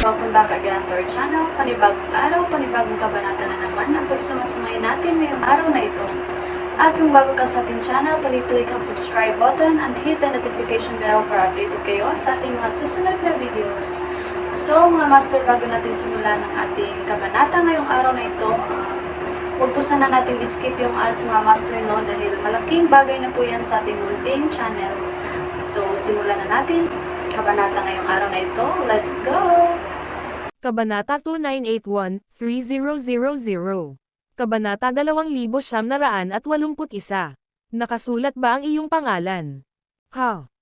Welcome back again to our channel. Panibagong araw, panibagong kabanata na naman ang pagsamasamayin natin ngayong araw na ito. At kung bago ka sa ating channel, pag-click ang subscribe button and hit the notification bell para updated kayo sa ating mga susunod na videos. So mga master, bago natin simulan ang ating kabanata ngayong araw na ito, huwag po sana natin skip yung ads mga master, no, dahil malaking bagay na po yan sa ating munting channel. So simulan na natin kabanata ngayong araw na ito. Let's go! Kabanata 2981-3000. Kabanata 2981. Nakasulat ba ang iyong pangalan?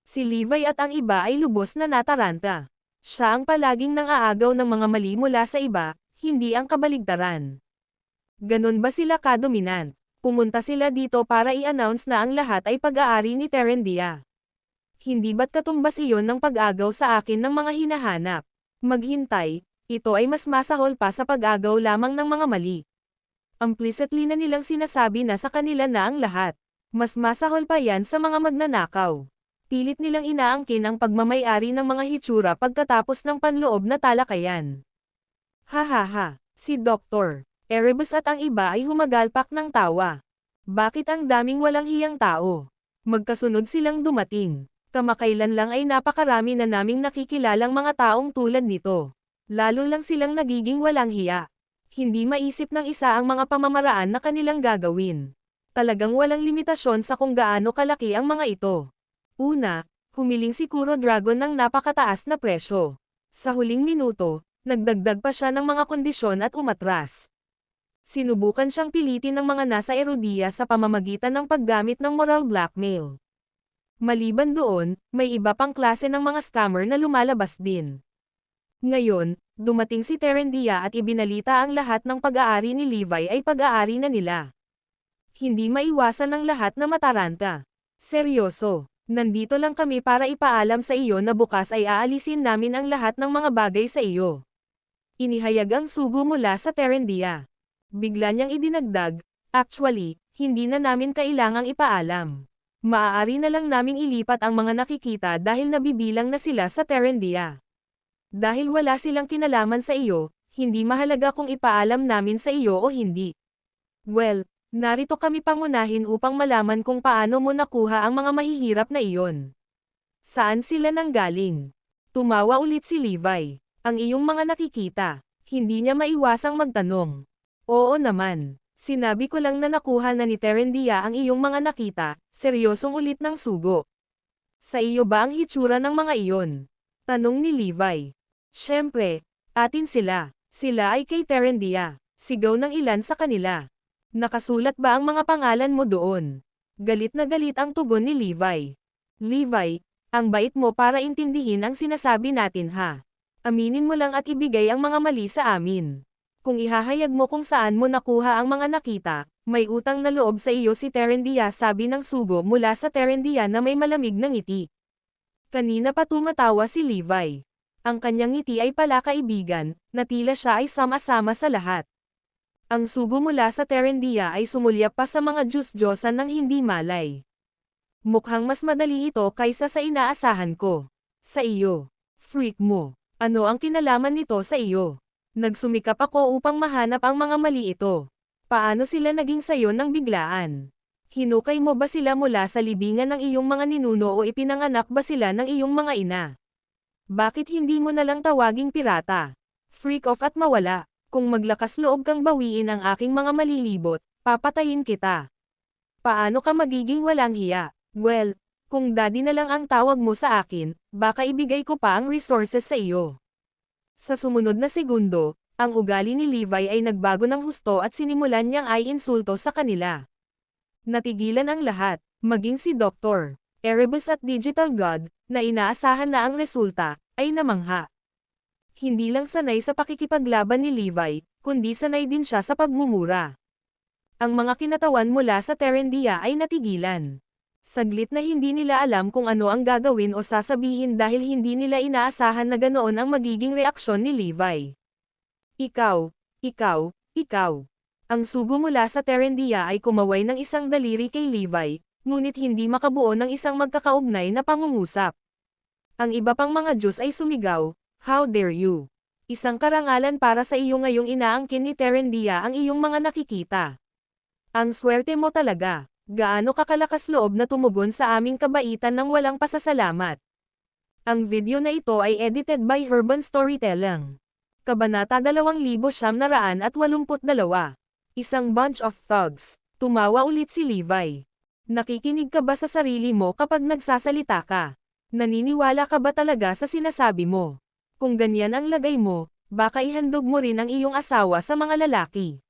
Si Levi at ang iba ay lubos na nataranta. Siya ang palaging nang-aagaw ng mga mali mula sa iba, hindi ang kabaligtaran. Ganon ba sila kadominant? Pumunta sila dito para i-announce na ang lahat ay pag-aari ni Terendia. Hindi ba't katumbas iyon ng pag-agaw sa akin ng mga hinahanap? Maghintay, ito ay mas masahol pa sa pag-agaw lamang ng mga mali. Implicitly na nilang sinasabi na sa kanila na ang lahat. Mas masahol pa yan sa mga magnanakaw. Pilit nilang inaangkin ang pagmamay-ari ng mga hitsura pagkatapos ng panloob na talakayan. Si Dr. Erebus at ang iba ay humagalpak ng tawa. Bakit ang daming walang hiyang tao? Magkasunod silang dumating. Kamakailan lang ay napakarami na naming nakikilalang mga taong tulad nito. Lalo lang silang nagiging walang hiya. Hindi maisip ng isa ang mga pamamaraan na kanilang gagawin. Talagang walang limitasyon sa kung gaano kalaki ang mga ito. Una, humiling si Kuro Dragon ng napakataas na presyo. Sa huling minuto, nagdagdag pa siya ng mga kondisyon at umatras. Sinubukan siyang pilitin ng mga nasa Erudia sa pamamagitan ng paggamit ng moral blackmail. Maliban doon, may iba pang klase ng mga scammer na lumalabas din. Ngayon, dumating si Terendia at ibinalita ang lahat ng pag-aari ni Levi ay pag-aari na nila. Hindi maiwasan ng lahat na mataranta. Seryoso, nandito lang kami para ipaalam sa iyo na bukas ay aalisin namin ang lahat ng mga bagay sa iyo. Inihayag ang sugo mula sa Terendia. Bigla niyang idinagdag, actually, hindi na namin kailangang ipaalam. Maaari na lang naming ilipat ang mga nakikita dahil nabibilang na sila sa Terendia. Dahil wala silang kinalaman sa iyo, hindi mahalaga kung ipaalam namin sa iyo o hindi. Well, narito kami pangunahin upang malaman kung paano mo nakuha ang mga mahihirap na iyon. Saan sila nanggaling? Tumawa ulit si Levi. Ang iyong mga nakikita. Hindi niya maiwasang magtanong. Oo naman. Sinabi ko lang na nakuha na ni Terendia ang iyong mga nakita, seryosong ulit ng sugo. Sa iyo ba ang hitsura ng mga iyon? Tanong ni Levi. Siyempre, atin sila. Sila ay kay Terendia. Sigaw ng ilan sa kanila. Nakasulat ba ang mga pangalan mo doon? Galit na galit ang tugon ni Levi. Levi, ang bait mo para intindihin ang sinasabi natin ha. Aminin mo lang at ibigay ang mga mali sa amin. Kung ihahayag mo kung saan mo nakuha ang mga nakita, may utang na loob sa iyo si Terendia, sabi ng sugo mula sa Terendia na may malamig na ngiti. Kanina pa tumatawa si Levi. Ang kanyang ngiti ay pala kaibigan, na tila siya ay sama-sama sa lahat. Ang sugo mula sa Terendia ay sumulyap pa sa mga Diyos-Diyosan ng hindi malay. Mukhang mas madali ito kaysa sa inaasahan ko. Sa iyo. Freak mo. Ano ang kinalaman nito sa iyo? Nagsumikap ako upang mahanap ang mga mali ito. Paano sila naging sayo ng biglaan? Hinukay mo ba sila mula sa libingan ng iyong mga ninuno o ipinanganak ba sila ng iyong mga ina? Bakit hindi mo na lang tawaging pirata? Freak off at mawala. Kung maglakas loob kang bawiin ang aking mga malilibot, papatayin kita. Paano ka magiging walang hiya? Well, kung daddy na lang ang tawag mo sa akin, baka ibigay ko pa ang resources sa iyo. Sa sumunod na segundo, ang ugali ni Levi ay nagbago ng husto at sinimulan niyang ay insulto sa kanila. Natigilan ang lahat, maging si Dr. Erebus at Digital God, na inaasahan na ang resulta, ay namangha. Hindi lang sanay sa pakikipaglaban ni Levi, kundi sanay din siya sa pagmumura. Ang mga kinatawan mula sa Terendia ay natigilan. Saglit na hindi nila alam kung ano ang gagawin o sasabihin dahil hindi nila inaasahan na ganoon ang magiging reaksyon ni Levi. Ikaw. Ang sugo mula sa Terendia ay kumaway ng isang daliri kay Levi, ngunit hindi makabuo ng isang magkakaugnay na pangungusap. Ang iba pang mga Diyos ay sumigaw, "How dare you? Isang karangalan para sa iyo ngayong inaangkin ni Terendia ang iyong mga nakikita. Ang swerte mo talaga. Gaano kakalakas loob na tumugon sa aming kabaitan ng walang pasasalamat. Ang video na ito ay edited by Urban Storytelling. Kabanata 2982. Isang bunch of thugs. Tumawa ulit si Levi. Nakikinig ka ba sa sarili mo kapag nagsasalita ka? Naniniwala ka ba talaga sa sinasabi mo? Kung ganyan ang lagay mo, baka ihandog mo rin ang iyong asawa sa mga lalaki.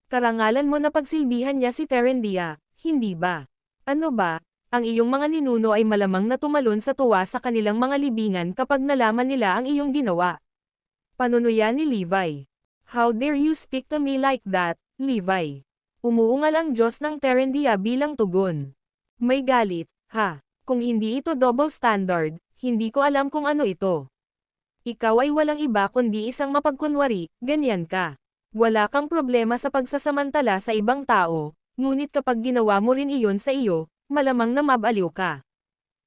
Karangalan mo na pagsilbihan niya si Terendia, hindi ba? Ano ba? Ang iyong mga ninuno ay malamang na tumalon sa tuwa sa kanilang mga libingan kapag nalaman nila ang iyong ginawa. Panunuya ni Levi. How dare you speak to me like that, Levi? Umuungal ang Diyos ng Terendia bilang tugon. May galit, ha? Kung hindi ito double standard, hindi ko alam kung ano ito. Ikaw ay walang iba kundi isang mapagkunwari, ganyan ka. Wala kang problema sa pagsasamantala sa ibang tao, ngunit kapag ginawa mo rin iyon sa iyo, malamang na mabaliw ka.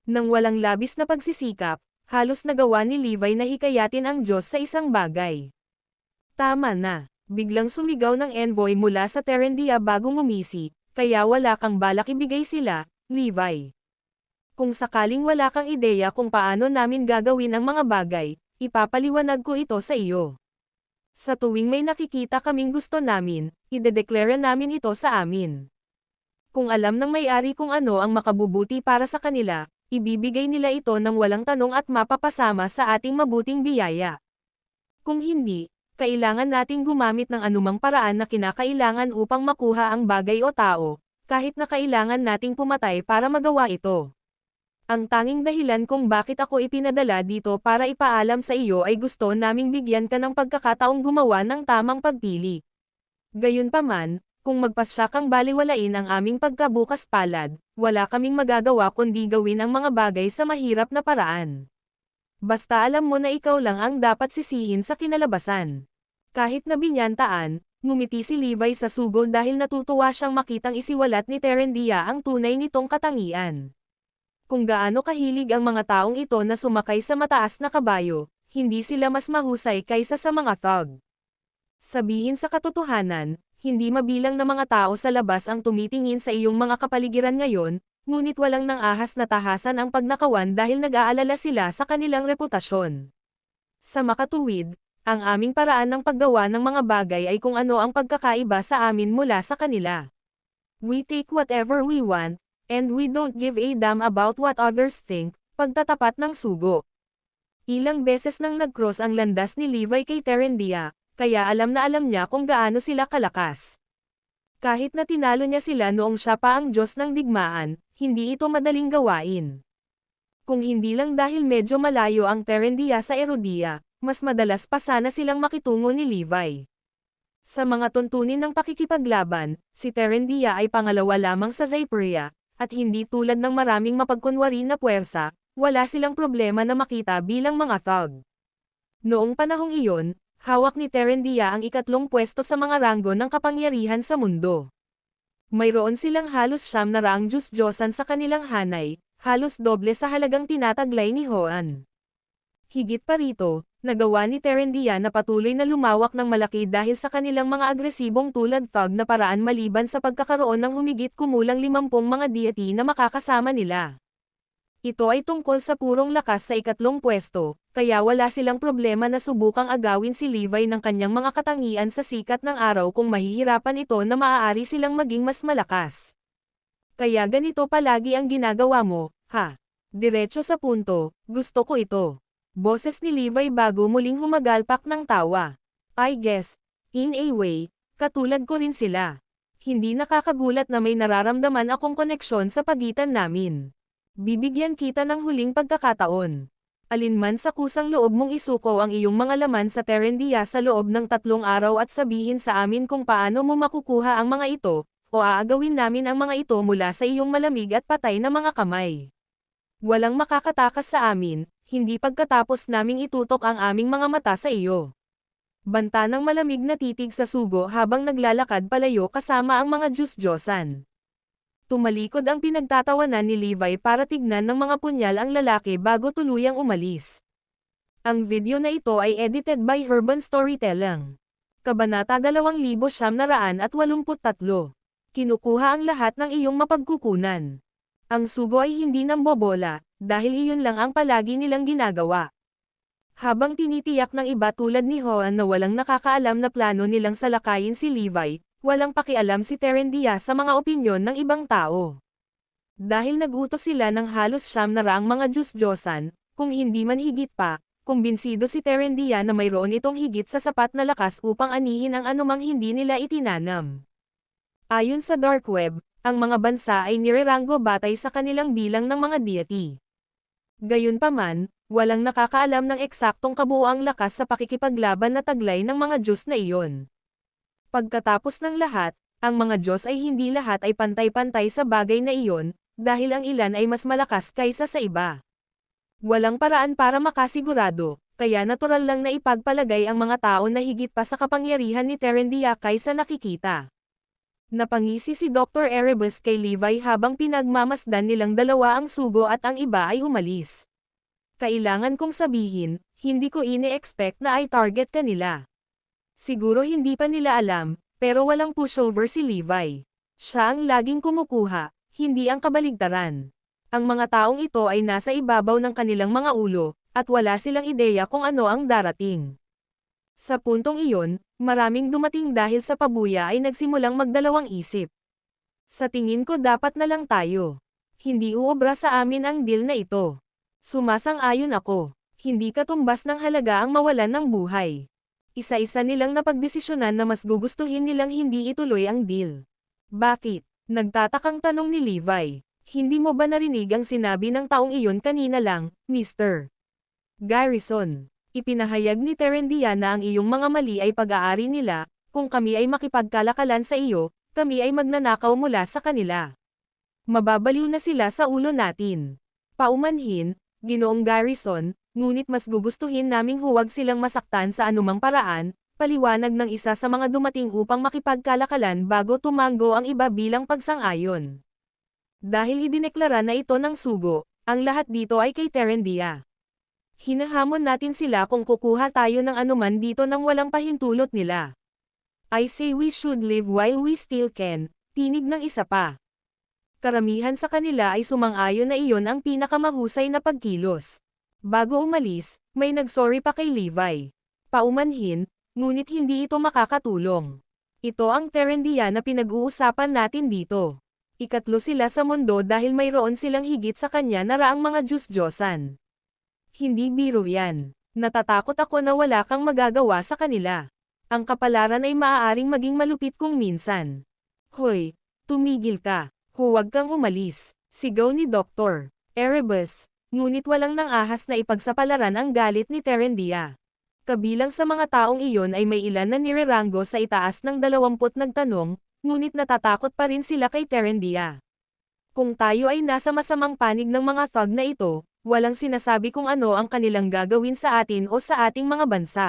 Nang walang labis na pagsisikap, halos nagawa ni Levi na hikayatin ang Diyos sa isang bagay. Tama na, biglang sumigaw ng envoy mula sa Terendia bago ngumisi, kaya wala kang balak ibigay sila, Levi. Kung sakaling wala kang ideya kung paano namin gagawin ang mga bagay, ipapaliwanag ko ito sa iyo. Sa tuwing may nakikita kaming gusto namin, idedeklara namin ito sa amin. Kung alam ng may-ari kung ano ang makabubuti para sa kanila, ibibigay nila ito ng walang tanong at mapapasama sa ating mabuting biyaya. Kung hindi, kailangan nating gumamit ng anumang paraan na kinakailangan upang makuha ang bagay o tao, kahit na kailangan nating pumatay para magawa ito. Ang tanging dahilan kung bakit ako ipinadala dito para ipaalam sa iyo ay gusto naming bigyan ka ng pagkakataong gumawa ng tamang pagpili. Gayunpaman, kung magpasya kang baliwalain ang aming pagkabukas palad, wala kaming magagawa kundi gawin ang mga bagay sa mahirap na paraan. Basta alam mo na ikaw lang ang dapat sisihin sa kinalabasan. Kahit na binyantaan, ngumiti si Levi sa sugod dahil natutuwa siyang makitang isiwalat ni Terendia ang tunay nitong katangian. Kung gaano kahilig ang mga taong ito na sumakay sa mataas na kabayo, hindi sila mas mahusay kaysa sa mga thug. Sabihin sa katotohanan, hindi mabilang na mga tao sa labas ang tumitingin sa iyong mga kapaligiran ngayon, ngunit walang nang ahas na tahasan ang pagnakawan dahil nag-aalala sila sa kanilang reputasyon. Sa makatuwid, ang aming paraan ng paggawa ng mga bagay ay kung ano ang pagkakaiba sa amin mula sa kanila. We take whatever we want, and we don't give a damn about what others think, pagtatapat ng sugo. Ilang beses nang nag-cross ang landas ni Levi kay Terendia, kaya alam na alam niya kung gaano sila kalakas. Kahit na tinalo niya sila noong siya pa ang Diyos ng digmaan, hindi ito madaling gawain. Kung hindi lang dahil medyo malayo ang Terendia sa Erodia, mas madalas pa sana silang makitungo ni Levi. Sa mga tuntunin ng pakikipaglaban, si Terendia ay pangalawa lamang sa Zypria, at hindi tulad ng maraming mapagkunwari na puwersa, wala silang problema na makita bilang mga thug. Noong panahong iyon, hawak ni Terendia ang ikatlong pwesto sa mga ranggo ng kapangyarihan sa mundo. Mayroon silang halos 900 Diyos-Diyosan sa kanilang hanay, halos doble sa halagang tinataglay ni Hoan. Higit pa rito, nagawa ni Terendia na patuloy na lumawak ng malaki dahil sa kanilang mga agresibong tulad thug na paraan maliban sa pagkakaroon ng humigit kumulang 50 mga deity na makakasama nila. Ito ay tungkol sa purong lakas sa ikatlong pwesto, kaya wala silang problema na subukang agawin si Levi ng kanyang mga katangian sa sikat ng araw kung mahihirapan ito na maaari silang maging mas malakas. Kaya ganito palagi ang ginagawa mo, ha? Diretso sa punto, gusto ko ito. Boses ni Levi bago muling humagalpak ng tawa. I guess, in a way, katulad ko rin sila. Hindi nakakagulat na may nararamdaman akong koneksyon sa pagitan namin. Bibigyan kita ng huling pagkakataon. Alinman sa kusang loob mong isuko ang iyong mga laman sa Terendia sa loob ng 3 araw at sabihin sa amin kung paano mo makukuha ang mga ito, o aagawin namin ang mga ito mula sa iyong malamig at patay na mga kamay. Walang makakatakas sa amin, hindi pagkatapos naming itutok ang aming mga mata sa iyo. Banta ng malamig na titig sa sugo habang naglalakad palayo kasama ang mga Diyos-Diyosan. Tumalikod ang pinagtatawanan ni Levi para tignan ng mga punyal ang lalaki bago tuluyang umalis. Ang video na ito ay edited by Urban Storytelling. Kabanata 2983. Kinukuha ang lahat ng iyong mapagkukunan. Ang sugo ay hindi nambobola, dahil iyon lang ang palagi nilang ginagawa. Habang tinitiyak ng iba tulad ni Hoan na walang nakakaalam na plano nilang salakayin si Levi, walang pakialam si Terendia sa mga opinyon ng ibang tao. Dahil nagutos sila ng halos 900 mga Diyos-Diyosan, kung hindi man higit pa, kumbinsido si Terendia na mayroon itong higit sa sapat na lakas upang anihin ang anumang hindi nila itinanam. Ayon sa Dark Web, ang mga bansa ay nireranggo batay sa kanilang bilang ng mga deity. Gayunpaman, walang nakakaalam ng eksaktong kabuuang lakas sa pakikipaglaban na taglay ng mga Diyos na iyon. Pagkatapos ng lahat, ang mga Diyos ay hindi lahat ay pantay-pantay sa bagay na iyon, dahil ang ilan ay mas malakas kaysa sa iba. Walang paraan para makasigurado, kaya natural lang na ipagpalagay ang mga tao na higit pa sa kapangyarihan ni Terendia kaysa nakikita. Napangisi si Dr. Erebus kay Levi habang pinagmamasdan nilang dalawa ang sugo at ang iba ay umalis. Kailangan kong sabihin, hindi ko ine-expect na ay target ka nila. Siguro hindi pa nila alam, pero walang pushover si Levi. Siya ang laging kumukuha, hindi ang kabaligtaran. Ang mga taong ito ay nasa ibabaw ng kanilang mga ulo, at wala silang ideya kung ano ang darating. Sa puntong iyon, maraming dumating dahil sa pabuya ay nagsimulang magdalawang isip. Sa tingin ko dapat na lang tayo. Hindi uobra sa amin ang deal na ito. Sumasang-ayon ako. Hindi katumbas ng halaga ang mawalan ng buhay. Isa-isa nilang napagdesisyonan na mas gugustuhin nilang hindi ituloy ang deal. Bakit? Nagtatakang tanong ni Levi. Hindi mo ba narinig ang sinabi ng taong iyon kanina lang, Mr. Garrison? Ipinahayag ni Terendia na ang iyong mga mali ay pag-aari nila, kung kami ay makipagkalakalan sa iyo, kami ay magnanakaw mula sa kanila. Mababaliw na sila sa ulo natin. Paumanhin, Ginoong Garrison, ngunit mas gugustuhin naming huwag silang masaktan sa anumang paraan, paliwanag ng isa sa mga dumating upang makipagkalakalan bago tumanggo ang iba bilang pagsang-ayon. Dahil idineklara na ito ng sugo, ang lahat dito ay kay Terendia. Hinahamon natin sila kung kukuha tayo ng anuman dito nang walang pahintulot nila. I say we should live while we still can, tinig ng isa pa. Karamihan sa kanila ay sumang-ayon na iyon ang pinakamahusay na pagkilos. Bago umalis, may nagsorry pa kay Levi. Paumanhin, ngunit hindi ito makakatulong. Ito ang Terendia na pinag-uusapan natin dito. Ikatlo sila sa mundo dahil mayroon silang higit sa kanya na raang mga Diyos-Diyosan. Hindi biro yan. Natatakot ako na wala kang magagawa sa kanila. Ang kapalaran ay maaaring maging malupit kung minsan. Hoy, tumigil ka. Huwag kang umalis. Sigaw ni Dr. Erebus, ngunit walang nang-ahas na ipagsapalaran ang galit ni Terendia. Kabilang sa mga taong iyon ay may ilan na nireranggo sa itaas ng 20 nagtanong, ngunit natatakot pa rin sila kay Terendia. Kung tayo ay nasa masamang panig ng mga thug na ito, walang sinasabi kung ano ang kanilang gagawin sa atin o sa ating mga bansa.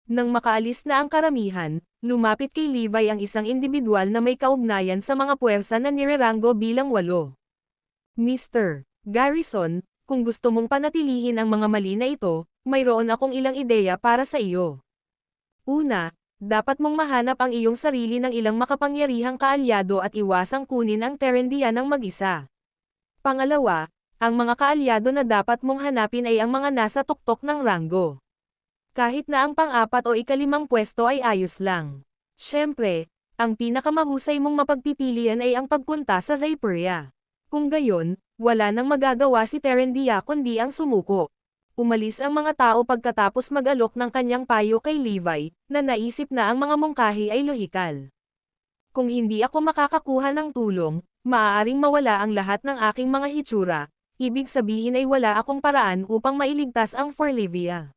Nang makaalis na ang karamihan, lumapit kay Levi ang isang individual na may kaugnayan sa mga puwersa na nireranggo bilang 8. Mr. Garrison, kung gusto mong panatilihin ang mga mali na ito, mayroon akong ilang ideya para sa iyo. Una, dapat mong mahanap ang iyong sarili ng ilang makapangyarihang kaalyado at iwasang kunin ang Terendia ng mag-isa. Pangalawa, ang mga kaalyado na dapat mong hanapin ay ang mga nasa tuktok ng ranggo. Kahit na ang pang-4 o ika-5 pwesto ay ayos lang. Siyempre, ang pinakamahusay mong mapagpipilian ay ang pagpunta sa Zyperia. Kung gayon, wala nang magagawa si Terendia kundi ang sumuko. Umalis ang mga tao pagkatapos mag-alok ng kanyang payo kay Levi, na naisip na ang mga mungkahi ay lohikal. Kung hindi ako makakakuha ng tulong, maaaring mawala ang lahat ng aking mga hitsura, ibig sabihin ay wala akong paraan upang mailigtas ang Forlivia.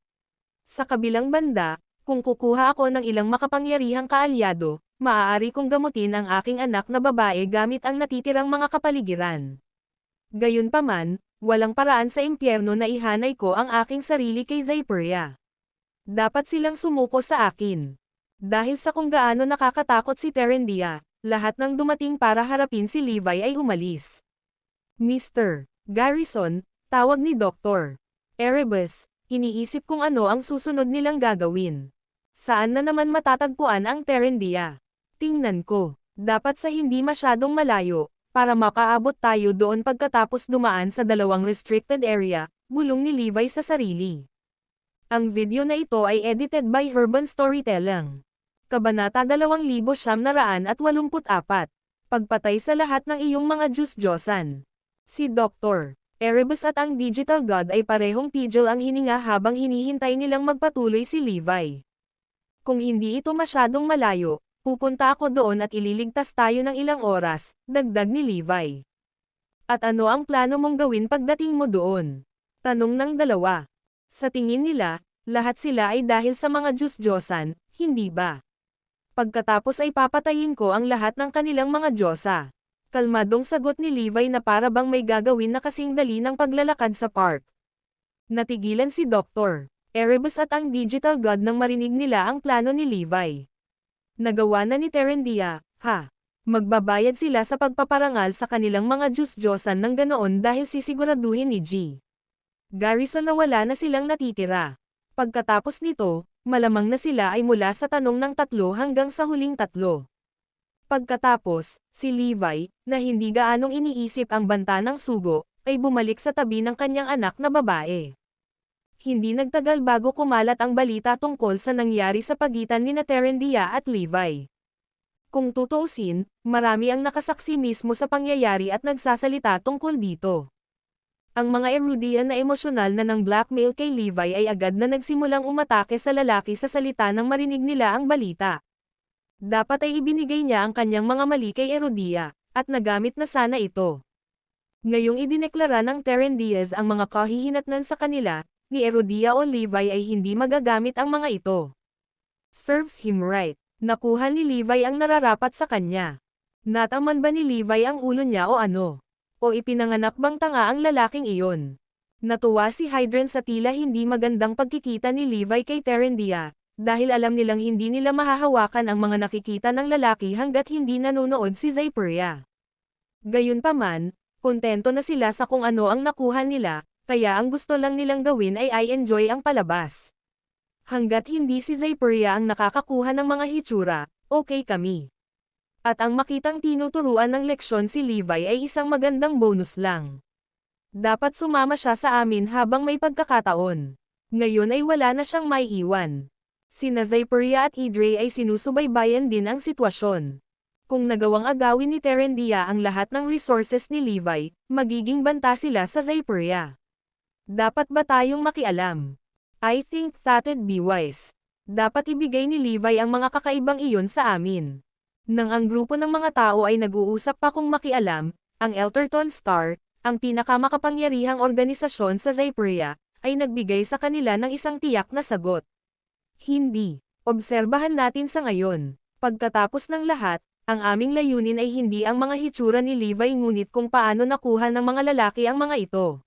Sa kabilang banda, kung kukuha ako ng ilang makapangyarihang kaalyado, maaari kong gamutin ang aking anak na babae gamit ang natitirang mga kapaligiran. Gayunpaman, walang paraan sa impyerno na ihanay ko ang aking sarili kay Zyperia. Dapat silang sumuko sa akin. Dahil sa kung gaano nakakatakot si Terendia, lahat ng dumating para harapin si Levi ay umalis. Mr. Garrison, tawag ni Dr. Erebus, Iniisip kung ano ang susunod nilang gagawin. Saan na naman matatagpuan ang Terendia? Tingnan ko. Dapat sa hindi masyadong malayo, para makaabot tayo doon pagkatapos dumaan sa dalawang restricted area, bulong ni Levi sa sarili. Ang video na ito ay edited by Urban Storytelling. Kabanata 2984. Pagpatay sa lahat ng iyong mga Diyos-Diyosan. Si Dr. Erebus at ang Digital God ay parehong pigil ang hininga habang hinihintay nilang magpatuloy si Levi. Kung hindi ito masyadong malayo, pupunta ako doon at ililigtas tayo ng ilang oras, dagdag ni Levi. At ano ang plano mong gawin pagdating mo doon? Tanong ng dalawa. Sa tingin nila, lahat sila ay dahil sa mga Diyos-Diyosan, hindi ba? Pagkatapos ay papatayin ko ang lahat ng kanilang mga Diyosa. Kalmadong sagot ni Levi na para bang may gagawin na kasing dali ng paglalakad sa park. Natigilan si Dr. Erebus at ang Digital God nang marinig nila ang plano ni Levi. Nagawa na ni Terendia, ha? Magbabayad sila sa pagpaparangal sa kanilang mga Diyos-Diyosan ng ganoon dahil sisiguraduhin ni G. Garrison na wala na silang natitira. Pagkatapos nito, malamang na sila ay mula sa tanong ng 3 hanggang sa huling 3. Pagkatapos, si Levi, na hindi gaanong iniisip ang banta ng sugo, ay bumalik sa tabi ng kanyang anak na babae. Hindi nagtagal bago kumalat ang balita tungkol sa nangyari sa pagitan ni Terendia at Levi. Kung tutuusin, marami ang nakasaksi mismo sa pangyayari at nagsasalita tungkol dito. Ang mga erudiyan na emosyonal na ng blackmail kay Levi ay agad na nagsimulang umatake sa lalaki sa salita nang marinig nila ang balita. Dapat ay ibinigay niya ang kanyang mga mali kay Erudia, at nagamit na sana ito. Ngayong idineklara ng Terendias ang mga kahihinatnan sa kanila, ni Erudia o Levi ay hindi magagamit ang mga ito. Serves him right. Nakuha ni Levi ang nararapat sa kanya. Nataman ba ni Levi ang ulo niya o ano? O ipinanganak bang tanga ang lalaking iyon? Natuwa si Hydran sa tila hindi magandang pagkikita ni Levi kay Terendia, dahil alam nilang hindi nila mahahawakan ang mga nakikita ng lalaki hanggat hindi nanonood si Zypria. Gayunpaman, kontento na sila sa kung ano ang nakuha nila, kaya ang gusto lang nilang gawin ay I-enjoy ang palabas. Hanggat hindi si Zypria ang nakakakuha ng mga hitsura, okay kami. At ang makitang tinuturuan ng leksyon si Levi ay isang magandang bonus lang. Dapat sumama siya sa amin habang may pagkakataon. Ngayon ay wala na siyang maiiwan. Sina Zypria at Idre ay sinusubaybayan din ang sitwasyon. Kung nagawang agawin ni Terendia ang lahat ng resources ni Levi, magiging banta sila sa Zypria. Dapat ba tayong makialam? I think that'd be wise. Dapat ibigay ni Levi ang mga kakaibang iyon sa amin. Nang ang grupo ng mga tao ay nag-uusap pa kung makialam, ang Elterton Star, ang pinakamakapangyarihang organisasyon sa Zypria, ay nagbigay sa kanila ng isang tiyak na sagot. Hindi. Obserbahan natin sa ngayon. Pagkatapos ng lahat, ang aming layunin ay hindi ang mga hitsura ni Levi ngunit kung paano nakuha ng mga lalaki ang mga ito.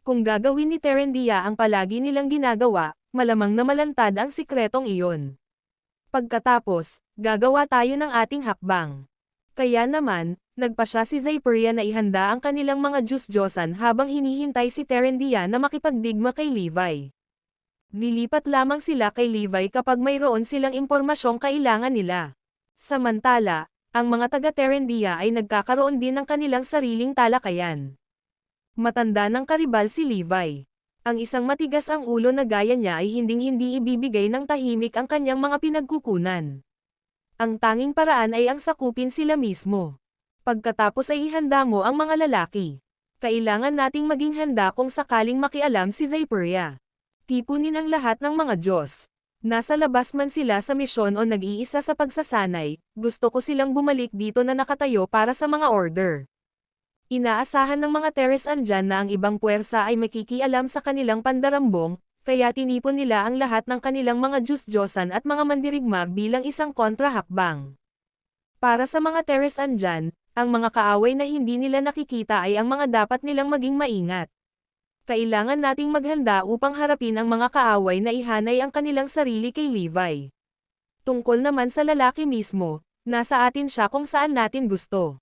Kung gagawin ni Terendia ang palagi nilang ginagawa, malamang na malantad ang sikretong iyon. Pagkatapos, gagawa tayo ng ating hakbang. Kaya naman, nagpasya si Zypria na ihanda ang kanilang mga Diyos-Diyosan habang hinihintay si Terendia na makipagdigma kay Levi. Lilipat lamang sila kay Levi kapag mayroon silang impormasyong kailangan nila. Samantala, ang mga taga-Terendia ay nagkakaroon din ng kanilang sariling talakayan. Matanda ng karibal si Levi. Ang isang matigas ang ulo na gaya niya ay hinding-hindi ibibigay ng tahimik ang kanyang mga pinagkukunan. Ang tanging paraan ay ang sakupin sila mismo. Pagkatapos ay ihanda mo ang mga lalaki. Kailangan nating maging handa kung sakaling makialam si Zypria. Tipunin ang lahat ng mga Diyos. Nasa labas man sila sa misyon o nag-iisa sa pagsasanay, gusto ko silang bumalik dito na nakatayo para sa mga order. Inaasahan ng mga Teresandyan na ang ibang puwersa ay makikialam sa kanilang pandarambong, kaya tinipon nila ang lahat ng kanilang mga Diyos-Diyosan at mga mandirigma bilang isang kontrahakbang. Para sa mga Teresandyan, ang mga kaaway na hindi nila nakikita ay ang mga dapat nilang maging maingat. Kailangan nating maghanda upang harapin ang mga kaaway na ihanay ang kanilang sarili kay Levi. Tungkol naman sa lalaki mismo, nasa atin siya kung saan natin gusto.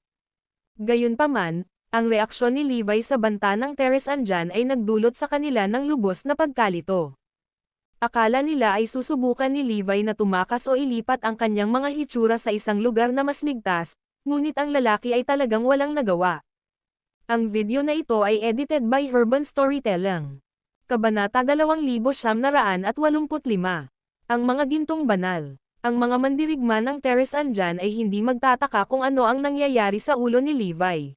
Gayunpaman, Ang reaksyon ni Levi sa banta ng Teres andyan ay nagdulot sa kanila ng lubos na pagkalito. Akala nila ay susubukan ni Levi na tumakas o ilipat ang kanyang mga hitsura sa isang lugar na mas ligtas, ngunit ang lalaki ay talagang walang nagawa. Ang video na ito ay edited by Urban Storytelling. Kabanata 2985. Ang mga gintong banal. Ang mga mandirigma ng Teres andyan ay hindi magtataka kung ano ang nangyayari sa ulo ni Levi.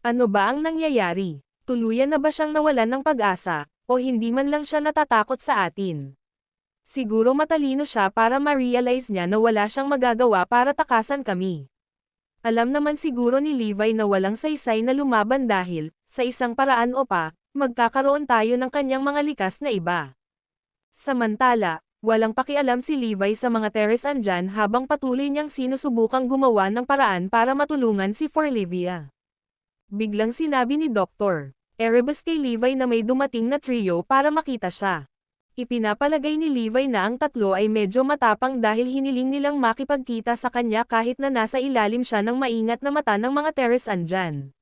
Ano ba ang nangyayari? Tuluyan na ba siyang nawalan ng pag-asa, o hindi man lang siya natatakot sa atin? Siguro matalino siya para ma-realize niya na wala siyang magagawa para takasan kami. Alam naman siguro ni Levi na walang saysay na lumaban dahil, sa isang paraan o pa, magkakaroon tayo ng kanyang mga likas na iba. Samantala, walang pakialam si Levi sa mga Teres andyan habang patuloy niyang sinusubukang gumawa ng paraan para matulungan si Forlivia. Biglang sinabi ni Dr. Erebus kay Levi na may dumating na trio para makita siya. Ipinapalagay ni Levi na ang tatlo ay medyo matapang dahil hiniling nilang makipagkita sa kanya kahit na nasa ilalim siya ng maingat na mata ng mga Teres andyan.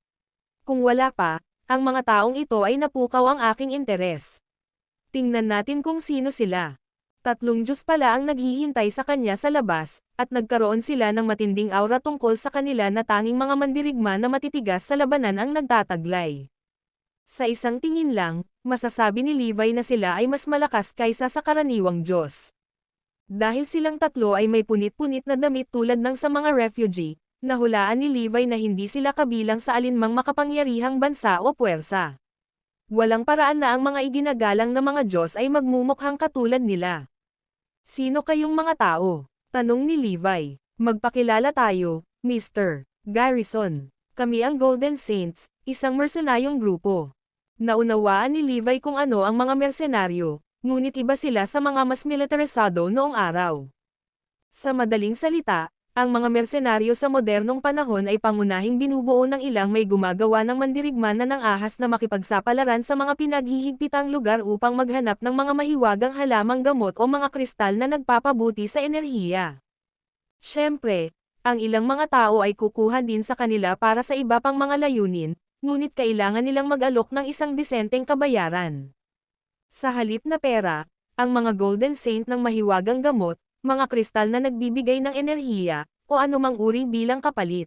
Kung wala pa, ang mga taong ito ay napukaw ang aking interes. Tingnan natin kung sino sila. 3 Diyos pala ang naghihintay sa kanya sa labas, at nagkaroon sila ng matinding aura tungkol sa kanila na tanging mga mandirigma na matitigas sa labanan ang nagtataglay. Sa isang tingin lang, masasabi ni Levi na sila ay mas malakas kaysa sa karaniwang Diyos. Dahil silang tatlo ay may punit-punit na damit tulad ng sa mga refugee, nahulaan ni Levi na hindi sila kabilang sa alinmang makapangyarihang bansa o puwersa. Walang paraan na ang mga iginagalang na mga Diyos ay magmumukhang katulad nila. Sino kayong mga tao? Tanong ni Levi. Magpakilala tayo, Mr. Garrison. Kami ang Golden Saints, isang mersenaryong grupo. Naunawaan ni Levi kung ano ang mga mersenaryo, ngunit iba sila sa mga mas militarisado noong araw. Sa madaling salita, ang mga mersenaryo sa modernong panahon ay pangunahing binubuo ng ilang may gumagawa ng mandirigma na ng ahas na makipagsapalaran sa mga pinaghihigpitang lugar upang maghanap ng mga mahiwagang halamang gamot o mga kristal na nagpapabuti sa enerhiya. Siyempre, ang ilang mga tao ay kukuha din sa kanila para sa iba pang mga layunin, ngunit kailangan nilang mag-alok ng isang disenteng kabayaran. Sa halip na pera, ang mga Golden Saint ng mahiwagang gamot, mga kristal na nagbibigay ng enerhiya, o anumang uri bilang kapalit.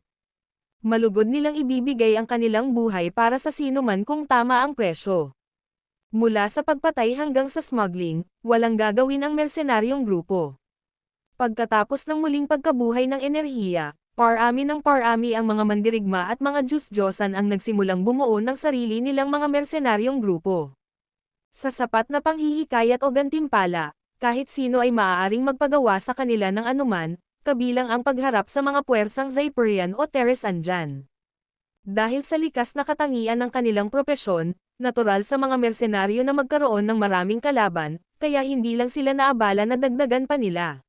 Malugod nilang ibibigay ang kanilang buhay para sa sinuman kung tama ang presyo. Mula sa pagpatay hanggang sa smuggling, walang gagawin ang mersenaryong grupo. Pagkatapos ng muling pagkabuhay ng enerhiya, parami ng parami ang mga mandirigma at mga Diyos-Diyosan ang nagsimulang bumuo ng sarili nilang mga mersenaryong grupo. Sa sapat na panghihikayat o gantimpala, kahit sino ay maaaring magpagawa sa kanila ng anuman, kabilang ang pagharap sa mga puwersang Zyperian o Teres andyan. Dahil sa likas na katangian ng kanilang propesyon, natural sa mga mersenaryo na magkaroon ng maraming kalaban, kaya hindi lang sila naabala na dagdagan pa nila.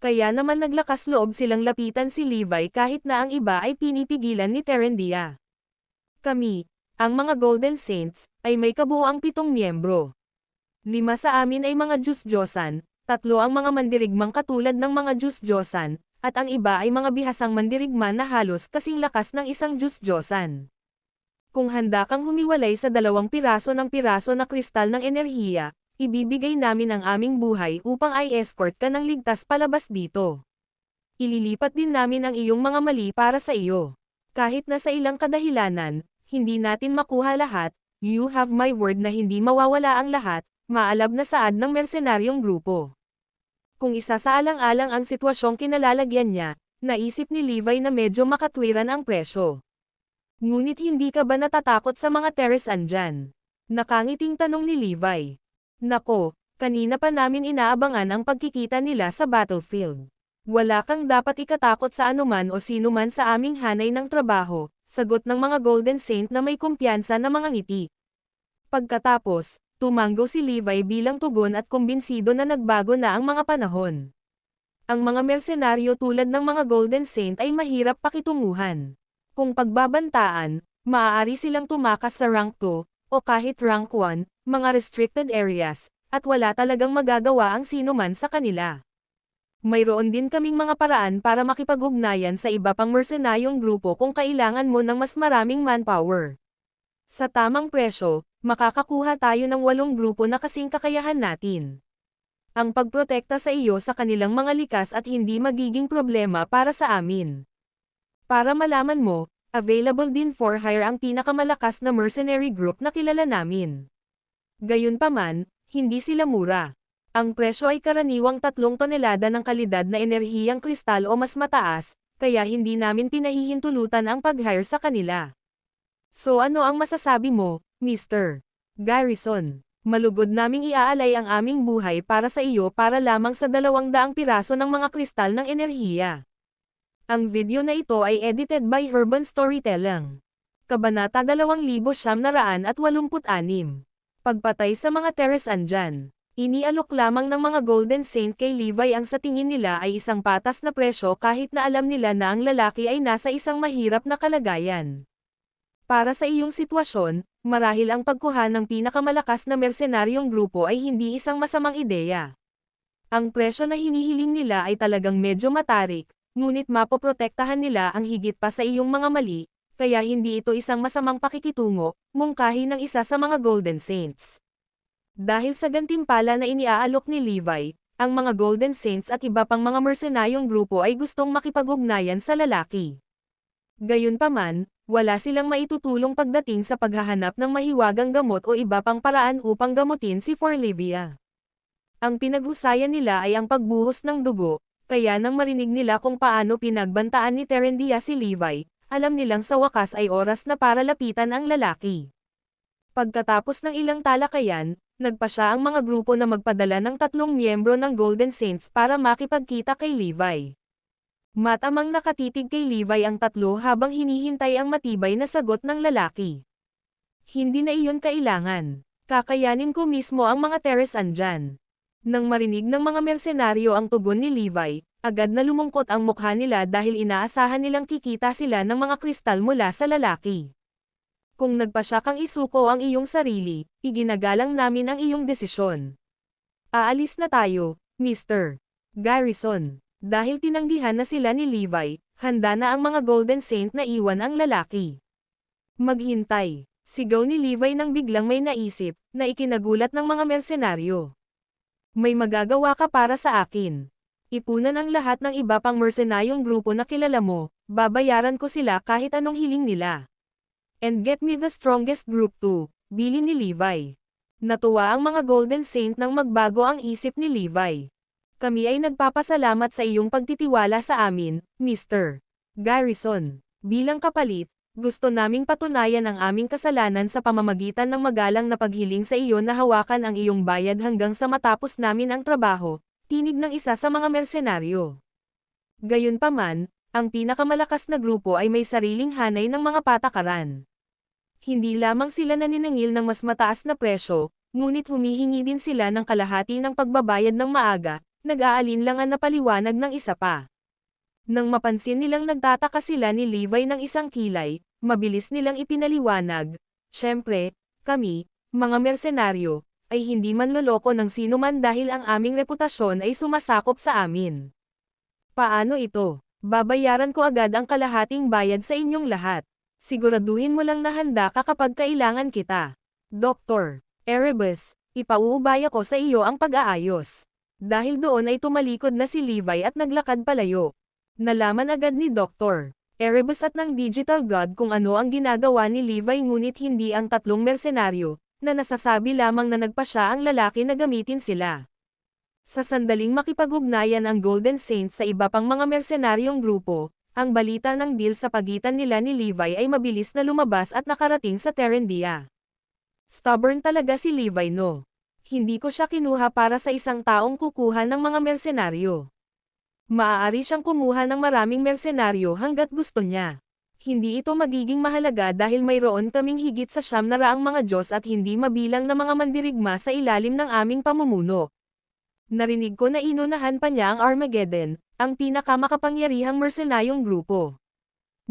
Kaya naman naglakas loob silang lapitan si Levi kahit na ang iba ay pinipigilan ni Terendia. Kami, ang mga Golden Saints, ay may kabuuang 7 miyembro. 5 sa amin ay mga Diyos-Diyosan, 3 ang mga mandirigmang katulad ng mga Diyos-Diyosan, at ang iba ay mga bihasang mandirigma na halos kasing lakas ng isang Diyos-Diyosan. Kung handa kang humiwalay sa 2 piraso na kristal ng enerhiya, ibibigay namin ang aming buhay upang i-escort ka ng ligtas palabas dito. Ililipat din namin ang iyong mga mali para sa iyo. Kahit na sa ilang kadahilanan, hindi natin makuha lahat, you have my word na hindi mawawala ang lahat, maalab na saad ng mersenaryong grupo. Kung isasaalang-alang ang sitwasyong kinalalagyan niya, naisip ni Levi na medyo makatwiran ang presyo. Ngunit hindi ka ba natatakot sa mga Teres andyan? Nakangiting tanong ni Levi. Nako, kanina pa namin inaabangan ang pagkikita nila sa battlefield. Wala kang dapat ikatakot sa anuman o sinuman sa aming hanay ng trabaho, sagot ng mga Golden Saint na may kumpiyansa na mga ngiti. Pagkatapos, tumanggo si Levi bilang tugon at kumbinsido na nagbago na ang mga panahon. Ang mga mersenaryo tulad ng mga Golden Saint ay mahirap pakitunguhan. Kung pagbabantaan, maaari silang tumakas sa rank 2, o kahit rank 1, mga restricted areas, at wala talagang magagawa ang sinuman sa kanila. Mayroon din kaming mga paraan para makipag-ugnayan sa iba pang mersenaryong grupo kung kailangan mo ng mas maraming manpower. Sa tamang presyo, makakakuha tayo ng 8 grupo na kasing kakayahan natin. Ang pagprotekta sa iyo sa kanilang mga likas at hindi magiging problema para sa amin. Para malaman mo, available din for hire ang pinakamalakas na mercenary group na kilala namin. Gayunpaman, hindi sila mura. Ang presyo ay karaniwang 3 tonelada ng kalidad na enerhiyang kristal o mas mataas, kaya hindi namin pinahihintulutan ang pag-hire sa kanila. So ano ang masasabi mo, Mr. Garrison? Malugod naming iaalay ang aming buhay para sa iyo para lamang sa 200 piraso ng mga kristal ng enerhiya. Ang video na ito ay edited by Urban Storytelling. Kabanata 2986. Pagpatay sa mga Teres Andyan. Inialok lamang ng mga Golden Saint kay Levi ang sa tingin nila ay isang patas na presyo kahit na alam nila na ang lalaki ay nasa isang mahirap na kalagayan. Para sa iyong sitwasyon, marahil ang pagkuha ng pinakamalakas na mersenaryong grupo ay hindi isang masamang ideya. Ang presyo na hinihiling nila ay talagang medyo matarik, ngunit mapoprotektahan nila ang higit pa sa iyong mga mali, kaya hindi ito isang masamang pakikitungo, mungkahi ng isa sa mga Golden Saints. Dahil sa gantimpala na iniaalok ni Levi, ang mga Golden Saints at iba pang mga mersenaryong grupo ay gustong makipag-ugnayan sa lalaki. Gayunpaman, wala silang maitutulong pagdating sa paghahanap ng mahiwagang gamot o iba pang paraan upang gamutin si Forlivia. Ang pinaghusayan nila ay ang pagbuhos ng dugo, kaya nang marinig nila kung paano pinagbantaan ni Terendia si Levi, alam nilang sa wakas ay oras na para lapitan ang lalaki. Pagkatapos ng ilang talakayan, nagpa siya ang mga grupo na magpadala ng 3 miyembro ng Golden Saints para makipagkita kay Levi. Matamang nakatitig kay Levi ang 3 habang hinihintay ang matibay na sagot ng lalaki. Hindi na iyon kailangan. Kakayanin ko mismo ang mga Teres Andyan. Nang marinig ng mga mersenaryo ang tugon ni Levi, agad na lumungkot ang mukha nila dahil inaasahan nilang kikita sila ng mga kristal mula sa lalaki. Kung nagpasya kang isuko ang iyong sarili, iginagalang namin ang iyong desisyon. Aalis na tayo, Mr. Garrison. Dahil tinanggihan na sila ni Levi, handa na ang mga Golden Saint na iwan ang lalaki. Maghintay, sigaw ni Levi nang biglang may naisip, na ikinagulat ng mga mersenaryo. May magagawa ka para sa akin. Ipunan ang lahat ng iba pang mersenaryong grupo na kilala mo, babayaran ko sila kahit anong hiling nila. And get me the strongest group too, bilin ni Levi. Natuwa ang mga Golden Saint nang magbago ang isip ni Levi. Kami ay nagpapasalamat sa iyong pagtitiwala sa amin, Mr. Garrison. Bilang kapalit, gusto naming patunayan ang aming kasalanan sa pamamagitan ng magalang na paghiling sa iyo na hawakan ang iyong bayad hanggang sa matapos namin ang trabaho, tinig ng isa sa mga mersenaryo. Gayunpaman, ang pinakamalakas na grupo ay may sariling hanay ng mga patakaran. Hindi lamang sila naniningil ng mas mataas na presyo, ngunit humihingi din sila ng kalahati ng pagbabayad ng maaga, nag-aalinlangan na paliwanag ng isa pa. Nang mapansin nilang nagtataka sila ni Levi ng isang kilay, mabilis nilang ipinaliwanag, "Syempre, kami, mga mersenaryo, ay hindi manloloko ng sinuman dahil ang aming reputasyon ay sumasakop sa amin." "Paano ito? Babayaran ko agad ang kalahating bayad sa inyong lahat. Siguraduhin mo lang na handa ka kapag kailangan kita. Dr. Erebus, ipauubaya ko sa iyo ang pag-aayos." Dahil doon ay tumalikod na si Levi at naglakad palayo. Nalaman agad ni Dr. Erebus at ng Digital God kung ano ang ginagawa ni Levi ngunit hindi ang 3 mersenaryo, na nasasabi lamang na nagpasya ang lalaki na gamitin sila. Sa sandaling makipag-ugnayan ang Golden Saint sa iba pang mga mersenaryong grupo, ang balita ng deal sa pagitan nila ni Levi ay mabilis na lumabas at nakarating sa Terendia. Stubborn talaga si Levi no. Hindi ko siya kinuha para sa isang taong kukuha ng mga mersenaryo. Maaari siyang kumuha ng maraming mersenaryo hanggat gusto niya. Hindi ito magiging mahalaga dahil mayroon kaming higit sa 900 mga Diyos at hindi mabilang na mga mandirigma sa ilalim ng aming pamumuno. Narinig ko na inunahan pa niya ang Armageddon, ang pinakamakapangyarihang mersenaryong grupo.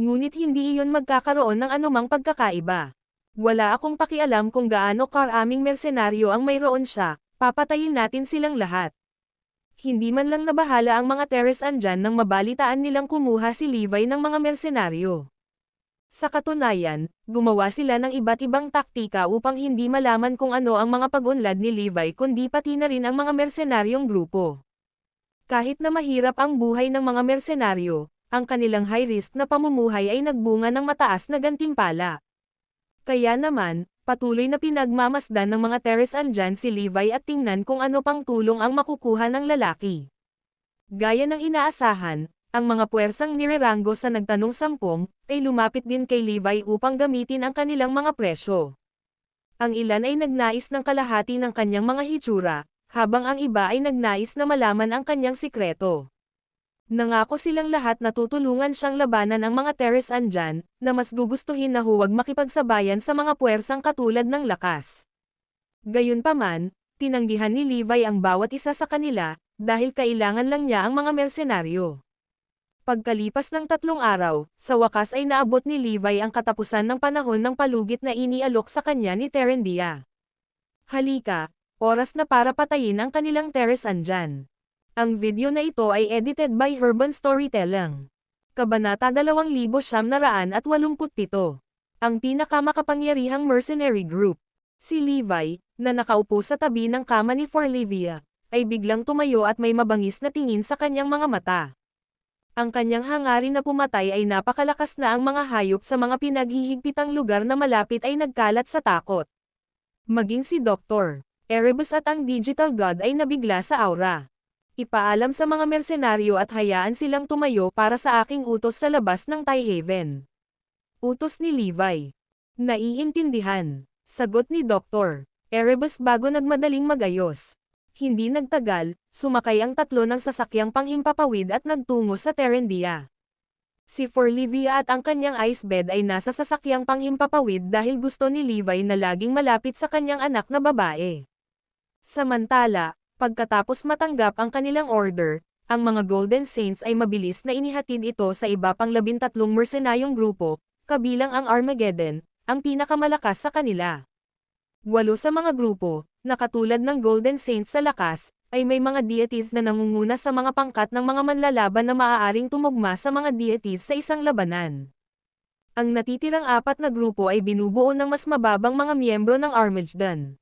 Ngunit hindi iyon magkakaroon ng anumang pagkakaiba. Wala akong pakialam kung gaano karaming mersenaryo ang mayroon siya, papatayin natin silang lahat. Hindi man lang nabahala ang mga Teres andyan nang mabalitaan nilang kumuha si Levi ng mga mersenaryo. Sa katunayan, gumawa sila ng iba't ibang taktika upang hindi malaman kung ano ang mga pag-unlad ni Levi kundi pati na rin ang mga mersenaryong grupo. Kahit na mahirap ang buhay ng mga mersenaryo, ang kanilang high-risk na pamumuhay ay nagbunga ng mataas na gantimpala. Kaya naman, patuloy na pinagmamasdan ng mga Teres andyan si Levi at tingnan kung ano pang tulong ang makukuha ng lalaki. Gaya ng inaasahan, ang mga puwersang nireranggo sa nagtanong 10 ay lumapit din kay Levi upang gamitin ang kanilang mga presyo. Ang ilan ay nagnais ng kalahati ng kanyang mga hitsura, habang ang iba ay nagnais na malaman ang kanyang sikreto. Nangako silang lahat na tutulungan siyang labanan ang mga Teres andyan, na mas gugustuhin na huwag makipagsabayan sa mga puwersang katulad ng lakas. Gayunpaman, tinanggihan ni Levi ang bawat isa sa kanila, dahil kailangan lang niya ang mga mersenaryo. Pagkalipas ng 3 araw, sa wakas ay naabot ni Levi ang katapusan ng panahon ng palugit na inialok sa kanya ni Terendia. Halika, oras na para patayin ang kanilang Teres andyan. Ang video na ito ay edited by Urban Storytelling. Kabanata 2987. Ang pinakamakapangyarihang mercenary group. Si Levi, na nakaupo sa tabi ng kama ni Forlivia, ay biglang tumayo at may mabangis na tingin sa kanyang mga mata. Ang kanyang hangarin na pumatay ay napakalakas na ang mga hayop sa mga pinaghihigpitang lugar na malapit ay nagkalat sa takot. Maging si Dr. Erebus at ang Digital God ay nabigla sa aura. Ipaalam sa mga mersenaryo at hayaan silang tumayo para sa aking utos sa labas ng Tyhaven. Utos ni Levi. Naiintindihan. Sagot ni Dr. Erebus bago nagmadaling magayos. Hindi nagtagal, sumakay ang 3 ng sasakyang panghimpapawid at nagtungo sa Terendia. Si Forlivia at ang kanyang ice bed ay nasa sasakyang panghimpapawid dahil gusto ni Levi na laging malapit sa kanyang anak na babae. Samantala, pagkatapos matanggap ang kanilang order, ang mga Golden Saints ay mabilis na inihatid ito sa iba pang 13 mersenayong grupo, kabilang ang Armageddon, ang pinakamalakas sa kanila. 8 sa mga grupo, na katulad ng Golden Saints sa lakas, ay may mga deities na nangunguna sa mga pangkat ng mga manlalaban na maaaring tumugma sa mga deities sa isang labanan. Ang natitirang 4 na grupo ay binubuo ng mas mababang mga miyembro ng Armageddon.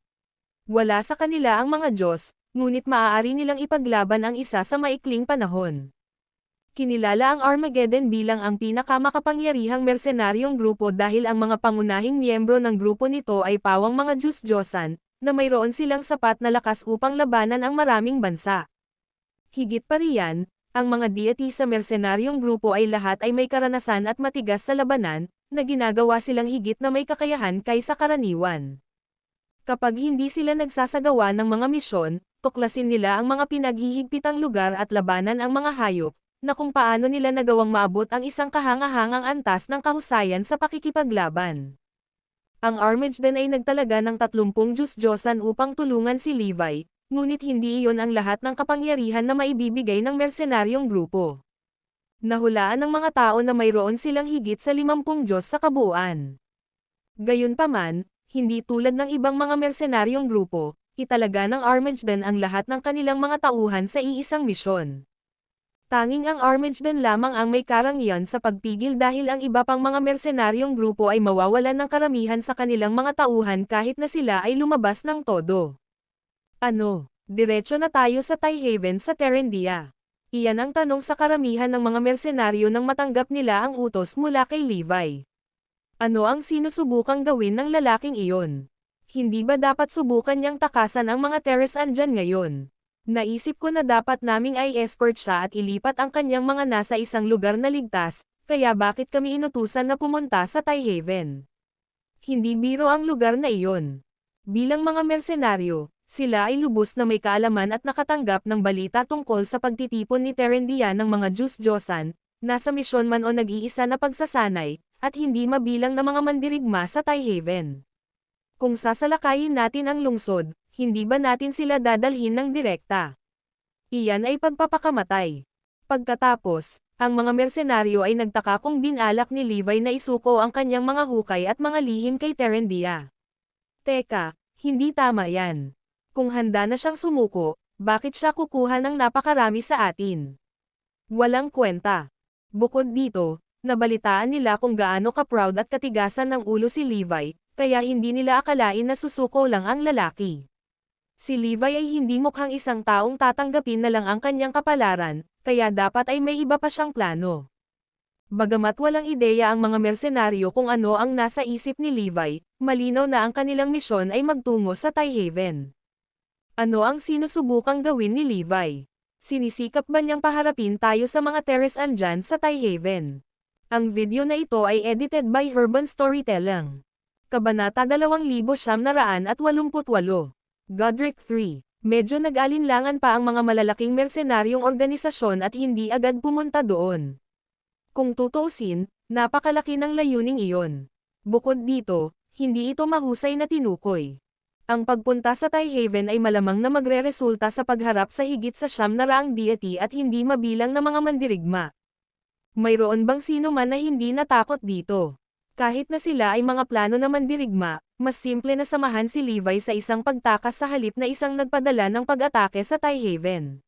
Wala sa kanila ang mga Diyos, ngunit maaari nilang ipaglaban ang isa sa maikling panahon. Kinilala ang Armageddon bilang ang pinakamakapangyarihang mersenaryong grupo dahil ang mga pangunahing miyembro ng grupo nito ay pawang mga Diyos-Diyosan, na mayroon silang sapat na lakas upang labanan ang maraming bansa. Higit pa riyan, ang mga deity sa mersenaryong grupo ay lahat ay may karanasan at matigas sa labanan, na ginagawa silang higit na may kakayahan kaysa karaniwan. Kapag hindi sila nagsasagawa ng mga misyon, tuklasin nila ang mga pinaghihigpitang lugar at labanan ang mga hayop, na kung paano nila nagawang maabot ang isang kahangahangang antas ng kahusayan sa pakikipaglaban. Ang Armageddon ay nagtalaga ng 30 Diyos-Diyosan upang tulungan si Levi, ngunit hindi iyon ang lahat ng kapangyarihan na maibibigay ng mersenaryong grupo. Nahulaan ng mga tao na mayroon silang higit sa 50 Diyos sa kabuuan. Gayunpaman, hindi tulad ng ibang mga mersenaryong grupo, italaga ng Armageddon ang lahat ng kanilang mga tauhan sa iisang misyon. Tanging ang Armageddon lamang ang may karangyaan sa pagpigil dahil ang iba pang mga mersenaryong grupo ay mawawalan ng karamihan sa kanilang mga tauhan kahit na sila ay lumabas ng todo. Ano, diretso na tayo sa Tyhaven sa Terendia? Iyan ang tanong sa karamihan ng mga mersenaryo nang matanggap nila ang utos mula kay Levi. Ano ang sinusubukang gawin ng lalaking iyon? Hindi ba dapat subukan niyang takasan ang mga Teres andyan ngayon? Naisip ko na dapat naming ay escort siya at ilipat ang kanyang mga nasa isang lugar na ligtas, kaya bakit kami inutusan na pumunta sa Tyhaven? Hindi biro ang lugar na iyon. Bilang mga mersenaryo, sila ay lubos na may kaalaman at nakatanggap ng balita tungkol sa pagtitipon ni Terendia ng mga Diyos-Diyosan, nasa misyon man o nag-iisa na pagsasanay, at hindi mabilang na mga mandirigma sa Tyhaven. Kung sasalakayin natin ang lungsod, hindi ba natin sila dadalhin ng direkta? Iyan ay pagpapakamatay. Pagkatapos, ang mga mersenaryo ay nagtaka kung binalak ni Levi na isuko ang kanyang mga hukay at mga lihim kay Terendia. Teka, hindi tama yan. Kung handa na siyang sumuko, Bakit siya kukuha ng napakarami sa atin? Walang kwenta. Bukod dito, nabalitaan nila kung gaano ka-proud at katigasan ng ulo si Levi, kaya hindi nila akalain na susuko lang ang lalaki. Si Levi ay hindi mukhang isang taong tatanggapin na lang ang kanyang kapalaran, kaya dapat ay may iba pa siyang plano. Bagamat walang ideya ang mga mersenaryo kung ano ang nasa isip ni Levi, malinaw na ang kanilang misyon ay magtungo sa Tyhaven. Ano ang sinusubukang gawin ni Levi? Sinisikap ba niyang paharapin tayo sa mga terrace andyan sa Tyhaven? Ang video na ito ay edited by Urban Storytelling. Kabanata 2988. Godric 3. Medyo nag-alinlangan pa ang mga malalaking mersenaryong organisasyon at hindi agad pumunta doon. Kung tutuusin, napakalaki ng layuning iyon. Bukod dito, hindi ito mahusay na tinukoy. Ang pagpunta sa Tyhaven ay malamang na magre-resulta sa pagharap sa higit sa 900 deity at hindi mabilang na mga mandirigma. Mayroon bang sino man na hindi natakot dito? Kahit na sila ay mga plano na mandirigma, mas simple na samahan si Levi sa isang pagtakas sa halip na isang nagpadala ng pag-atake sa Tyhaven.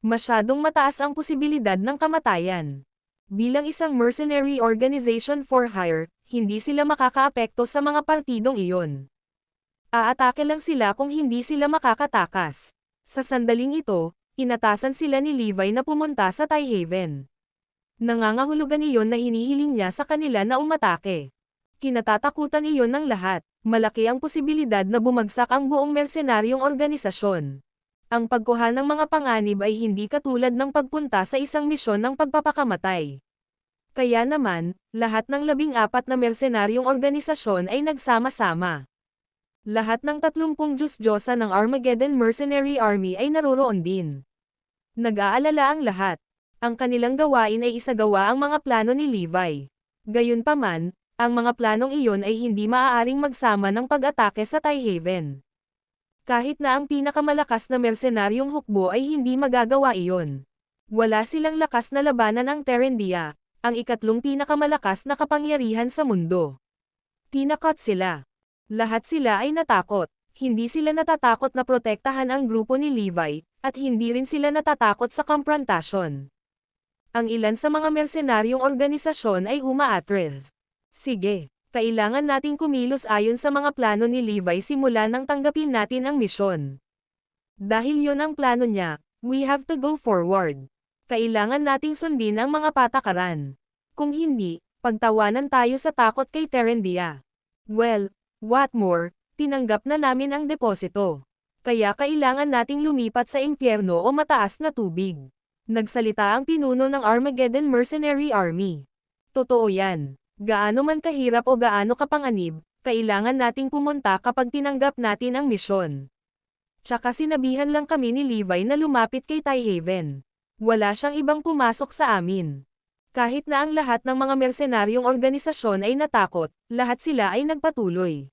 Masyadong mataas ang posibilidad ng kamatayan. Bilang isang mercenary organization for hire, hindi sila makakaapekto sa mga partidong iyon. Aatake lang sila kung hindi sila makakatakas. Sa sandaling ito, inatasan sila ni Levi na pumunta sa Tyhaven. Nangangahulugan iyon na hinihiling niya sa kanila na umatake. Kinatatakutan iyon ng lahat, malaki ang posibilidad na bumagsak ang buong mersenaryong organisasyon. Ang pagkuha ng mga panganib ay hindi katulad ng pagpunta sa isang misyon ng pagpapakamatay. Kaya naman, lahat ng 14 na mersenaryong organisasyon ay nagsama-sama. Lahat ng 30 Diyos-Diyosa ng Armageddon Mercenary Army ay naroroon din. Nag-aalala ang lahat. Ang kanilang gawain ay isagawa ang mga plano ni Levi. Gayunpaman, ang mga planong iyon ay hindi maaaring magsama ng pag-atake sa Tyhaven. Kahit na ang pinakamalakas na mersenaryong hukbo ay hindi magagawa iyon. Wala silang lakas na labanan ang Terendia, ang ikatlong pinakamalakas na kapangyarihan sa mundo. Tinakot sila. Lahat sila ay natakot. Hindi sila natatakot na protektahan ang grupo ni Levi, at hindi rin sila natatakot sa komprontasyon. Ang ilan sa mga mersenaryong organisasyon ay umaatres. Sige, kailangan nating kumilos ayon sa mga plano ni Levi simula nang tanggapin natin ang misyon. Dahil yon ang plano niya, we have to go forward. Kailangan nating sundin ang mga patakaran. Kung hindi, pagtawanan tayo sa takot kay Terendia. Well, what more, tinanggap na namin ang deposito. Kaya kailangan nating lumipat sa impyerno o mataas na tubig. Nagsalita ang pinuno ng Armageddon Mercenary Army. Totoo yan. Gaano man kahirap o gaano kapanganib, kailangan nating pumunta kapag tinanggap natin ang misyon. Tsaka sinabihan lang kami ni Levi na lumapit kay Tyhaven. Wala siyang ibang pumasok sa amin. Kahit na ang lahat ng mga mersenaryong organisasyon ay natakot, lahat sila ay nagpatuloy.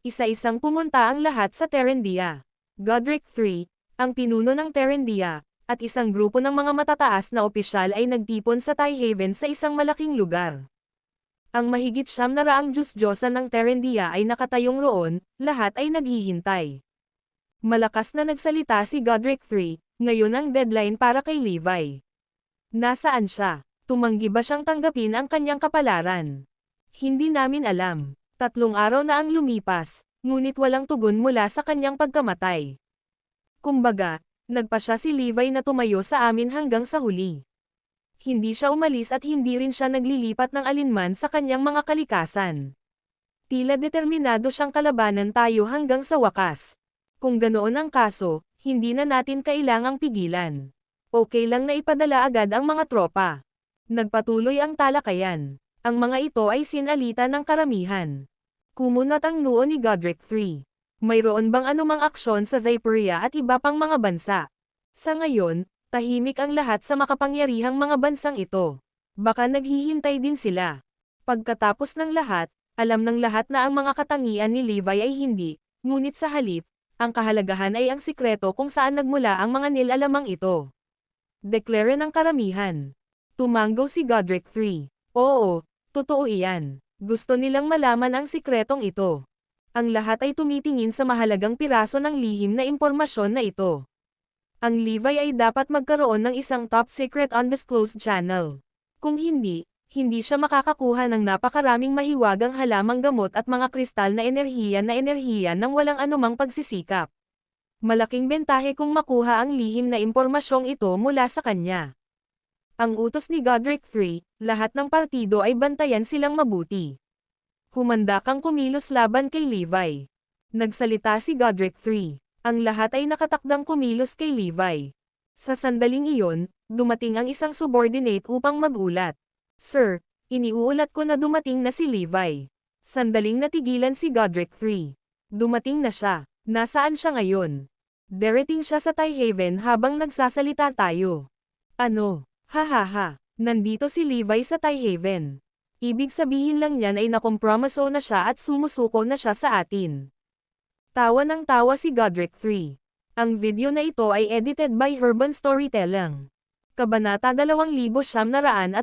Isa-isang pumunta ang lahat sa Terendia. Godric 3, ang pinuno ng Terendia, at isang grupo ng mga matataas na opisyal ay nagtipon sa Tyhaven sa isang malaking lugar. Ang mahigit 900 Diyos-Diyosa ng Terendia ay nakatayong roon, lahat ay naghihintay. Malakas na nagsalita si Godric 3, ngayon ang deadline para kay Levi. Nasaan siya? Tumanggi ba siyang tanggapin ang kanyang kapalaran? Hindi namin alam. 3 araw na ang lumipas, ngunit walang tugon mula sa kanyang pagkamatay. Kumbaga, nagpa siya si Levi na tumayo sa amin hanggang sa huli. Hindi siya umalis at hindi rin siya naglilipat ng alinman sa kanyang mga kalikasan. Tila determinado siyang kalabanan tayo hanggang sa wakas. Kung ganoon ang kaso, hindi na natin kailangang pigilan. Okay lang na ipadala agad ang mga tropa. Nagpatuloy ang talakayan. Ang mga ito ay sinalita ng karamihan. Kumunat ang noo ni Godric 3. Mayroon bang anumang aksyon sa Zyperia at iba pang mga bansa? Sa ngayon, tahimik ang lahat sa makapangyarihang mga bansang ito. Baka naghihintay din sila. Pagkatapos ng lahat, alam ng lahat na ang mga katangian ni Levi ay hindi, ngunit sa halip, ang kahalagahan ay ang sikreto kung saan nagmula ang mga nilalamang ito. Deklare ng karamihan. Tumango si Godric 3. Oo, totoo iyan. Gusto nilang malaman ang sikretong ito. Ang lahat ay tumitingin sa mahalagang piraso ng lihim na impormasyon na ito. Ang Levi ay dapat magkaroon ng isang top secret undisclosed channel. Kung hindi, hindi siya makakakuha ng napakaraming mahiwagang halamang gamot at mga kristal na enerhiya ng walang anumang pagsisikap. Malaking bentahe kung makuha ang lihim na impormasyong ito mula sa kanya. Ang utos ni Godric III, lahat ng partido ay bantayan silang mabuti. Humanda kang kumilos laban kay Levi. Nagsalita si Godric III. Ang lahat ay nakatakdang kumilos kay Levi. Sa sandaling iyon, dumating ang isang subordinate upang magulat. Sir, iniuulat ko na dumating na si Levi. Sandaling natigilan si Godric III. Dumating na siya. Nasaan siya ngayon? Darating siya sa Tyhaven habang nagsasalita tayo. Ano? Hahaha. Nandito si Levi sa Tyhaven. Ibig sabihin lang niyan ay nakompromiso na siya at sumusuko na siya sa atin. Tawa ng tawa si Godric III. Ang video na ito ay edited by Herban Storytelling. Kabanata 2989.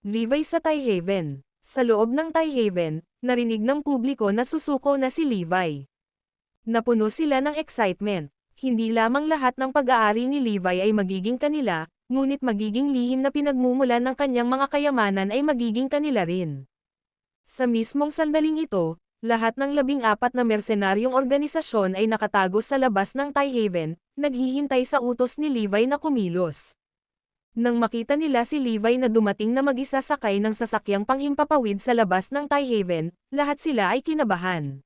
Levi sa Tyhaven. Sa loob ng Tyhaven, narinig ng publiko na susuko na si Levi. Napuno sila ng excitement. Hindi lamang lahat ng pag-aari ni Levi ay magiging kanila, ngunit magiging lihim na pinagmumulan ng kanyang mga kayamanan ay magiging kanila rin. Sa mismong sandaling ito, lahat ng 14 na mersenaryong organisasyon ay nakatago sa labas ng Tyhaven, naghihintay sa utos ni Levi na kumilos. Nang makita nila si Levi na dumating na mag-isa sakay ng sasakyang panghimpapawid sa labas ng Tyhaven, lahat sila ay kinabahan.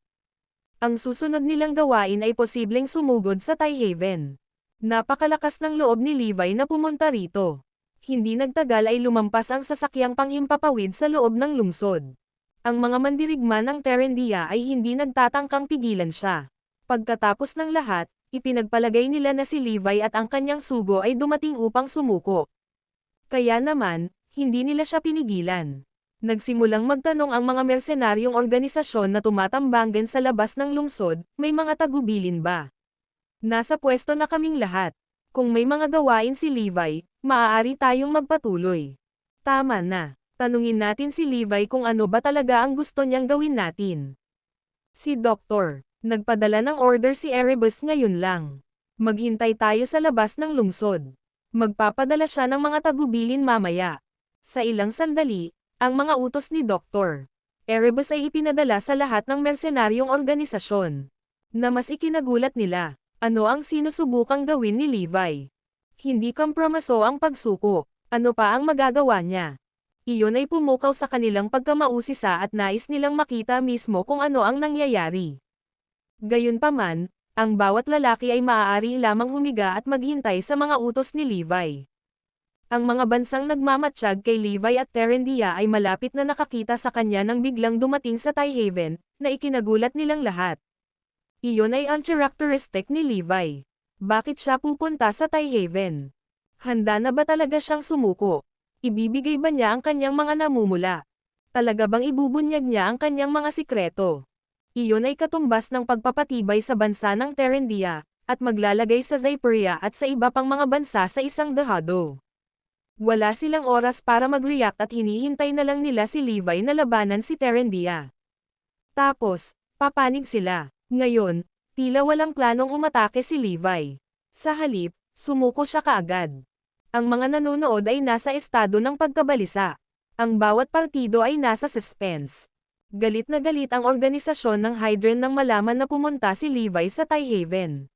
Ang susunod nilang gawain ay posibleng sumugod sa Tyhaven. Napakalakas ng loob ni Levi na pumunta rito. Hindi nagtagal ay lumampas ang sasakyang panghimpapawid sa loob ng lungsod. Ang mga mandirigma ng Terendia ay hindi nagtatangkang pigilan siya. Pagkatapos ng lahat, ipinagpalagay nila na si Levi at ang kanyang sugo ay dumating upang sumuko. Kaya naman, hindi nila siya pinigilan. Nagsimulang magtanong ang mga mersenaryong organisasyon na tumatambangan sa labas ng lungsod, may mga tagubilin ba? Nasa pwesto na kaming lahat. Kung may mga gawain si Levi, maaari tayong magpatuloy. Tama na. Tanungin natin si Levi kung ano ba talaga ang gusto niyang gawin natin. Si Doktor. Nagpadala ng order si Erebus ngayon lang. Maghintay tayo sa labas ng lungsod. Magpapadala siya ng mga tagubilin mamaya. Sa ilang sandali, ang mga utos ni Dr. Erebus ay ipinadala sa lahat ng mersenaryong organisasyon. Na mas ikinagulat nila. Ano ang sinusubukang gawin ni Levi? Hindi kompromiso ang pagsuko. Ano pa ang magagawa niya? Iyon ay pumukaw sa kanilang pagkamausisa at nais nilang makita mismo kung ano ang nangyayari. Gayunpaman, ang bawat lalaki ay maaari lamang humiga at maghintay sa mga utos ni Levi. Ang mga bansang nagmamatsyag kay Levi at Terendia ay malapit na nakakita sa kanya nang biglang dumating sa Tyhaven, na ikinagulat nilang lahat. Iyon ay uncharacteristic ni Levi. Bakit siya pupunta sa Tyhaven? Handa na ba talaga siyang sumuko? Ibibigay ba niya ang kanyang mga namumula? Talaga bang ibubunyag niya ang kanyang mga sikreto? Iyon ay katumbas ng pagpapatibay sa bansa ng Terendia, at maglalagay sa Zyperia at sa iba pang mga bansa sa isang dehado. Wala silang oras para mag-react at hinihintay na lang nila si Levi na labanan si Terendia. Tapos, papanig sila. Ngayon, tila walang planong umatake si Levi. Sa halip, sumuko siya kaagad. Ang mga nanonood ay nasa estado ng pagkabalisa. Ang bawat partido ay nasa suspense. Galit na galit ang organisasyon ng Hydren nang malaman na pumunta si Levi sa Tyhaven.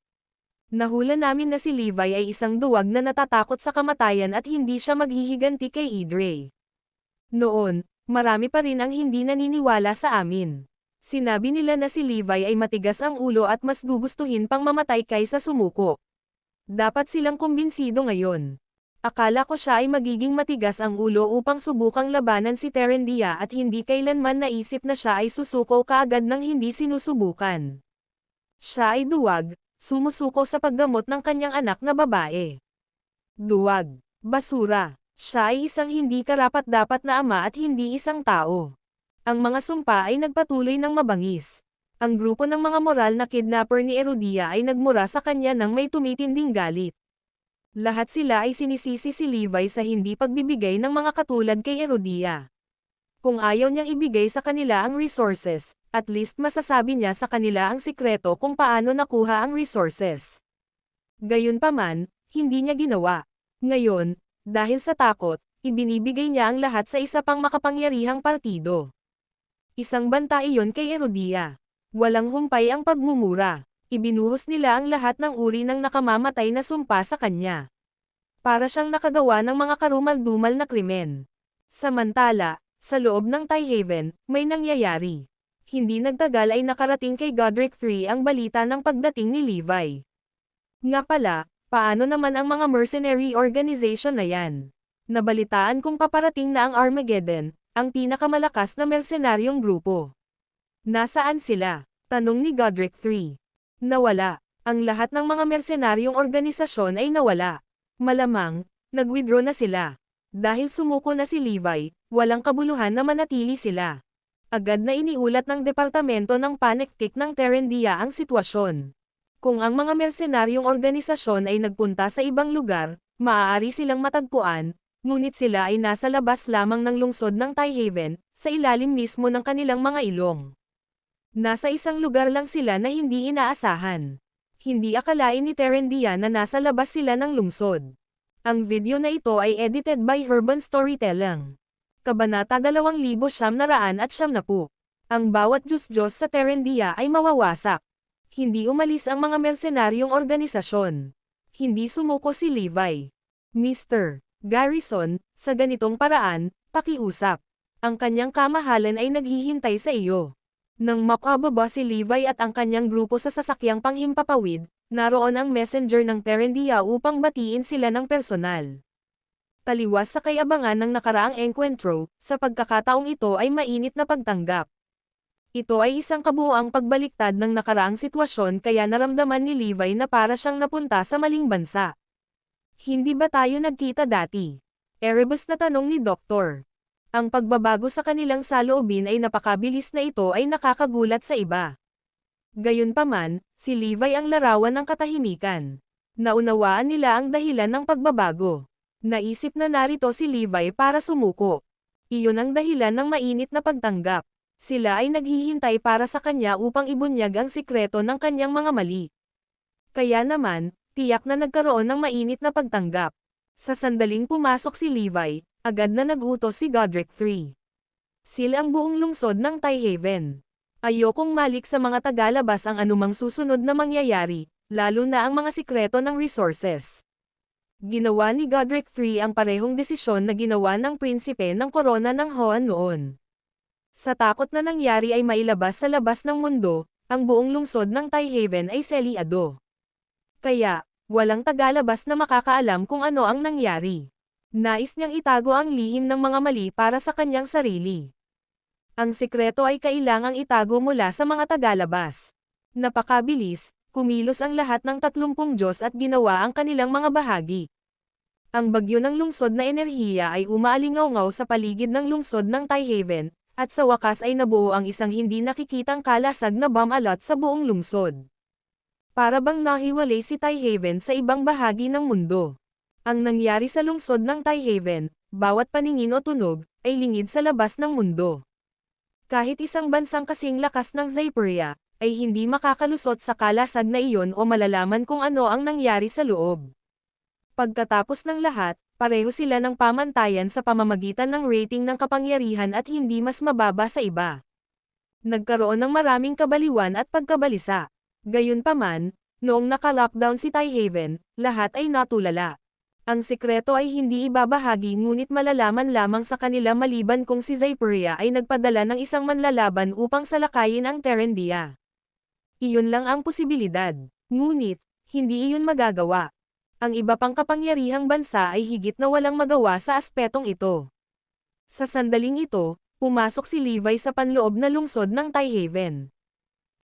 Nahula namin na si Levi ay isang duwag na natatakot sa kamatayan at hindi siya maghihiganti kay Idre. Noon, marami pa rin ang hindi naniniwala sa amin. Sinabi nila na si Levi ay matigas ang ulo at mas gugustuhin pang mamatay kaysa sumuko. Dapat silang kumbinsido ngayon. Akala ko siya ay magiging matigas ang ulo upang subukang labanan si Terendia at hindi kailanman naisip na siya ay susuko kaagad nang hindi sinusubukan. Siya ay duwag, sumusuko sa paggamot ng kanyang anak na babae. Duwag, basura, siya ay isang hindi karapat-dapat na ama at hindi isang tao. Ang mga sumpa ay nagpatuloy ng mabangis. Ang grupo ng mga moral na kidnapper ni Erudia ay nagmura sa kanya ng may tumitinding galit. Lahat sila ay sinisisi si Levi sa hindi pagbibigay ng mga katulad kay Erudia. Kung ayaw niyang ibigay sa kanila ang resources, at least masasabi niya sa kanila ang sikreto kung paano nakuha ang resources. Gayunpaman, hindi niya ginawa. Ngayon, dahil sa takot, ibinibigay niya ang lahat sa isa pang makapangyarihang partido. Isang banta iyon kay Herodia. Walang humpay ang pagmumura. Ibinuhos nila ang lahat ng uri ng nakamamatay na sumpa sa kanya. Para siyang nakagawa ng mga karumal-dumal na krimen. Samantala, sa loob ng Tyhaven, may nangyayari. Hindi nagtagal ay nakarating kay Godric III ang balita ng pagdating ni Levi. Nga pala, paano naman ang mga mercenary organization na yan? Nabalitaan kong paparating na ang Armageddon, ang pinakamalakas na mercenaryong grupo. Nasaan sila? Tanong ni Godric III. Nawala. Ang lahat ng mga mercenaryong organisasyon ay nawala. Malamang, nag-withdraw na sila. Dahil sumuko na si Levi, walang kabuluhan na manatili sila. Agad na iniulat ng Departamento ng Panektik ng Terendia ang sitwasyon. Kung ang mga mercenaryong organisasyon ay nagpunta sa ibang lugar, maaari silang matagpuan, ngunit sila ay nasa labas lamang ng lungsod ng Tyhaven, sa ilalim mismo ng kanilang mga ilong. Nasa isang lugar lang sila na hindi inaasahan. Hindi akalain ni Terendia na nasa labas sila ng lungsod. Ang video na ito ay edited by Urban Storytelling. Kabanata 2990. Ang bawat Diyos-Diyos sa Terendia ay mawawasak. Hindi umalis ang mga mercenaryong organisasyon. Hindi sumuko si Levi. Mr. Garrison, sa ganitong paraan, pakiusap. Ang kanyang kamahalan ay naghihintay sa iyo. Nang makababa si Levi at ang kanyang grupo sa sasakyang panghimpapawid, naroon ang messenger ng Terendia upang batiin sila ng personal. Taliwas sa kayabangan ng nakaraang enkwentro, sa pagkakataong ito ay mainit na pagtanggap. Ito ay isang kabuuang pagbaliktad ng nakaraang sitwasyon kaya naramdaman ni Levi na para siyang napunta sa maling bansa. Hindi ba tayo nagkita dati? Erebus na tanong ni Doktor. Ang pagbabago sa kanilang saloobin ay napakabilis na ito ay nakakagulat sa iba. Gayunpaman, si Levi ang larawan ng katahimikan. Naunawaan nila ang dahilan ng pagbabago. Naisip na narito si Levi para sumuko. Iyon ang dahilan ng mainit na pagtanggap. Sila ay naghihintay para sa kanya upang ibunyag ang sikreto ng kanyang mga mali. Kaya naman, tiyak na nagkaroon ng mainit na pagtanggap. Sa sandaling pumasok si Levi, agad na nagutos si Godric III. Sila ang buong lungsod ng Tyhaven. Ayokong malik sa mga tagalabas ang anumang susunod na mangyayari, lalo na ang mga sikreto ng resources. Ginawa ni Godric III ang parehong desisyon na ginawa ng prinsipe ng korona ng Hoan noon. Sa takot na nangyari ay mailabas sa labas ng mundo, ang buong lungsod ng Tyhaven ay selyado. Kaya, walang tagalabas na makakaalam kung ano ang nangyari. Nais niyang itago ang lihim ng mga mali para sa kanyang sarili. Ang sikreto ay kailangang itago mula sa mga tagalabas. Napakabilis, kumilos ang lahat ng 30 Diyos at ginawa ang kanilang mga bahagi. Ang bagyo ng lungsod na enerhiya ay umaalingaw-ngaw sa paligid ng lungsod ng Tyhaven, at sa wakas ay nabuo ang isang hindi nakikitang kalasag na bomb alert sa buong lungsod. Para bang nahiwalay si Tyhaven sa ibang bahagi ng mundo. Ang nangyari sa lungsod ng Tyhaven, bawat paningin o tunog, ay lingid sa labas ng mundo. Kahit isang bansang kasing lakas ng Zyperia, ay hindi makakalusot sa kalasag na iyon o malalaman kung ano ang nangyari sa loob. Pagkatapos ng lahat, pareho sila ng pamantayan sa pamamagitan ng rating ng kapangyarihan at hindi mas mababa sa iba. Nagkaroon ng maraming kabaliwan at pagkabalisa. Gayunpaman, noong naka-lockdown si Tyhaven, lahat ay natulala. Ang sikreto ay hindi ibabahagi ngunit malalaman lamang sa kanila maliban kung si Zyperia ay nagpadala ng isang manlalaban upang salakayin ang Terendia. Iyon lang ang posibilidad. Ngunit, hindi iyon magagawa. Ang iba pang kapangyarihang bansa ay higit na walang magawa sa aspetong ito. Sa sandaling ito, pumasok si Levi sa panloob na lungsod ng Tyhaven.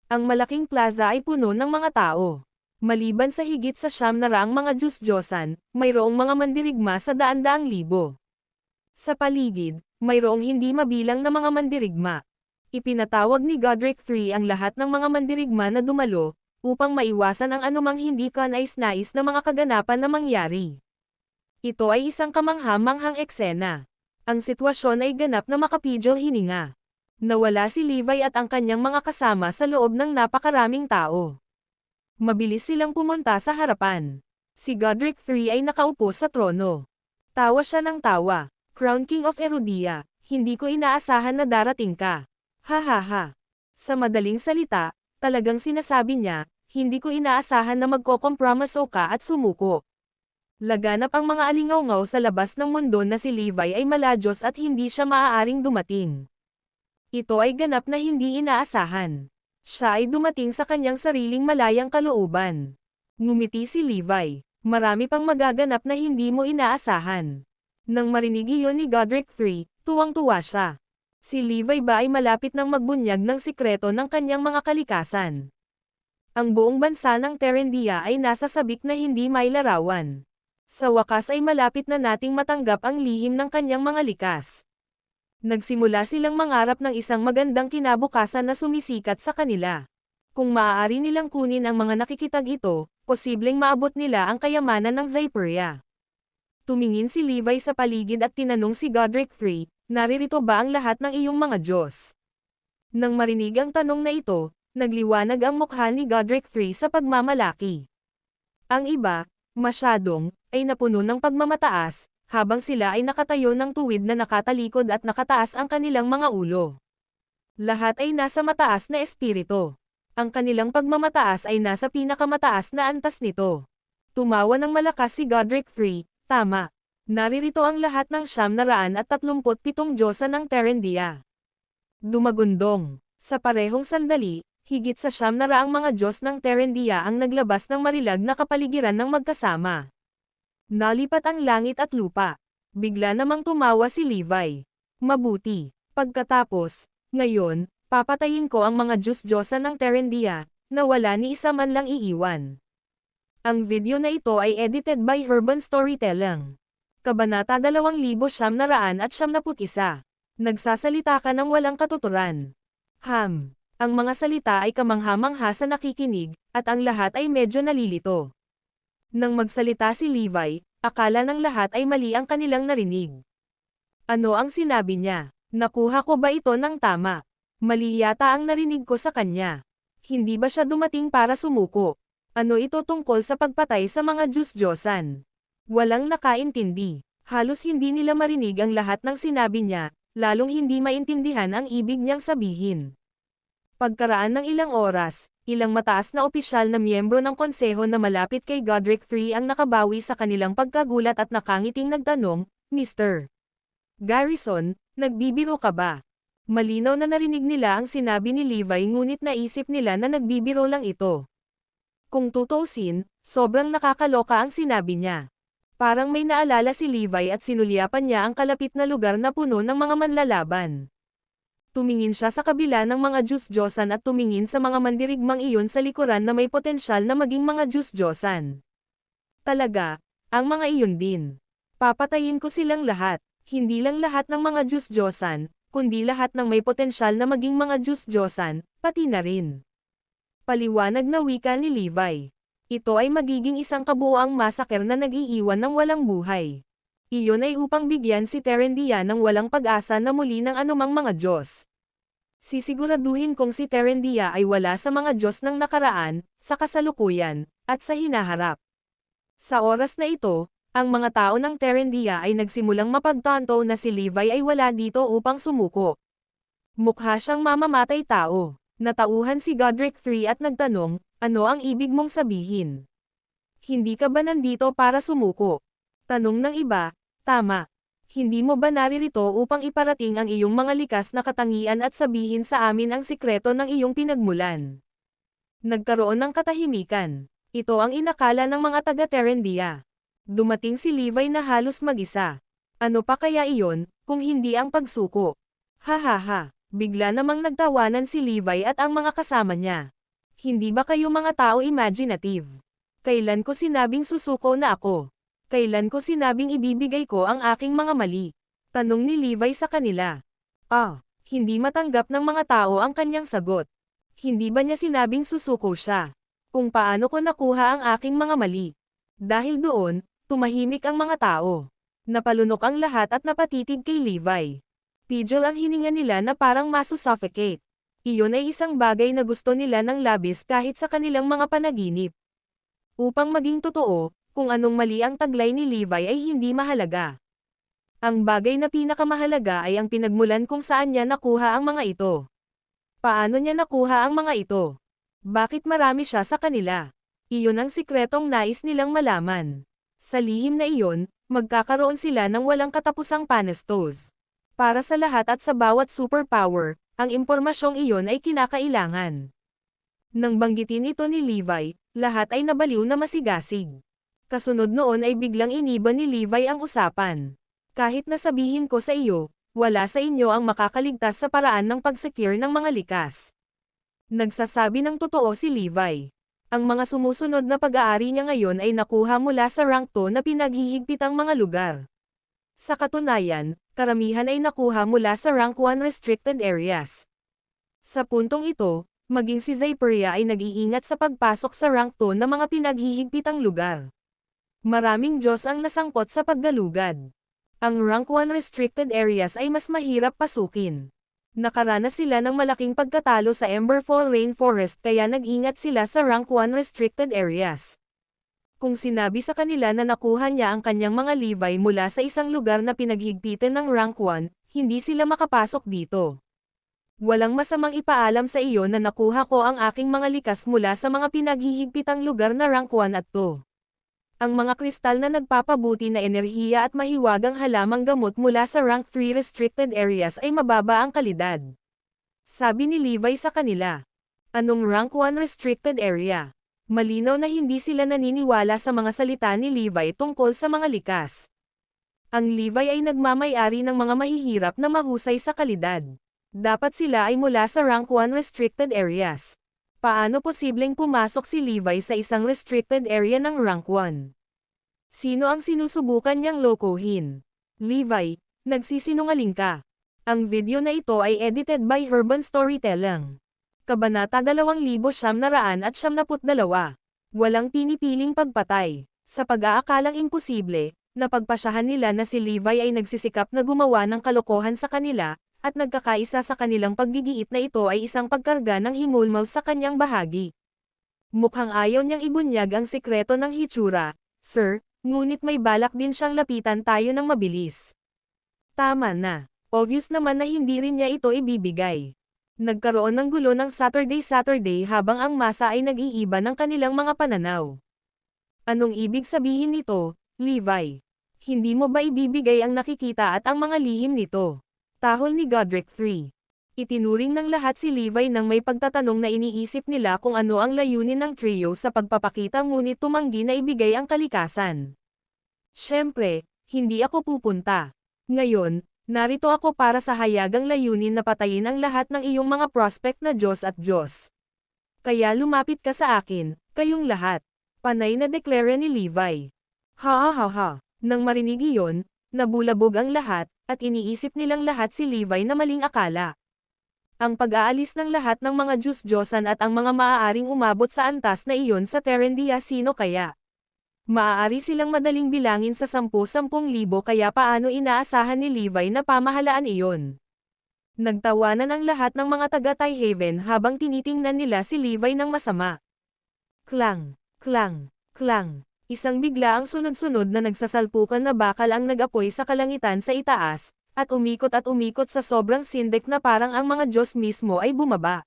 Ang malaking plaza ay puno ng mga tao. Maliban sa higit sa 900 mga Diyos-Diyosan, mayroong mga mandirigma sa daan-daang libo. Sa paligid, mayroong hindi mabilang na mga mandirigma. Ipinatawag ni Godric III ang lahat ng mga mandirigma na dumalo, upang maiwasan ang anumang hindi kanais-nais na mga kaganapan na mangyari. Ito ay isang kamangha-manghang eksena. Ang sitwasyon ay ganap na makapigil hininga. Nawala si Levi at ang kanyang mga kasama sa loob ng napakaraming tao. Mabilis silang pumunta sa harapan. Si Godric III ay nakaupo sa trono. Tawa siya ng tawa. Crown King of Erudia, hindi ko inaasahan na darating ka. Ha ha ha. Sa madaling salita, talagang sinasabi niya, hindi ko inaasahan na magkokompromiso ka at sumuko. Laganap ang mga alingawngaw sa labas ng mundo na si Levi ay maladyos at hindi siya maaaring dumating. Ito ay ganap na hindi inaasahan. Siya ay dumating sa kanyang sariling malayang kalooban. Ngumiti si Levi. Marami pang magaganap na hindi mo inaasahan. Nang marinig iyon ni Godric III, tuwang-tuwa siya. Si Levi ba ay malapit nang magbunyag ng sikreto ng kanyang mga kalikasan. Ang buong bansa ng Terendia ay nasa sabik na hindi mailarawan. Sa wakas ay malapit na nating matanggap ang lihim ng kanyang mga likas. Nagsimula silang mangarap ng isang magandang kinabukasan na sumisikat sa kanila. Kung maaari nilang kunin ang mga nakikitag ito, posibleng maabot nila ang kayamanan ng Zyperia. Tumingin si Levi sa paligid at tinanong si Godric III, naririto ba ang lahat ng iyong mga Diyos? Nang marinig ang tanong na ito, nagliwanag ang mukha ni Godric III sa pagmamalaki. Ang iba, masyadong, ay napuno ng pagmamataas, habang sila ay nakatayo ng tuwid na nakatalikod at nakataas ang kanilang mga ulo. Lahat ay nasa mataas na espiritu. Ang kanilang pagmamataas ay nasa pinakamataas na antas nito. Tumawa ng malakas si Godric III, tama. Naririto ang lahat ng 937 Diyosa ng Terendia. Dumagundong. Sa parehong sandali, higit sa 900 mga Diyos ng Terendia ang naglabas ng marilag na kapaligiran ng magkasama. Nalipat ang langit at lupa. Bigla namang tumawa si Levi. Mabuti. Pagkatapos, ngayon, papatayin ko ang mga Diyos-Diyosa ng Terendia, na wala ni isa man lang iiwan. Ang video na ito ay edited by Urban Storytelling. Kabanata 2971. Nagsasalita ka ng walang katuturan. Ang mga salita ay kamangha-mangha sa nakikinig, at ang lahat ay medyo nalilito. Nang magsalita si Levi, akala ng lahat ay mali ang kanilang narinig. Ano ang sinabi niya? Nakuha ko ba ito ng tama? Mali yata ang narinig ko sa kanya. Hindi ba siya dumating para sumuko? Ano ito tungkol sa pagpatay sa mga Diyos-Diyosan? Walang nakaintindi. Halos hindi nila marinig ang lahat ng sinabi niya, lalong hindi maintindihan ang ibig niyang sabihin. Pagkaraan ng ilang oras, ilang mataas na opisyal na miyembro ng konseho na malapit kay Godric III ang nakabawi sa kanilang pagkagulat at nakangiting nagtanong, Mr. Garrison, nagbibiro ka ba? Malinaw na narinig nila ang sinabi ni Levi ngunit naisip nila na nagbibiro lang ito. Kung tutuusin, sobrang nakakaloka ang sinabi niya. Parang may naalala si Levi at sinulyapan niya ang kalapit na lugar na puno ng mga manlalaban. Tumingin siya sa kabila ng mga Diyos-Diyosan at tumingin sa mga mandirigmang iyon sa likuran na may potensyal na maging mga Diyos-Diyosan. Talaga, ang mga iyon din. Papatayin ko silang lahat, hindi lang lahat ng mga Diyos-Diyosan, kundi lahat ng may potensyal na maging mga Diyos-Diyosan, pati na rin. Paliwanag na wika ni Levi. Ito ay magiging isang kabuoang masaker na nag-iiwan ng walang buhay. Iyon ay upang bigyan si Terendia ng walang pag-asa na muli ng anumang mga Diyos. Sisiguraduhin kong si Terendia ay wala sa mga Diyos ng nakaraan, sa kasalukuyan, at sa hinaharap. Sa oras na ito, ang mga tao ng Terendia ay nagsimulang mapagtanto na si Levi ay wala dito upang sumuko. Mukha siyang mamamatay tao. Natauhan si Godric III at nagtanong, ano ang ibig mong sabihin? Hindi ka ba nandito para sumuko? Tanong ng iba, tama. Hindi mo ba naririto upang iparating ang iyong mga likas na katangian at sabihin sa amin ang sikreto ng iyong pinagmulan? Nagkaroon ng katahimikan. Ito ang inakala ng mga taga-Terendia. Dumating si Levi na halos mag-isa. Ano pa kaya iyon, kung hindi ang pagsuko? Ha ha ha. Bigla namang nagtawanan si Levi at ang mga kasama niya. Hindi ba kayo mga tao imaginative? Kailan ko sinabing susuko na ako? Kailan ko sinabing ibibigay ko ang aking mga mali? Tanong ni Levi sa kanila. Hindi matanggap ng mga tao ang kanyang sagot. Hindi ba niya sinabing susuko siya? Kung paano ko nakuha ang aking mga mali? Dahil doon, tumahimik ang mga tao. Napalunok ang lahat at napatitig kay Levi. Pidgel ang hininga nila na parang masusuffocate. Iyon ay isang bagay na gusto nila ng labis kahit sa kanilang mga panaginip. Upang maging totoo, Kung anong mali ang taglay ni Levi ay hindi mahalaga. Ang bagay na pinakamahalaga ay ang pinagmulan kung saan niya nakuha ang mga ito. Paano niya nakuha ang mga ito? Bakit marami siya sa kanila? Iyon ang sikretong nais nilang malaman. Sa lihim na iyon, magkakaroon sila ng walang katapusang panestos. Para sa lahat at sa bawat superpower, ang impormasyong iyon ay kinakailangan. Nang banggitin ito ni Levi, lahat ay nabaliw na masigasig. Kasunod noon ay biglang iniba ni Levi ang usapan. Kahit nasabihin ko sa iyo, wala sa inyo ang makakaligtas sa paraan ng pag-secure ng mga likas. Nagsasabi ng totoo si Levi. Ang mga sumusunod na pag-aari niya ngayon ay nakuha mula sa rank 2 na pinaghihigpitang mga lugar. Sa katunayan, karamihan ay nakuha mula sa rank 1 restricted areas. Sa puntong ito, maging si Zyperia ay nag-iingat sa pagpasok sa rank 2 na mga pinaghihigpitang lugar. Maraming Diyos ang nasangkot sa paggalugad. Ang rank 1 restricted areas ay mas mahirap pasukin. Nakaranas sila ng malaking pagkatalo sa Emberfall Rainforest kaya nag-ingat sila sa rank 1 restricted areas. Kung sinabi sa kanila na nakuha niya ang kanyang mga Levi mula sa isang lugar na pinaghigpitan ng rank 1, hindi sila makapasok dito. Walang masamang ipaalam sa iyo na nakuha ko ang aking mga likas mula sa mga pinaghihigpitang lugar na rank 1 at 2. Ang mga kristal na nagpapabuti na enerhiya at mahiwagang halamang gamot mula sa rank 3 restricted areas ay mababa ang kalidad. Sabi ni Levi sa kanila. Anong rank 1 restricted area? Malinaw na hindi sila naniniwala sa mga salita ni Levi tungkol sa mga likas. Ang Levi ay nagmamay-ari ng mga mahihirap na mahusay sa kalidad. Dapat sila ay mula sa rank 1 restricted areas. Paano posibleng pumasok si Levi sa isang restricted area ng rank 1? Sino ang sinusubukan niyang lokohin? Levi, nagsisinungaling ka. Ang video na ito ay edited by Herban Storytelling. Kabanata 2972. Walang pinipiling pagpatay. Sa pag-aakalang imposible, napagpasyahan nila na si Levi ay nagsisikap na gumawa ng kalokohan sa kanila, at nagkakaisa sa kanilang paggigiit na ito ay isang pagkarga ng himulmal sa kanyang bahagi. Mukhang ayaw niyang ibunyag ang sikreto ng hitsura, sir, ngunit may balak din siyang lapitan tayo ng mabilis. Tama na. Obvious naman na hindi rin niya ito ibibigay. Nagkaroon ng gulo ng Saturday habang ang masa ay nag-iiba ng kanilang mga pananaw. Anong ibig sabihin nito, Levi? Hindi mo ba ibibigay ang nakikita at ang mga lihim nito? Tahol ni Godric III. Itinuring ng lahat si Levi nang may pagtatanong na iniisip nila kung ano ang layunin ng trio sa pagpapakita ngunit tumanggi na ibigay ang kalikasan. Siyempre, hindi ako pupunta. Ngayon, narito ako para sa hayagang layunin na patayin ang lahat ng iyong mga prospect na Diyos at Diyos. Kaya lumapit ka sa akin, kayong lahat. Panay na deklara ni Levi. Ha. Nang marinig iyon, nabulabog ang lahat, at iniisip nilang lahat si Levi na maling akala. Ang pag-aalis ng lahat ng mga Diyos-Diyosan at ang mga maaaring umabot sa antas na iyon sa Terendia sino kaya? Maaari silang madaling bilangin sa 10,000 kaya paano inaasahan ni Levi na pamahalaan iyon? Nagtawanan ang lahat ng mga taga-Tyhaven habang tinitingnan nila si Levi ng masama. Klang. Isang bigla ang sunod-sunod na nagsasalpukan na bakal ang nag-apoy sa kalangitan sa itaas, at umikot sa sobrang sindik na parang ang mga Diyos mismo ay bumaba.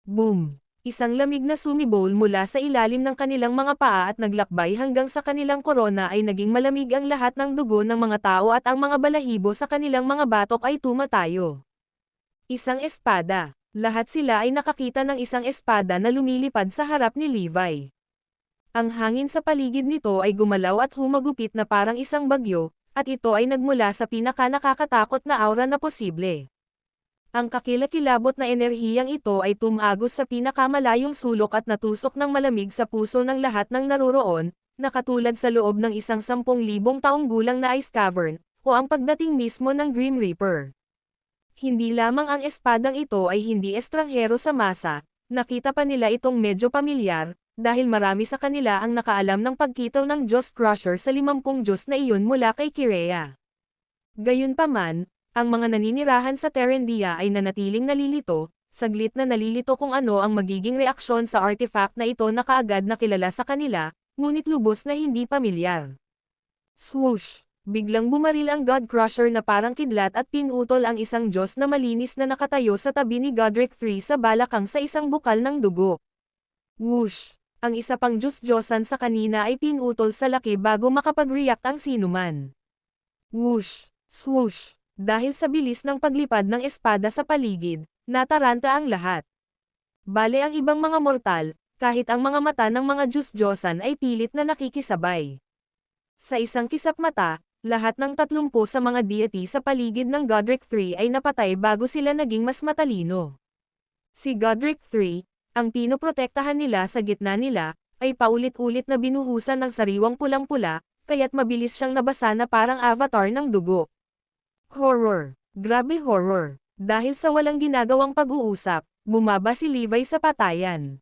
Boom! Isang lamig na sumibol mula sa ilalim ng kanilang mga paa at naglakbay hanggang sa kanilang korona ay naging malamig ang lahat ng dugo ng mga tao at ang mga balahibo sa kanilang mga batok ay tumatayo. Isang espada. Lahat sila ay nakakita ng isang espada na lumilipad sa harap ni Levi. Ang hangin sa paligid nito ay gumalaw at humagupit na parang isang bagyo, at ito ay nagmula sa pinaka-nakakatakot na aura na posible. Ang kakilakilabot na enerhiyang ito ay tumagos sa pinakamalayong sulok at natusok ng malamig sa puso ng lahat ng naroroon, na katulad sa loob ng isang 10,000 taong gulang na ice cavern, o ang pagdating mismo ng Grim Reaper. Hindi lamang ang espadang ito ay hindi estranghero sa masa, nakita pa nila itong medyo pamilyar, dahil marami sa kanila ang nakaalam ng pagkitaw ng Diyos Crusher sa 50 Diyos na iyon mula kay Kirea. Gayunpaman, ang mga naninirahan sa Terendia ay nanatiling nalilito, saglit na nalilito kung ano ang magiging reaksyon sa artifact na ito na kaagad nakilala sa kanila, ngunit lubos na hindi pamilyar. Swoosh! Biglang bumaril ang God Crusher na parang kidlat at pinutol ang isang Diyos na malinis na nakatayo sa tabi ni Godric III sa balakang sa isang bukal ng dugo. Whoosh! Ang isa pang Diyos-Diyosan sa kanina ay pinutol sa laki bago makapag-react ang sinuman. Whoosh! Swoosh! Dahil sa bilis ng paglipad ng espada sa paligid, nataranta ang lahat. Bale ang ibang mga mortal, kahit ang mga mata ng mga Diyos-Diyosan ay pilit na nakikisabay. Sa isang kisap mata, lahat ng 30 sa mga deity sa paligid ng Godric III ay napatay bago sila naging mas matalino. Si Godric III, ang pinoprotektahan nila sa gitna nila, ay paulit-ulit na binuhusan ng sariwang pulang-pula, kaya't mabilis siyang nabasa na parang avatar ng dugo. Horror! Grabe horror! Dahil sa walang ginagawang pag-uusap, bumaba si Levi sa patayan.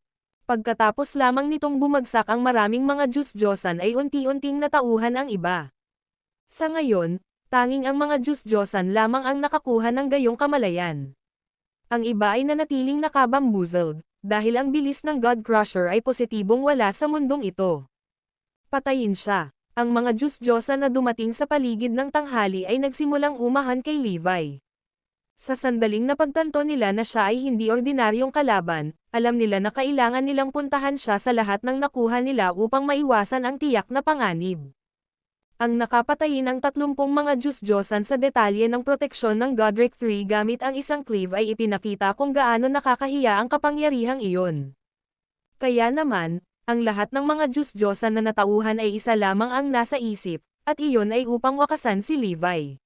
Pagkatapos lamang nitong bumagsak ang maraming mga Diyos-Diyosan ay unti-unting natauhan ang iba. Sa ngayon, tanging ang mga Diyos-Diyosan lamang ang nakakuha ng gayong kamalayan. Ang iba ay nanatiling nakabamboozled, dahil ang bilis ng God Crusher ay positibong wala sa mundong ito. Patayin siya. Ang mga Diyos-Diyosan na dumating sa paligid ng tanghali ay nagsimulang umahan kay Levi. Sa sandaling napagtanto nila na siya ay hindi ordinaryong kalaban, alam nila na kailangan nilang puntahan siya sa lahat ng nakuha nila upang maiwasan ang tiyak na panganib. Ang nakapatayin ng 30 mga Diyos-Diyosan sa detalye ng proteksyon ng Godric III gamit ang isang cleave ay ipinakita kung gaano nakakahiya ang kapangyarihang iyon. Kaya naman, ang lahat ng mga Diyos-Diyosan na natauhan ay isa lamang ang nasa isip, at iyon ay upang wakasan si Levi.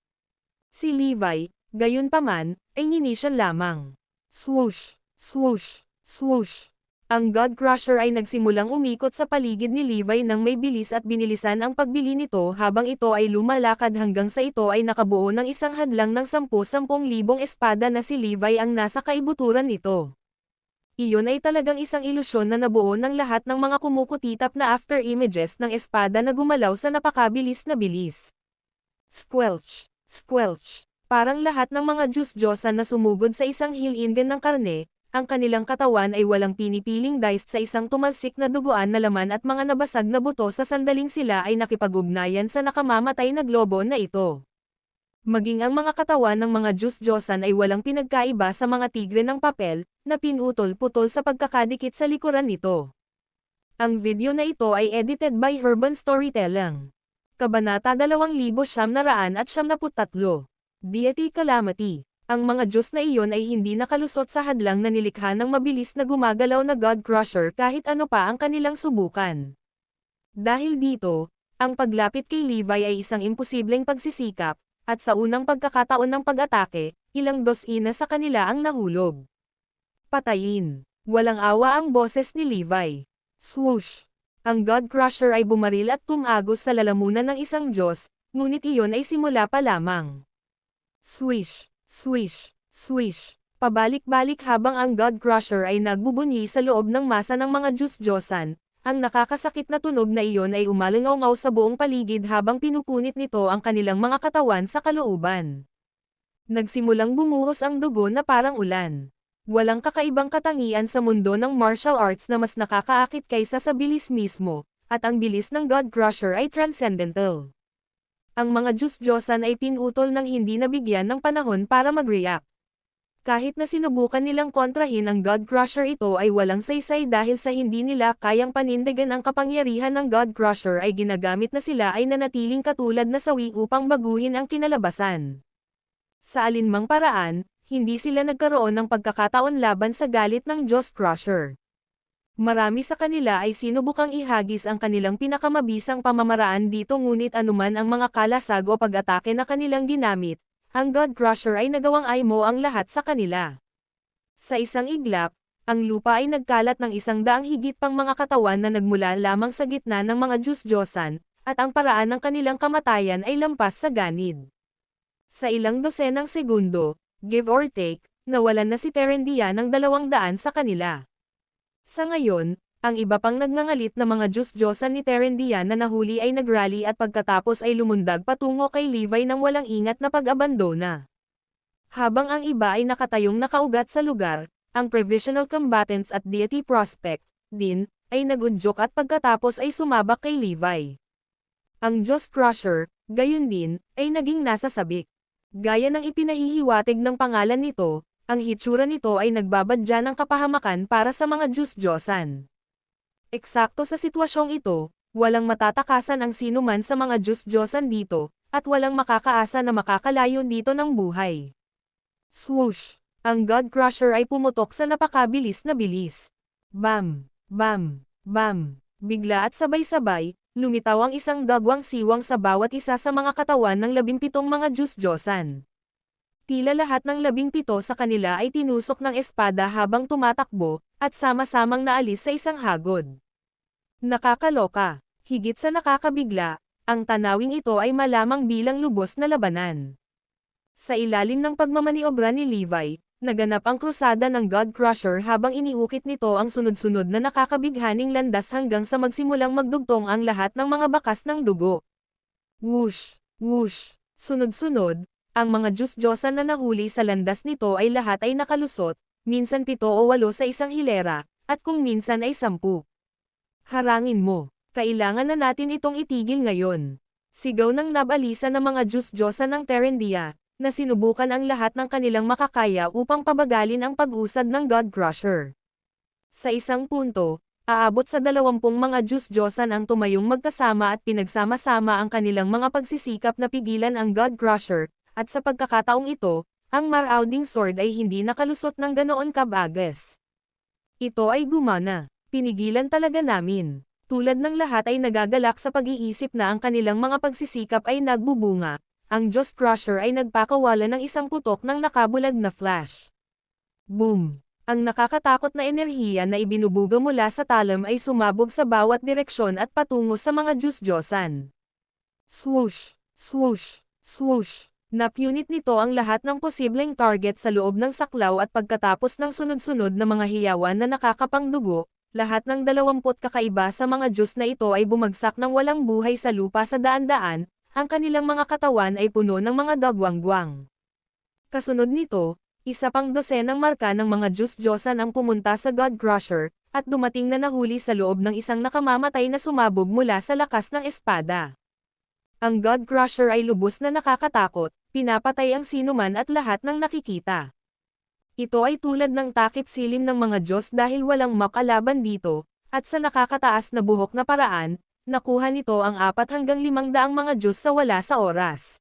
Si Levi, gayunpaman, ay nginisyan lamang. Swoosh! Swoosh! Swoosh! Ang God Crusher ay nagsimulang umikot sa paligid ni Levi nang may bilis at binilisan ang pagbili nito habang ito ay lumalakad hanggang sa ito ay nakabuo ng isang hadlang ng 10,000 espada na si Levi ang nasa kaibuturan nito. Iyon ay talagang isang ilusyon na nabuo ng lahat ng mga kumukutitap na after images ng espada na gumalaw sa napakabilis na bilis. Squelch! Squelch! Parang lahat ng mga Diyos-Diyosan na sumugod sa isang hilingan ng karne, ang kanilang katawan ay walang pinipiling diced sa isang tumalsik na duguan na laman at mga nabasag na buto sa sandaling sila ay nakipag-ugnayan sa nakamamatay na globo na ito. Maging ang mga katawan ng mga Diyos-Diyosan ay walang pinagkaiba sa mga tigre ng papel, na pinutol-putol sa pagkakadikit sa likuran nito. Ang video na ito ay edited by Urban Storytelling. Kabanata 2973. Deity Calamity. Ang mga Diyos na iyon ay hindi nakalusot sa hadlang na nilikha ng mabilis na gumagalaw na God Crusher kahit ano pa ang kanilang subukan. Dahil dito, ang paglapit kay Levi ay isang imposibleng pagsisikap, at sa unang pagkakataon ng pag-atake, ilang dosina sa kanila ang nahulog. Patayin. Walang awa ang boses ni Levi. Swoosh! Ang God Crusher ay bumaril at tumagos sa lalamunan ng isang Diyos, ngunit iyon ay simula pa lamang. Swish! Swish! Swish! Pabalik-balik habang ang God Crusher ay nagbubunyi sa loob ng masa ng mga Diyos-Diyosan, ang nakakasakit na tunog na iyon ay umalingaw sa buong paligid habang pinupunit nito ang kanilang mga katawan sa kalooban. Nagsimulang bumuhos ang dugo na parang ulan. Walang kakaibang katangian sa mundo ng martial arts na mas nakakaakit kaysa sa bilis mismo, at ang bilis ng God Crusher ay transcendental. Ang mga Diyos-Diyosan ay pinutol ng hindi nabigyan ng panahon para mag-react. Kahit na sinubukan nilang kontrahin ang God Crusher, ito ay walang saysay dahil sa hindi nila kayang panindigan ang kapangyarihan ng God Crusher ay ginagamit na sila ay nanatiling katulad na sawi upang baguhin ang kinalabasan. Sa alinmang paraan, hindi sila nagkaroon ng pagkakataon laban sa galit ng Diyos Crusher. Marami sa kanila ay sinubukang ihagis ang kanilang pinakamabisang pamamaraan dito, ngunit anuman ang mga kalasag o pag-atake na kanilang ginamit, ang God Crusher ay nagawang aymo ang lahat sa kanila. Sa isang iglap, ang lupa ay nagkalat ng 100 higit pang mga katawan na nagmula lamang sa gitna ng mga Diyos-Diyosan, at ang paraan ng kanilang kamatayan ay lampas sa ganid. Sa ilang dosenang segundo, give or take, nawalan na si Terendia ng 200 sa kanila. Sa ngayon, ang iba pang nagngangalit na mga Diyos-Diyosan ni Terendia na nahuli ay nagrally at pagkatapos ay lumundag patungo kay Levi nang walang ingat na pag-abandona. Habang ang iba ay nakatayong nakaugat sa lugar, ang Provisional Combatants at Deity Prospect, din, ay nagundyok at pagkatapos ay sumabak kay Levi. Ang Diyos Crusher, gayon din, ay naging nasa sabik. Gaya ng ipinahihiwatig ng pangalan nito, ang hitsura nito ay nagbabadya ng kapahamakan para sa mga Diyos-Diyosan. Eksakto sa sitwasyong ito, walang matatakasan ang sinuman sa mga Diyos-Diyosan dito, at walang makakaasa na makakalayo dito ng buhay. Swoosh! Ang God Crusher ay pumutok sa napakabilis na bilis. Bam! Bam! Bam! Bigla at sabay-sabay, lumitaw ang isang dagwang siwang sa bawat isa sa mga katawan ng 17 mga Diyos-Diyosan. Tila lahat ng 17 sa kanila ay tinusok ng espada habang tumatakbo, at sama-samang naalis sa isang hagod. Nakakaloka, higit sa nakakabigla, ang tanawing ito ay malamang bilang lubos na labanan. Sa ilalim ng pagmamaniobra ni Levi, naganap ang krusada ng God Crusher habang iniukit nito ang sunod-sunod na nakakabighaning landas hanggang sa magsimulang magdugtong ang lahat ng mga bakas ng dugo. Whoosh! Whoosh! Sunod-sunod, ang mga Diyos-Diyosan na nahuli sa landas nito ay lahat ay nakalusot, minsan 7 o 8 sa isang hilera, at kung minsan ay 10. Harangin mo! Kailangan na natin itong itigil ngayon. Sigaw ng nabalisa ng mga Diyos-Diyosan ng Terendia, na sinubukan ang lahat ng kanilang makakaya upang pabagalin ang pag-usad ng God Crusher. Sa isang punto, aabot sa 20 mga Diyos-Diyosan ang tumayong magkasama at pinagsama-sama ang kanilang mga pagsisikap na pigilan ang God Crusher, at sa pagkakataong ito, ang Marauding Sword ay hindi nakalusot ng ganoon kabagas. Ito ay gumana. Pinigilan talaga namin. Tulad ng lahat ay nagagalak sa pag-iisip na ang kanilang mga pagsisikap ay nagbubunga, ang Diyos Crusher ay nagpakawala ng isang putok ng nakabulag na flash. Boom! Ang nakakatakot na enerhiya na ibinubuga mula sa talam ay sumabog sa bawat direksyon at patungo sa mga Diyos-Diyosan. Swoosh! Swoosh! Swoosh! Napunit nito ang lahat ng posibleng target sa loob ng saklaw at pagkatapos ng sunod-sunod na mga hiyawan na nakakapangdugo, lahat ng 20 kakaiba sa mga Diyos na ito ay bumagsak ng walang buhay sa lupa sa daan-daan, ang kanilang mga katawan ay puno ng mga dagwang-gwang. Kasunod nito, isa pang dosenang marka ng mga Diyos-Diyosan ang pumunta sa God Crusher, at dumating na nahuli sa loob ng isang nakamamatay na sumabog mula sa lakas ng espada. Ang God Crusher ay lubos na nakakatakot, pinapatay ang sinuman at lahat ng nakikita. Ito ay tulad ng takip silim ng mga Diyos dahil walang makalaban dito, at sa nakakataas na buhok na paraan, nakuha nito ang 4 hanggang 500 mga Diyos sa wala sa oras.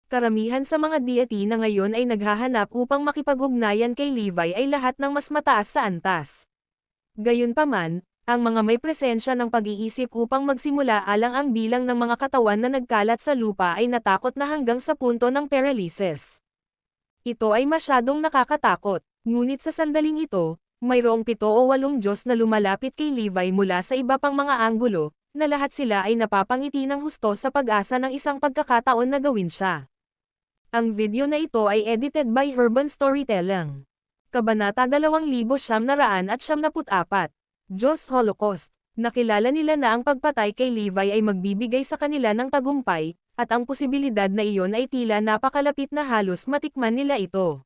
Karamihan sa mga deity na ngayon ay naghahanap upang makipag-ugnayan kay Levi ay lahat ng mas mataas sa antas. Gayunpaman, ang mga may presensya ng pag-iisip upang magsimula alang ang bilang ng mga katawan na nagkalat sa lupa ay natakot na hanggang sa punto ng paralysis. Ito ay masyadong nakakatakot, ngunit sa sandaling ito, mayroong 7 o 8 Diyos na lumalapit kay Levi mula sa iba pang mga anggulo, na lahat sila ay napapangiti ng husto sa pag-asa ng isang pagkakataon na gawin siya. Ang video na ito ay edited by Urban Storytelling. Kabanata 2994, Diyos Holocaust. Nakilala nila na ang pagpatay kay Levi ay magbibigay sa kanila ng tagumpay, at ang posibilidad na iyon ay tila napakalapit na halos matikman nila ito.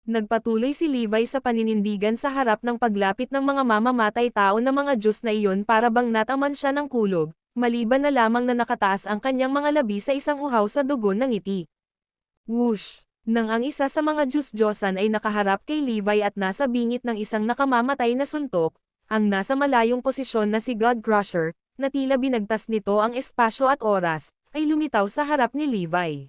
Nagpatuloy si Levi sa paninindigan sa harap ng paglapit ng mga mamamatay tao na mga Diyos na iyon para bang nataman siya ng kulog, maliban na lamang na nakataas ang kanyang mga labi sa isang uhaw sa dugo ng ngiti. Whoosh! Nang ang isa sa mga Diyos-Diyosan ay nakaharap kay Levi at nasa bingit ng isang nakamamatay na suntok, ang nasa malayong posisyon na si God Crusher, na tila binagtas nito ang espasyo at oras, ay lumitaw sa harap ni Levi.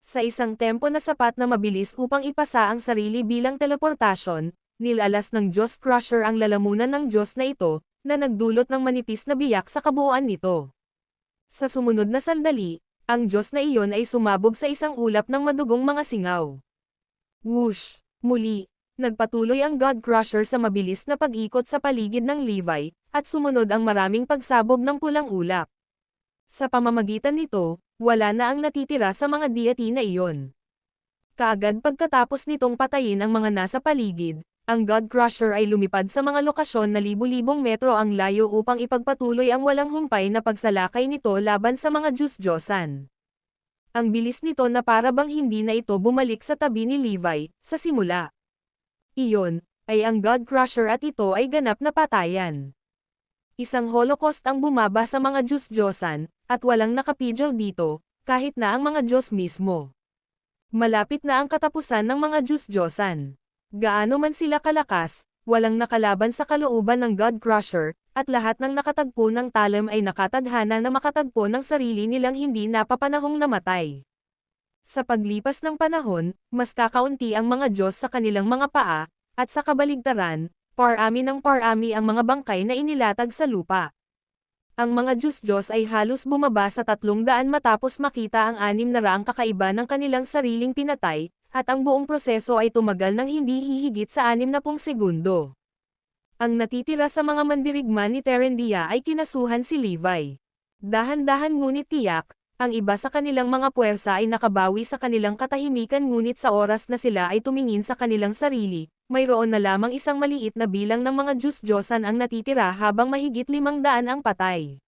Sa isang tempo na sapat na mabilis upang ipasa ang sarili bilang teleportasyon, nilalas ng Diyos Crusher ang lalamunan ng Diyos na ito, na nagdulot ng manipis na biyak sa kabuuan nito. Sa sumunod na sandali, ang Diyos na iyon ay sumabog sa isang ulap ng madugong mga singaw. Whoosh! Muli, nagpatuloy ang God Crusher sa mabilis na pag-ikot sa paligid ng Levi, at sumunod ang maraming pagsabog ng pulang ulap. Sa pamamagitan nito, wala na ang natitira sa mga deity na iyon. Kaagad pagkatapos nitong patayin ang mga nasa paligid, ang God Crusher ay lumipad sa mga lokasyon na libu-libong metro ang layo upang ipagpatuloy ang walang humpay na pagsalakay nito laban sa mga Diyos-Diyosan. Ang bilis nito na para bang hindi na ito bumalik sa tabi ni Levi, sa simula. Iyon, ay ang God Crusher at ito ay ganap na patayan. Isang holocaust ang bumaba sa mga Diyos-Diyosan, at walang nakapigil dito, kahit na ang mga Diyos mismo. Malapit na ang katapusan ng mga Diyos-Diyosan. Gaano man sila kalakas, walang nakalaban sa kalooban ng God Crusher, at lahat ng nakatagpo ng talam ay nakatadhana na makatagpo ng sarili nilang hindi napapanahong namatay. Sa paglipas ng panahon, mas kakaunti ang mga Diyos sa kanilang mga paa, at sa kabaligtaran, parami ng parami ang mga bangkay na inilatag sa lupa. Ang mga Diyos-Diyos ay halos bumaba sa 300 matapos makita ang 600 kakaiba ng kanilang sariling pinatay, at ang buong proseso ay tumagal ng hindi hihigit sa 60 segundo. Ang natitira sa mga mandirigma ni Terendia ay kinasuhan si Levi. Dahan-dahan ngunit tiyak, ang iba sa kanilang mga puwersa ay nakabawi sa kanilang katahimikan ngunit sa oras na sila ay tumingin sa kanilang sarili, mayroon na lamang isang maliit na bilang ng mga Diyos-Diyosan ang natitira habang mahigit 500 ang patay.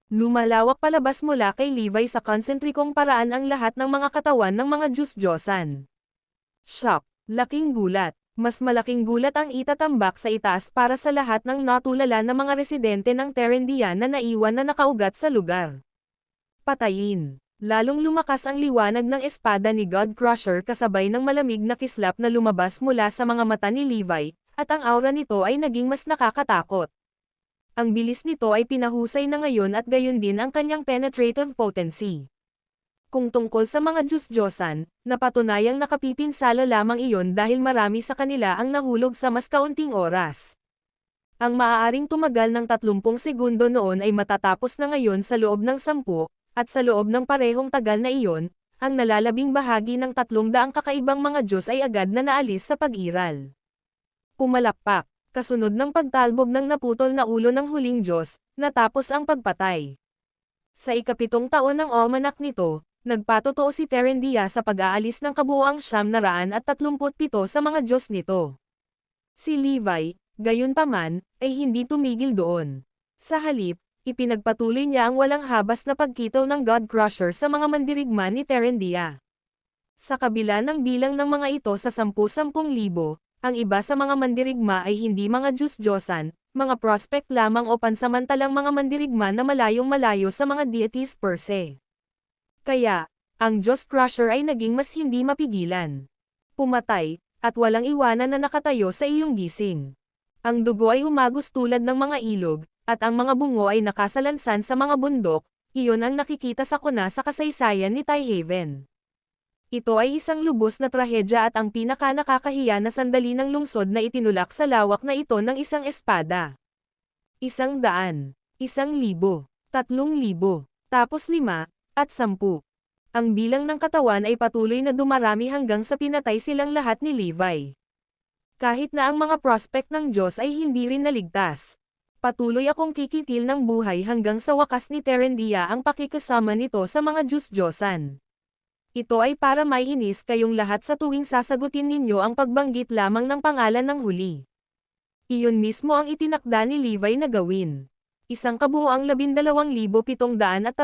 Lumalawak palabas mula kay Levi sa konsentrikong paraan ang lahat ng mga katawan ng mga Diyos-Diyosan. Shock, laking gulat. Mas malaking gulat ang itatambak sa itaas para sa lahat ng natulala na mga residente ng Terendia na naiwan na nakaugat sa lugar. Patayin. Lalong lumakas ang liwanag ng espada ni God Crusher kasabay ng malamig na kislap na lumabas mula sa mga mata ni Levi, at ang aura nito ay naging mas nakakatakot. Ang bilis nito ay pinahusay na ngayon at gayon din ang kanyang penetrative potency. Kung tungkol sa mga Diyos-Diyosan, napatunayang nakapipinsala lamang iyon dahil marami sa kanila ang nahulog sa mas kaunting oras. Ang maaaring tumagal ng 30 segundo noon ay matatapos na ngayon sa loob ng 10, at sa loob ng parehong tagal na iyon, ang nalalabing bahagi ng 300 kakaibang mga Diyos ay agad na naalis sa pag-iral. Pumalakpak, kasunod ng pagtalbog ng naputol na ulo ng huling Diyos, natapos ang pagpatay. Sa ika-7 taon ng almanak nito, nagpatotoo si Terendia sa pag-aalis ng kabuuang 937 sa mga Diyos nito. Si Levi, gayunpaman, ay hindi tumigil doon. Sa halip, ipinagpatuloy niya ang walang habas na pagkitaw ng God Crusher sa mga mandirigma ni Terendia. Sa kabila ng bilang ng mga ito sa 10,000, ang iba sa mga mandirigma ay hindi mga Diyos-Diyosan, mga prospect lamang o pansamantalang mga mandirigma na malayong-malayo sa mga deities per se. Kaya, ang Diyos Crusher ay naging mas hindi mapigilan. Pumatay, at walang iwanan na nakatayo sa iyong gising. Ang dugo ay umagos tulad ng mga ilog, at ang mga bungo ay nakasalansan sa mga bundok, iyon ang nakikita sa kuna sa kasaysayan ni Tyhaven. Ito ay isang lubos na trahedya at ang pinaka-nakakahiya na sandali ng lungsod na itinulak sa lawak na ito ng isang espada. 100, 1,000, 3,000, tapos 5, at 10. Ang bilang ng katawan ay patuloy na dumarami hanggang sa pinatay silang lahat ni Levi. Kahit na ang mga prospect ng Diyos ay hindi rin naligtas. Patuloy akong kikitil ng buhay hanggang sa wakas ni Terendia ang pakikasama nito sa mga Diyos-Diyosan. Ito ay para maiinis kayong lahat sa tuwing sasagutin ninyo ang pagbanggit lamang ng pangalan ng huli. Iyon mismo ang itinakda ni Levi na gawin. Isang kabuuang 12,738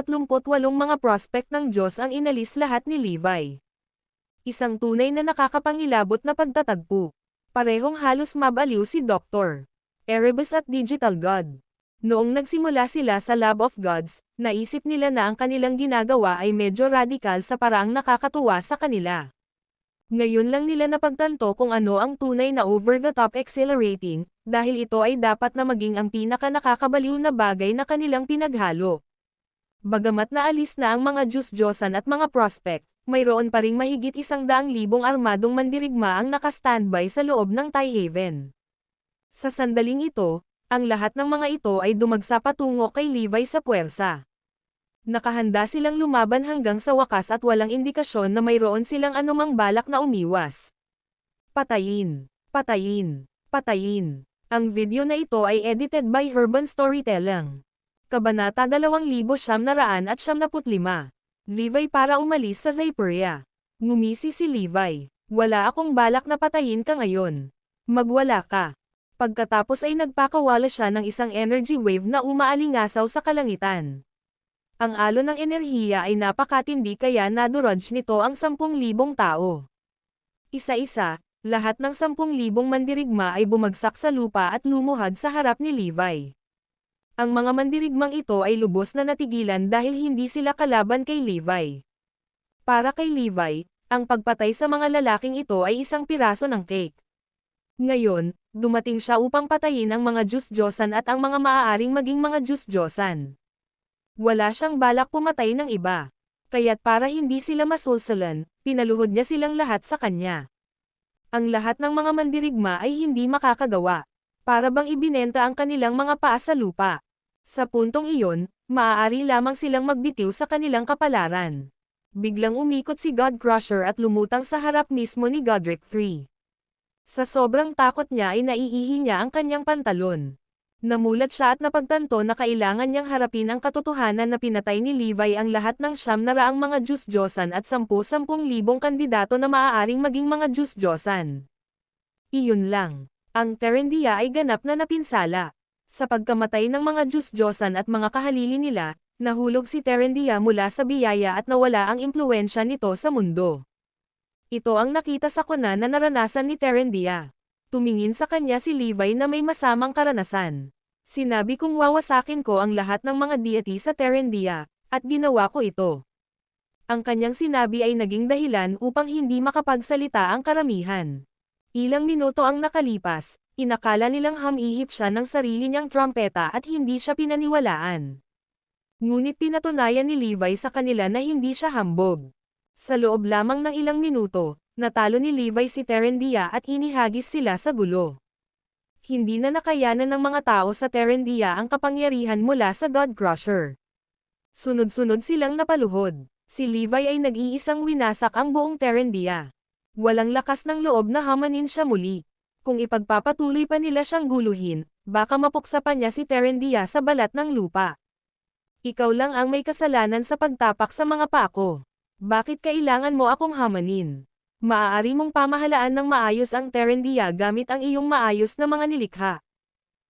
mga prospect ng Diyos ang inalis lahat ni Levi. Isang tunay na nakakapangilabot na pagtatagpo. Parehong halos mabaliw si Dr. Erebus at Digital God. Noong nagsimula sila sa Lab of Gods, naisip nila na ang kanilang ginagawa ay medyo radikal sa paraang nakakatuwa sa kanila. Ngayon lang nila napagtanto kung ano ang tunay na over-the-top exhilarating, dahil ito ay dapat na maging ang pinaka-nakakabaliw na bagay na kanilang pinaghalo. Bagamat naalis na ang mga Diyos-Diyosan at mga prospect, mayroon pa ring mahigit 100,000 armadong mandirigma ang nakastandby sa loob ng Tyhaven. Sa sandaling ito, ang lahat ng mga ito ay dumagsa patungo kay Levi sa puwersa. Nakahanda silang lumaban hanggang sa wakas at walang indikasyon na mayroon silang anumang balak na umiwas. Patayin, patayin, patayin. Ang video na ito ay edited by Urban Storytelling. Kabanata 2,975. Levi para umalis sa Zyperia. Ngumisi si Levi. Wala akong balak na patayin ka ngayon. Magwala ka. Pagkatapos ay nagpakawala siya ng isang energy wave na umaalingasaw sa kalangitan. Ang alon ng enerhiya ay napakatindi kaya nadurudge nito ang 10,000 tao. Isa-isa, lahat ng 10,000 mandirigma ay bumagsak sa lupa at lumuhad sa harap ni Levi. Ang mga mandirigmang ito ay lubos na natigilan dahil hindi sila kalaban kay Levi. Para kay Levi, ang pagpatay sa mga lalaking ito ay isang piraso ng cake. Ngayon, dumating siya upang patayin ang mga Diyos-Diyosan at ang mga maaaring maging mga Diyos-Diyosan. Wala siyang balak pumatay ng iba. Kaya't para hindi sila masulsulan, pinaluhod niya silang lahat sa kanya. Ang lahat ng mga mandirigma ay hindi makakagawa. Para bang ibinenta ang kanilang mga paa sa lupa. Sa puntong iyon, maaari lamang silang magbitiw sa kanilang kapalaran. Biglang umikot si God Crusher at lumutang sa harap mismo ni Godric III. Sa sobrang takot niya ay naiihi niya ang kanyang pantalon. Namulat siya at napagtanto na kailangan niyang harapin ang katotohanan na pinatay ni Levi ang lahat ng 900 mga Diyos-Diyosan at 10,000 kandidato na maaaring maging mga Diyos-Diyosan. Iyon lang. Ang Terendia ay ganap na napinsala. Sa pagkamatay ng mga Diyos-Diyosan at mga kahalili nila, nahulog si Terendia mula sa biyaya at nawala ang impluwensya nito sa mundo. Ito ang nakita sa kuna na naranasan ni Terendia. Tumingin sa kanya si Levi na may masamang karanasan. Sinabi kong wawasakin ko ang lahat ng mga deity sa Terendia, at ginawa ko ito. Ang kanyang sinabi ay naging dahilan upang hindi makapagsalita ang karamihan. Ilang minuto ang nakalipas, inakala nilang hamihip siya ng sarili niyang trumpeta at hindi siya pinaniwalaan. Ngunit pinatunayan ni Levi sa kanila na hindi siya hambog. Sa loob lamang ng ilang minuto, natalo ni Levi si Terendia at inihagis sila sa gulo. Hindi na nakayanan ng mga tao sa Terendia ang kapangyarihan mula sa God Crusher. Sunod-sunod silang napaluhod. Si Levi ay nag-iisang winasak ang buong Terendia. Walang lakas ng loob na hamanin siya muli. Kung ipagpapatuloy pa nila siyang guluhin, baka mapuksa pa niya si Terendia sa balat ng lupa. Ikaw lang ang may kasalanan sa pagtapak sa mga paa ko. Bakit kailangan mo akong hamanin? Maaari mong pamahalaan ng maayos ang Terendia gamit ang iyong maayos na mga nilikha.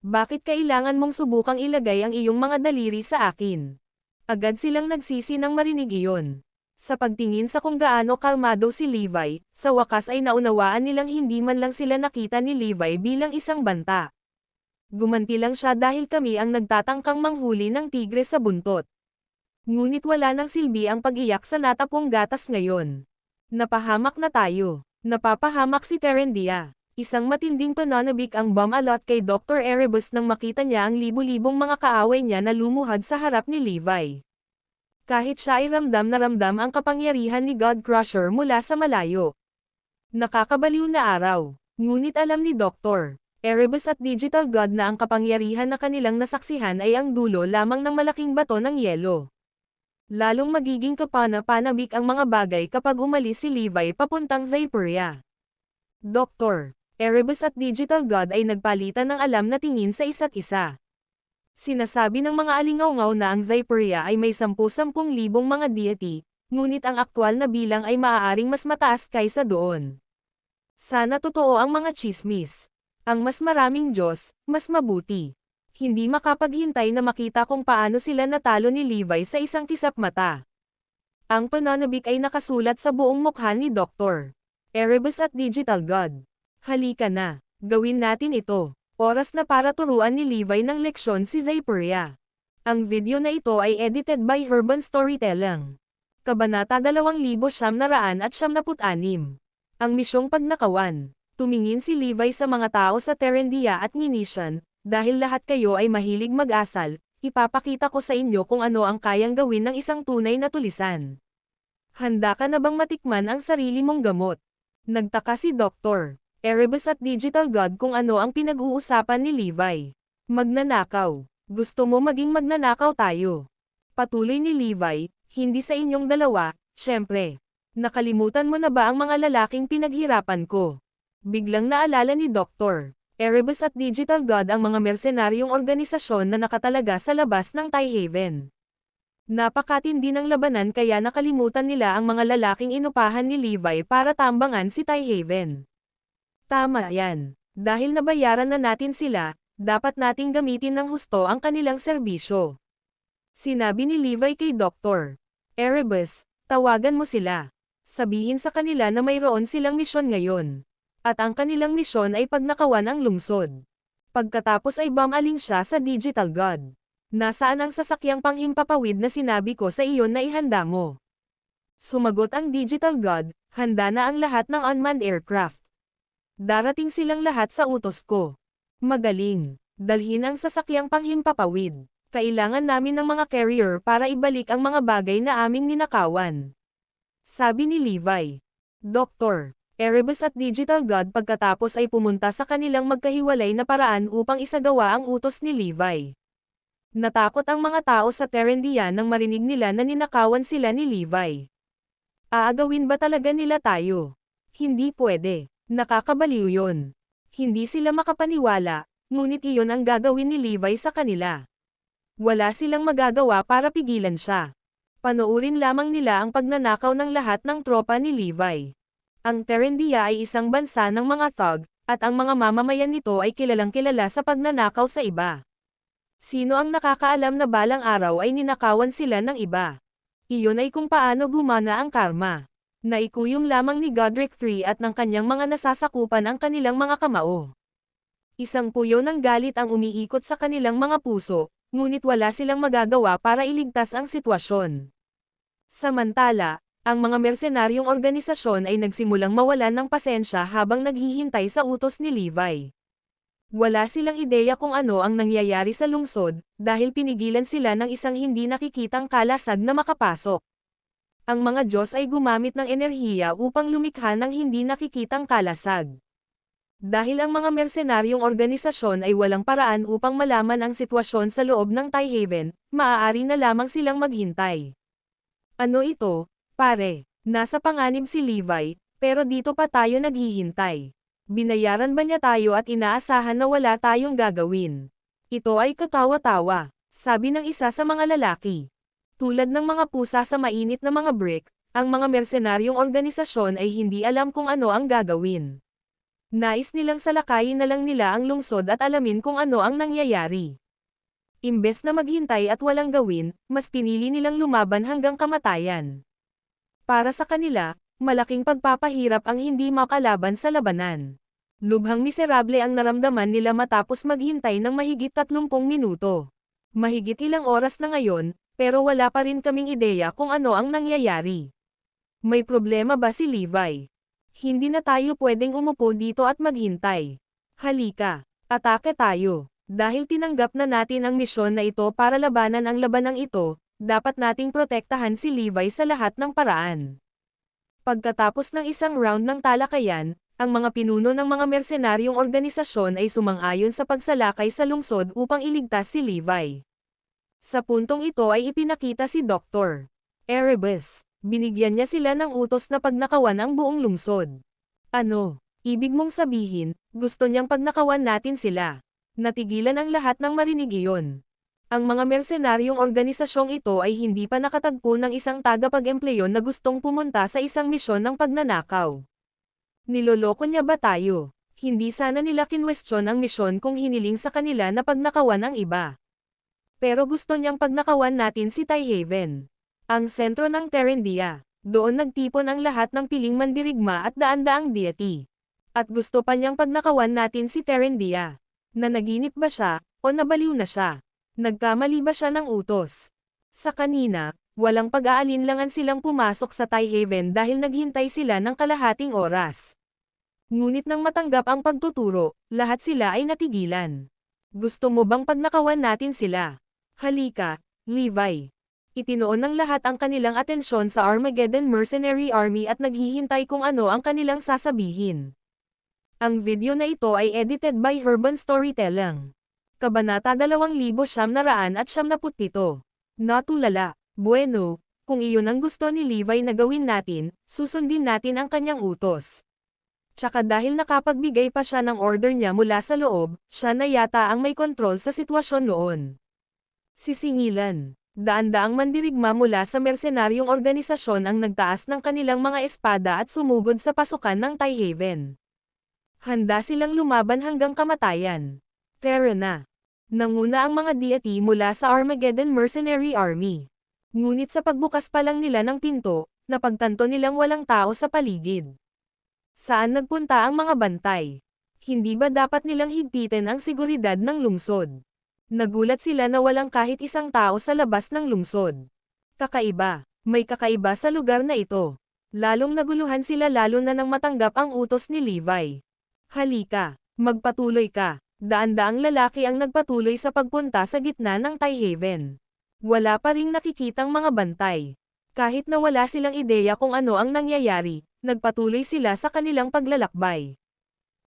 Bakit kailangan mong subukang ilagay ang iyong mga daliri sa akin? Agad silang nagsisi nang marinig iyon. Sa pagtingin sa kung gaano kalmado si Levi, sa wakas ay naunawaan nilang hindi man lang sila nakita ni Levi bilang isang banta. Gumanti lang siya dahil kami ang nagtatangkang manghuli ng tigre sa buntot. Ngunit wala nang silbi ang pag-iyak sa natapong gatas ngayon. Napahamak na tayo. Napapahamak si Terendia. Isang matinding pananabik ang bumalot kay Dr. Erebus nang makita niya ang libu-libong mga kaaway niya na lumuhad sa harap ni Levi. Kahit siya ay ramdam na ramdam ang kapangyarihan ni God Crusher mula sa malayo. Nakakabaliw na araw. Ngunit alam ni Dr. Erebus at Digital God na ang kapangyarihan na kanilang nasaksihan ay ang dulo lamang ng malaking bato ng yelo. Lalong magiging kapana-panabik ang mga bagay kapag umalis si Levi papuntang Zypuria. Dr. Erebus at Digital God ay nagpalitan ng alam na tingin sa isa't isa. Sinasabi ng mga alingaw-ngaw na ang Zypuria ay may 10,000 mga deity, ngunit ang aktwal na bilang ay maaaring mas mataas kaysa doon. Sana totoo ang mga tsismis. Ang mas maraming Diyos, mas mabuti. Hindi makapaghintay na makita kung paano sila natalo ni Levi sa isang kisap mata. Ang pananabik ay nakasulat sa buong mukha ni Dr. Erebus at Digital God. Halika na, gawin natin ito. Oras na para turuan ni Levi ng leksyon si Zypuria. Ang video na ito ay edited by Urban Storytelling. Kabanata 2976. Ang misyong pagnakawan. Tumingin si Levi sa mga tao sa Terendia at Nginitian, dahil lahat kayo ay mahilig mag-asal, ipapakita ko sa inyo kung ano ang kayang gawin ng isang tunay na tulisan. Handa ka na bang matikman ang sarili mong gamot? Nagtaka si Dr. Erebus at Digital God kung ano ang pinag-uusapan ni Levi. Magnanakaw. Gusto mo maging magnanakaw tayo? Patuloy ni Levi, hindi sa inyong dalawa, syempre. Nakalimutan mo na ba ang mga lalaking pinaghirapan ko? Biglang naalala ni Dr. Erebus at Digital God ang mga mersenaryong organisasyon na nakatalaga sa labas ng Tyhaven. Napakatindi ng labanan kaya nakalimutan nila ang mga lalaking inupahan ni Levi para tambangan si Tyhaven. Tama yan. Dahil nabayaran na natin sila, dapat nating gamitin ng husto ang kanilang serbisyo. Sinabi ni Levi kay Dr. Erebus, tawagan mo sila. Sabihin sa kanila na mayroon silang misyon ngayon. At ang kanilang misyon ay pagnakawan ang lungsod. Pagkatapos ay bumaling siya sa Digital God. Nasaan ang sasakyang panghimpapawid na sinabi ko sa iyon na ihanda mo? Sumagot ang Digital God, handa na ang lahat ng unmanned aircraft. Darating silang lahat sa utos ko. Magaling. Dalhin ang sasakyang panghimpapawid. Kailangan namin ng mga carrier para ibalik ang mga bagay na aming ninakawan. Sabi ni Levi. Dr. Erebus at Digital God pagkatapos ay pumunta sa kanilang magkahiwalay na paraan upang isagawa ang utos ni Levi. Natakot ang mga tao sa Terendia nang marinig nila na ninakawan sila ni Levi. Aagawin ba talaga nila tayo? Hindi pwede. Nakakabaliw yon. Hindi sila makapaniwala, ngunit iyon ang gagawin ni Levi sa kanila. Wala silang magagawa para pigilan siya. Panoorin lamang nila ang pagnanakaw ng lahat ng tropa ni Levi. Ang Terendia ay isang bansa ng mga thug, at ang mga mamamayan nito ay kilalang-kilala sa pagnanakaw sa iba. Sino ang nakakaalam na balang araw ay ninakawan sila ng iba? Iyon ay kung paano gumana ang karma. Naikuyong lamang ni Godric III at ng kanyang mga nasasakupan ang kanilang mga kamao. Isang puyo ng galit ang umiikot sa kanilang mga puso, ngunit wala silang magagawa para iligtas ang sitwasyon. Samantala, ang mga mersenaryong organisasyon ay nagsimulang mawalan ng pasensya habang naghihintay sa utos ni Levi. Wala silang ideya kung ano ang nangyayari sa lungsod, dahil pinigilan sila ng isang hindi nakikitang kalasag na makapasok. Ang mga Diyos ay gumamit ng enerhiya upang lumikha ng hindi nakikitang kalasag. Dahil ang mga mersenaryong organisasyon ay walang paraan upang malaman ang sitwasyon sa loob ng Tyhaven, maaari na lamang silang maghintay. Ano ito, pare? Nasa panganib si Levi, pero dito pa tayo naghihintay. Binayaran ba niya tayo at inaasahan na wala tayong gagawin? Ito ay katawa-tawa, sabi ng isa sa mga lalaki. Tulad ng mga pusa sa mainit na mga brick, ang mga mersenaryong organisasyon ay hindi alam kung ano ang gagawin. Nais nilang salakayin na lang nila ang lungsod at alamin kung ano ang nangyayari. Imbes na maghintay at walang gawin, mas pinili nilang lumaban hanggang kamatayan. Para sa kanila, malaking pagpapahirap ang hindi makalaban sa labanan. Lubhang miserable ang naramdaman nila matapos maghintay ng mahigit 30 minuto. Mahigit ilang oras na ngayon, pero wala pa rin kaming ideya kung ano ang nangyayari. May problema ba si Levi? Hindi na tayo pwedeng umupo dito at maghintay. Halika, atake tayo. Dahil tinanggap na natin ang misyon na ito para labanan ang labanang ito, dapat nating protektahan si Levi sa lahat ng paraan. Pagkatapos ng isang round ng talakayan, ang mga pinuno ng mga mersenaryong organisasyon ay sumang-ayon sa pagsalakay sa lungsod upang iligtas si Levi. Sa puntong ito ay ipinakita si Dr. Erebus. Binigyan niya sila ng utos na pagnakawan ang buong lungsod. Ano? Ibig mong sabihin, gusto niyang pagnakawan natin sila. Natigilan ang lahat ng marinig iyon. Ang mga mersenaryong organisasyong ito ay hindi pa nakatagpo ng isang tagapag-empleyo na gustong pumunta sa isang misyon ng pagnanakaw. Niloloko niya ba tayo? Hindi sana nila kinwestiyon ang misyon kung hiniling sa kanila na pagnakawan ang iba. Pero gusto niyang pagnakawan natin si Tyhaven. Ang sentro ng Terendia. Doon nagtipon ang lahat ng piling mandirigma at daan-daang deity. At gusto pa niyang pagnakawan natin si Terendia. Nanaginip ba siya, o nabaliw na siya? Nagkamali ba siya ng utos? Sa kanina, walang pag-aalinlangan silang pumasok sa Tyhaven dahil naghintay sila ng kalahating oras. Ngunit nang matanggap ang pagtuturo, lahat sila ay natigilan. Gusto mo bang pagnakawan natin sila? Halika, Levi. Itinoon ng lahat ang kanilang atensyon sa Armageddon Mercenary Army at naghihintay kung ano ang kanilang sasabihin. Ang video na ito ay edited by Herban Storytelling. Kabanata 2977. Natulala. Bueno, kung iyon ang gusto ni Levi na gawin natin, susundin natin ang kanyang utos. Tsaka dahil nakapagbigay pa siya ng order niya mula sa loob, siya na yata ang may kontrol sa sitwasyon noon. Sisingilan. Daan-daang mandirigma mula sa mersenaryong organisasyon ang nagtaas ng kanilang mga espada at sumugod sa pasukan ng Tyhaven. Handa silang lumaban hanggang kamatayan. Tara na. Nanguna ang mga deity mula sa Armageddon Mercenary Army. Ngunit sa pagbukas pa lang nila ng pinto, napagtanto nilang walang tao sa paligid. Saan nagpunta ang mga bantay? Hindi ba dapat nilang higpitin ang seguridad ng lungsod? Nagulat sila na walang kahit isang tao sa labas ng lungsod. Kakaiba, may kakaiba sa lugar na ito. Lalong naguluhan sila lalo na nang matanggap ang utos ni Levi. Halika, magpatuloy ka. Daan-daang lalaki ang nagpatuloy sa pagpunta sa gitna ng Tyhaven. Wala pa ring nakikitang mga bantay. Kahit na wala silang ideya kung ano ang nangyayari, nagpatuloy sila sa kanilang paglalakbay.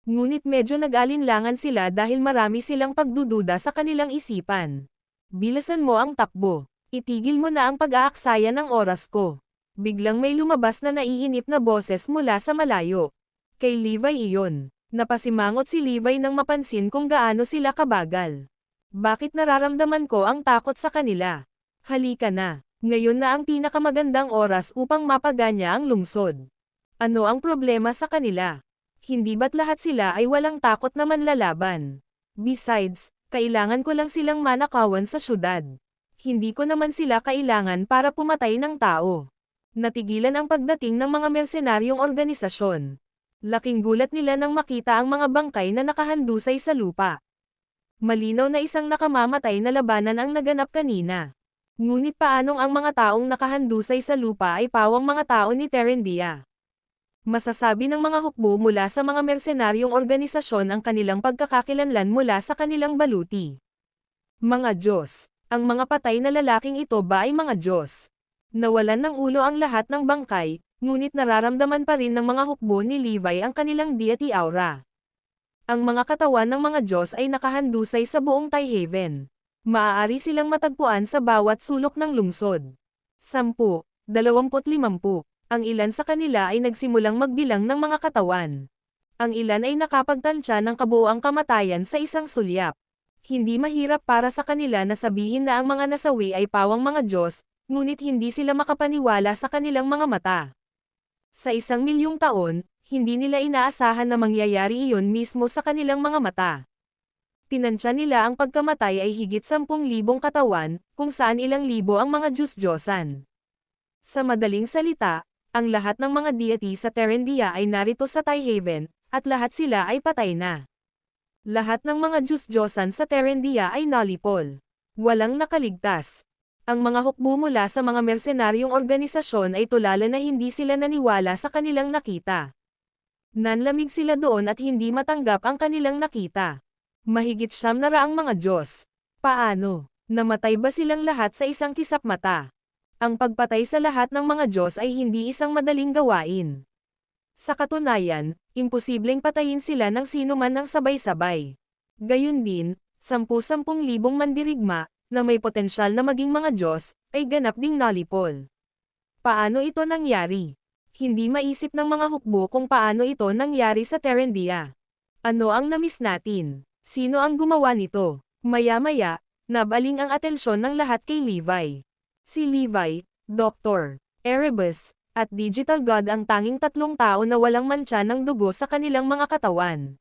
Ngunit medyo nag-alinlangan sila dahil marami silang pagdududa sa kanilang isipan. Bilisan mo ang takbo. Itigil mo na ang pag-aaksaya ng oras ko. Biglang may lumabas na naiinip na boses mula sa malayo. Kay Levi iyon. Napasimangot si Levi nang mapansin kung gaano sila kabagal. Bakit nararamdaman ko ang takot sa kanila? Halika na. Ngayon na ang pinakamagandang oras upang mapaganya ang lungsod. Ano ang problema sa kanila? Hindi ba't lahat sila ay walang takot na manlalaban? Besides, kailangan ko lang silang manakawan sa syudad. Hindi ko naman sila kailangan para pumatay ng tao. Natigilan ang pagdating ng mga mersenaryong organisasyon. Laking gulat nila nang makita ang mga bangkay na nakahandusay sa lupa. Malinaw na isang nakamamatay na labanan ang naganap kanina. Ngunit paanong ang mga taong nakahandusay sa lupa ay pawang mga tao ni Terendia? Masasabi ng mga hukbo mula sa mga mersenaryong organisasyon ang kanilang pagkakakilanlan mula sa kanilang baluti. Mga Diyos, ang mga patay na lalaking ito ba ay mga Diyos? Nawalan ng ulo ang lahat ng bangkay, ngunit nararamdaman pa rin ng mga hukbo ni Levi ang kanilang deity aura. Ang mga katawan ng mga Diyos ay nakahandusay sa buong Tyhaven. Maaari silang matagpuan sa bawat sulok ng lungsod. 10, 20, 50. Ang ilan sa kanila ay nagsimulang magbilang ng mga katawan. Ang ilan ay nakapagtansya ng kabuoang kamatayan sa isang sulyap. Hindi mahirap para sa kanila na sabihin na ang mga nasawi ay pawang mga Diyos, ngunit hindi sila makapaniwala sa kanilang mga mata. Sa 1,000,000 taon, hindi nila inaasahan na mangyayari iyon mismo sa kanilang mga mata. Tinansya nila ang pagkamatay ay higit 10,000 katawan, kung saan ilang libo ang mga Diyos-Diyosan. Sa madaling salita, ang lahat ng mga deity sa Terendia ay narito sa Tyhaven, at lahat sila ay patay na. Lahat ng mga Diyos-Diyosan sa Terendia ay nalipol. Walang nakaligtas. Ang mga hukbo mula sa mga mersenaryong organisasyon ay tulala na hindi sila naniwala sa kanilang nakita. Nanlamig sila doon at hindi matanggap ang kanilang nakita. Mahigit 900 mga Diyos. Paano? Namatay ba silang lahat sa isang kisap mata? Ang pagpatay sa lahat ng mga Diyos ay hindi isang madaling gawain. Sa katunayan, imposibleng patayin sila ng sino man ng sabay-sabay. Gayun din, 10,000 mandirigma, na may potensyal na maging mga Diyos, ay ganap ding nalipol. Paano ito nangyari? Hindi maisip ng mga hukbo kung paano ito nangyari sa Terendia. Ano ang namiss natin? Sino ang gumawa nito? Maya-maya, nabaling ang atensyon ng lahat kay Levi. Si Levi, Dr. Erebus, at Digital God ang tanging 3 tao na walang mantsa ng dugo sa kanilang mga katawan.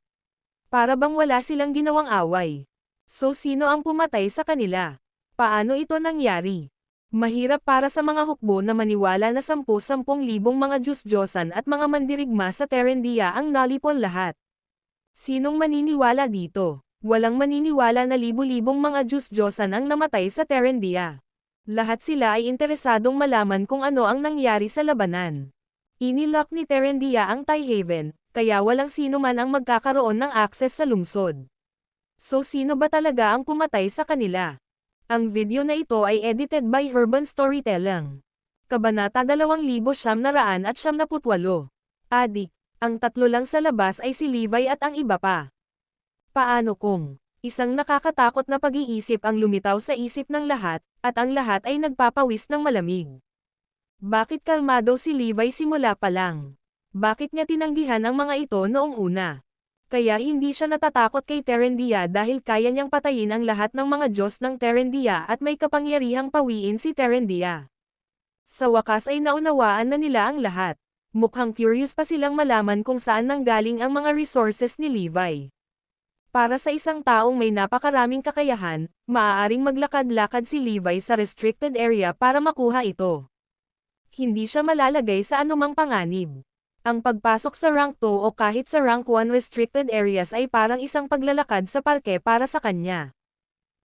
Para bang wala silang ginawang away. So sino ang pumatay sa kanila? Paano ito nangyari? Mahirap para sa mga hukbo na maniwala na 10,000 mga Diyos-Diyosan at mga mandirigma sa Terendia ang nalipol lahat. Sinong maniniwala dito? Walang maniniwala na libu-libong mga Diyos-Diyosan ang namatay sa Terendia. Lahat sila ay interesadong malaman kung ano ang nangyari sa labanan. Inilock ni Terendia ang Tyhaven, kaya walang sino man ang magkakaroon ng akses sa lungsod. So sino ba talaga ang pumatay sa kanila? Ang video na ito ay edited by Urban Storytelling. Kabanata 2,978. Adik. Ang 3 lang sa labas ay si Levi at ang iba pa. Paano kung isang nakakatakot na pag-iisip ang lumitaw sa isip ng lahat, at ang lahat ay nagpapawis ng malamig? Bakit kalmado si Levi simula pa lang? Bakit niya tinanggihan ang mga ito noong una? Kaya hindi siya natatakot kay Terendia dahil kaya niyang patayin ang lahat ng mga Diyos ng Terendia at may kapangyarihang pawiin si Terendia. Sa wakas ay naunawaan na nila ang lahat. Mukhang curious pa silang malaman kung saan nanggaling ang mga resources ni Levi. Para sa isang taong may napakaraming kakayahan, maaaring maglakad-lakad si Levi sa restricted area para makuha ito. Hindi siya malalagay sa anumang panganib. Ang pagpasok sa rank 2 o kahit sa rank 1 restricted areas ay parang isang paglalakad sa parke para sa kanya.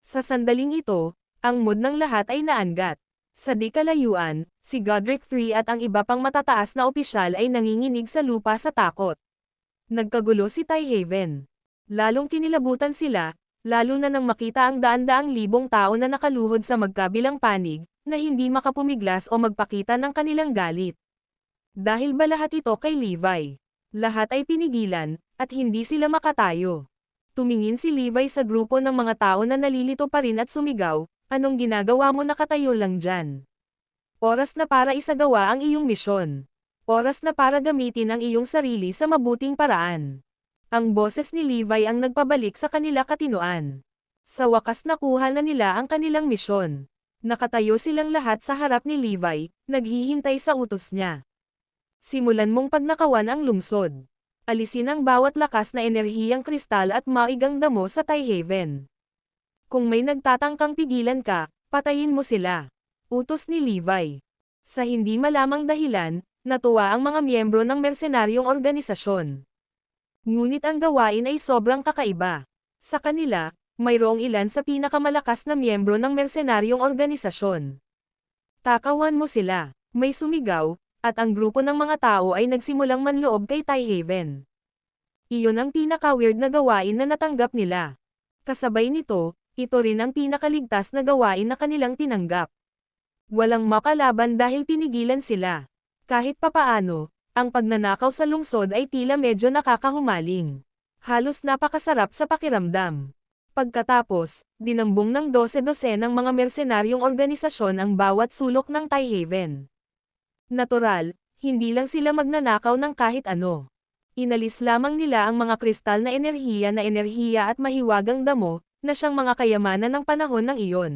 Sa sandaling ito, ang mood ng lahat ay naangat. Sa di kalayuan, si Godric III at ang iba pang matataas na opisyal ay nanginginig sa lupa sa takot. Nagkagulo si Tyhaven. Lalong kinilabutan sila, lalo na nang makita ang daan-daang libong tao na nakaluhod sa magkabilang panig, na hindi makapumiglas o magpakita ng kanilang galit. Dahil ba lahat ito kay Levi? Lahat ay pinigilan, at hindi sila makatayo. Tumingin si Levi sa grupo ng mga tao na nalilito pa rin at sumigaw, "Anong ginagawa mo, nakatayo lang dyan? Oras na para isagawa ang iyong misyon. Oras na para gamitin ang iyong sarili sa mabuting paraan." Ang boses ni Levi ang nagpabalik sa kanila katinoan. Sa wakas nakuha na nila ang kanilang misyon. Nakatayo silang lahat sa harap ni Levi, naghihintay sa utos niya. Simulan mong pagnakawan ang lungsod. Alisin ang bawat lakas na enerhiyang kristal at maigang damo sa Tyhaven. Kung may nagtatangkang pigilan ka, patayin mo sila. Utos ni Levi. Sa hindi malamang dahilan, natuwa ang mga miyembro ng mersenaryong organisasyon. Ngunit ang gawain ay sobrang kakaiba. Sa kanila, mayroong ilan sa pinakamalakas na miyembro ng mersenaryong organisasyon. Takawan mo sila, may sumigaw, at ang grupo ng mga tao ay nagsimulang manloob kay Tyhaven. Iyon ang pinaka-weird na gawain na natanggap nila. Kasabay nito, ito rin ang pinakaligtas na gawain na kanilang tinanggap. Walang makalaban dahil pinigilan sila. Kahit papaano, ang pagnanakaw sa lungsod ay tila medyo nakakahumaling. Halos napakasarap sa pakiramdam. Pagkatapos, dinambong ng 12 ng mga mersenaryong organisasyon ang bawat sulok ng Tyhaven. Natural, hindi lang sila magnanakaw ng kahit ano. Inalis lamang nila ang mga kristal na enerhiya at mahiwagang damo, na siyang mga kayamanan ng panahon ng iyon.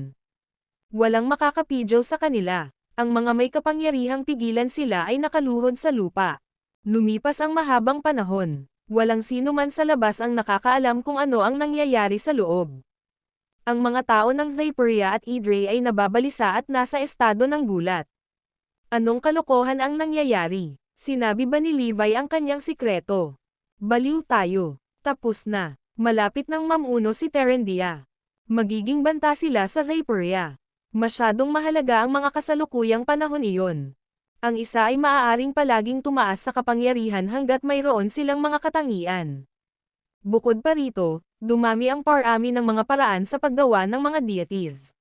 Walang makakapidyo sa kanila. Ang mga may kapangyarihang pigilan sila ay nakaluhod sa lupa. Lumipas ang mahabang panahon. Walang sino man sa labas ang nakakaalam kung ano ang nangyayari sa loob. Ang mga tao ng Zyperia at Idre ay nababalisa at nasa estado ng gulat. Anong kalokohan ang nangyayari? Sinabi ba ni Levi ang kanyang sikreto? Baliw tayo. Tapos na. Malapit nang mamuno si Terendia. Magiging banta sila sa Zyperia. Masyadong mahalaga ang mga kasalukuyang panahon iyon. Ang isa ay maaaring palaging tumaas sa kapangyarihan hanggat mayroon silang mga katangian. Bukod pa rito, dumami ang parami ng mga paraan sa paggawa ng mga deities.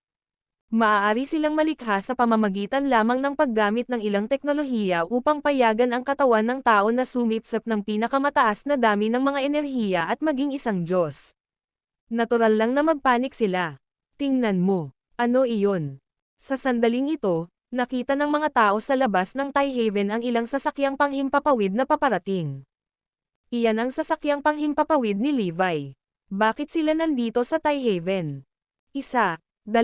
Maaari silang malikha sa pamamagitan lamang ng paggamit ng ilang teknolohiya upang payagan ang katawan ng tao na sumipsip ng pinakamataas na dami ng mga enerhiya at maging isang Diyos. Natural lang na magpanik sila. Tingnan mo. Ano iyon? Sa sandaling ito, nakita ng mga tao sa labas ng Tyhaven ang ilang sasakyang panghimpapawid na paparating. Iyan ang sasakyang panghimpapawid ni Levi. Bakit sila nandito sa Tyhaven? 1, 2,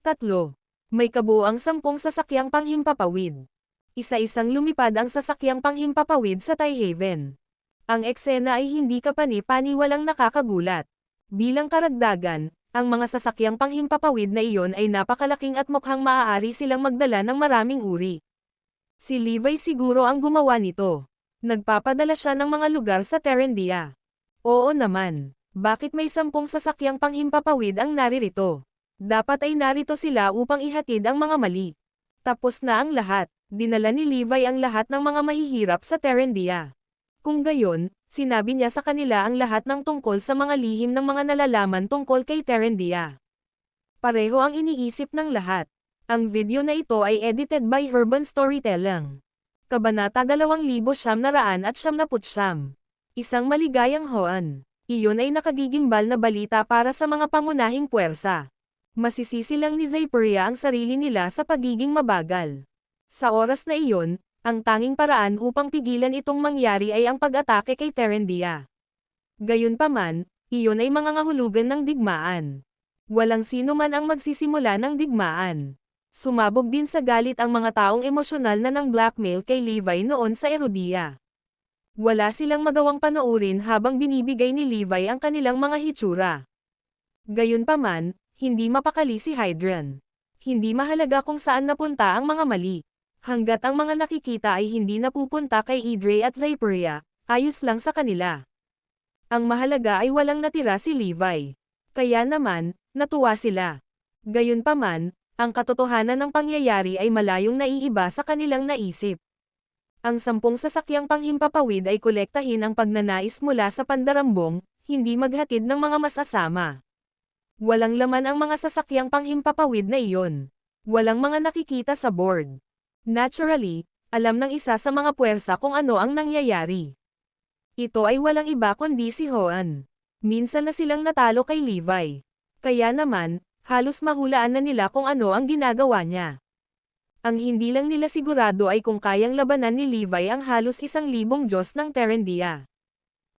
3. May kabuuang 10 sasakyang panghimpapawid. Isa-isang lumipad ang sasakyang panghimpapawid sa Tyhaven. Ang eksena ay hindi kapani-paniwalang nakakagulat. Bilang karagdagan, ang mga sasakyang panghimpapawid na iyon ay napakalaking at mukhang maaari silang magdala ng maraming uri. Si Levi siguro ang gumawa nito. Nagpapadala siya ng mga lugar sa Terendia. Oo naman. Bakit may 10 sasakyang panghimpapawid ang naririto? Dapat ay narito sila upang ihatid ang mga mali. Tapos na ang lahat. Dinala ni Levi ang lahat ng mga mahihirap sa Terendia. Kung gayon, sinabi niya sa kanila ang lahat ng tungkol sa mga lihim ng mga nalalaman tungkol kay Terendia. Pareho ang iniisip ng lahat. Ang video na ito ay edited by Urban Storytelling. Kabanata 2999. Isang maligayang hoan. Iyon ay nakagigimbal na balita para sa mga pangunahing puwersa. Masisisi lang ni Zyperia ang sarili nila sa pagiging mabagal. Sa oras na iyon, ang tanging paraan upang pigilan itong mangyari ay ang pag-atake kay Terendia. Gayunpaman, iyon ay mangangahulugan ng digmaan. Walang sino man ang magsisimula ng digmaan. Sumabog din sa galit ang mga taong emosyonal na ng blackmail kay Levi noon sa Erudia. Wala silang magawang panoorin habang binibigay ni Levi ang kanilang mga hitsura. Gayunpaman, hindi mapakali si Hydran. Hindi mahalaga kung saan napunta ang mga mali. Hanggat ang mga nakikita ay hindi napupunta kay Idre at Zyperia, ayos lang sa kanila. Ang mahalaga ay walang natira si Levi. Kaya naman, Natuwa sila. Gayunpaman, ang katotohanan ng pangyayari ay malayong naiiba sa kanilang naisip. Ang 10 sasakyang panghimpapawid ay kolektahin ang pagnanais mula sa pandarambong, hindi maghatid ng mga masasama. Walang laman ang mga sasakyang panghimpapawid na iyon. Walang mga nakikita sa board. Naturally, alam ng isa sa mga puwersa kung ano ang nangyayari. Ito ay walang iba kundi si Hoan. Minsan na silang natalo kay Levi. Kaya naman, halos mahulaan na nila kung ano ang ginagawa niya. Ang hindi lang nila sigurado ay kung kayang labanan ni Levi ang halos 1,000 Diyos ng Terendia.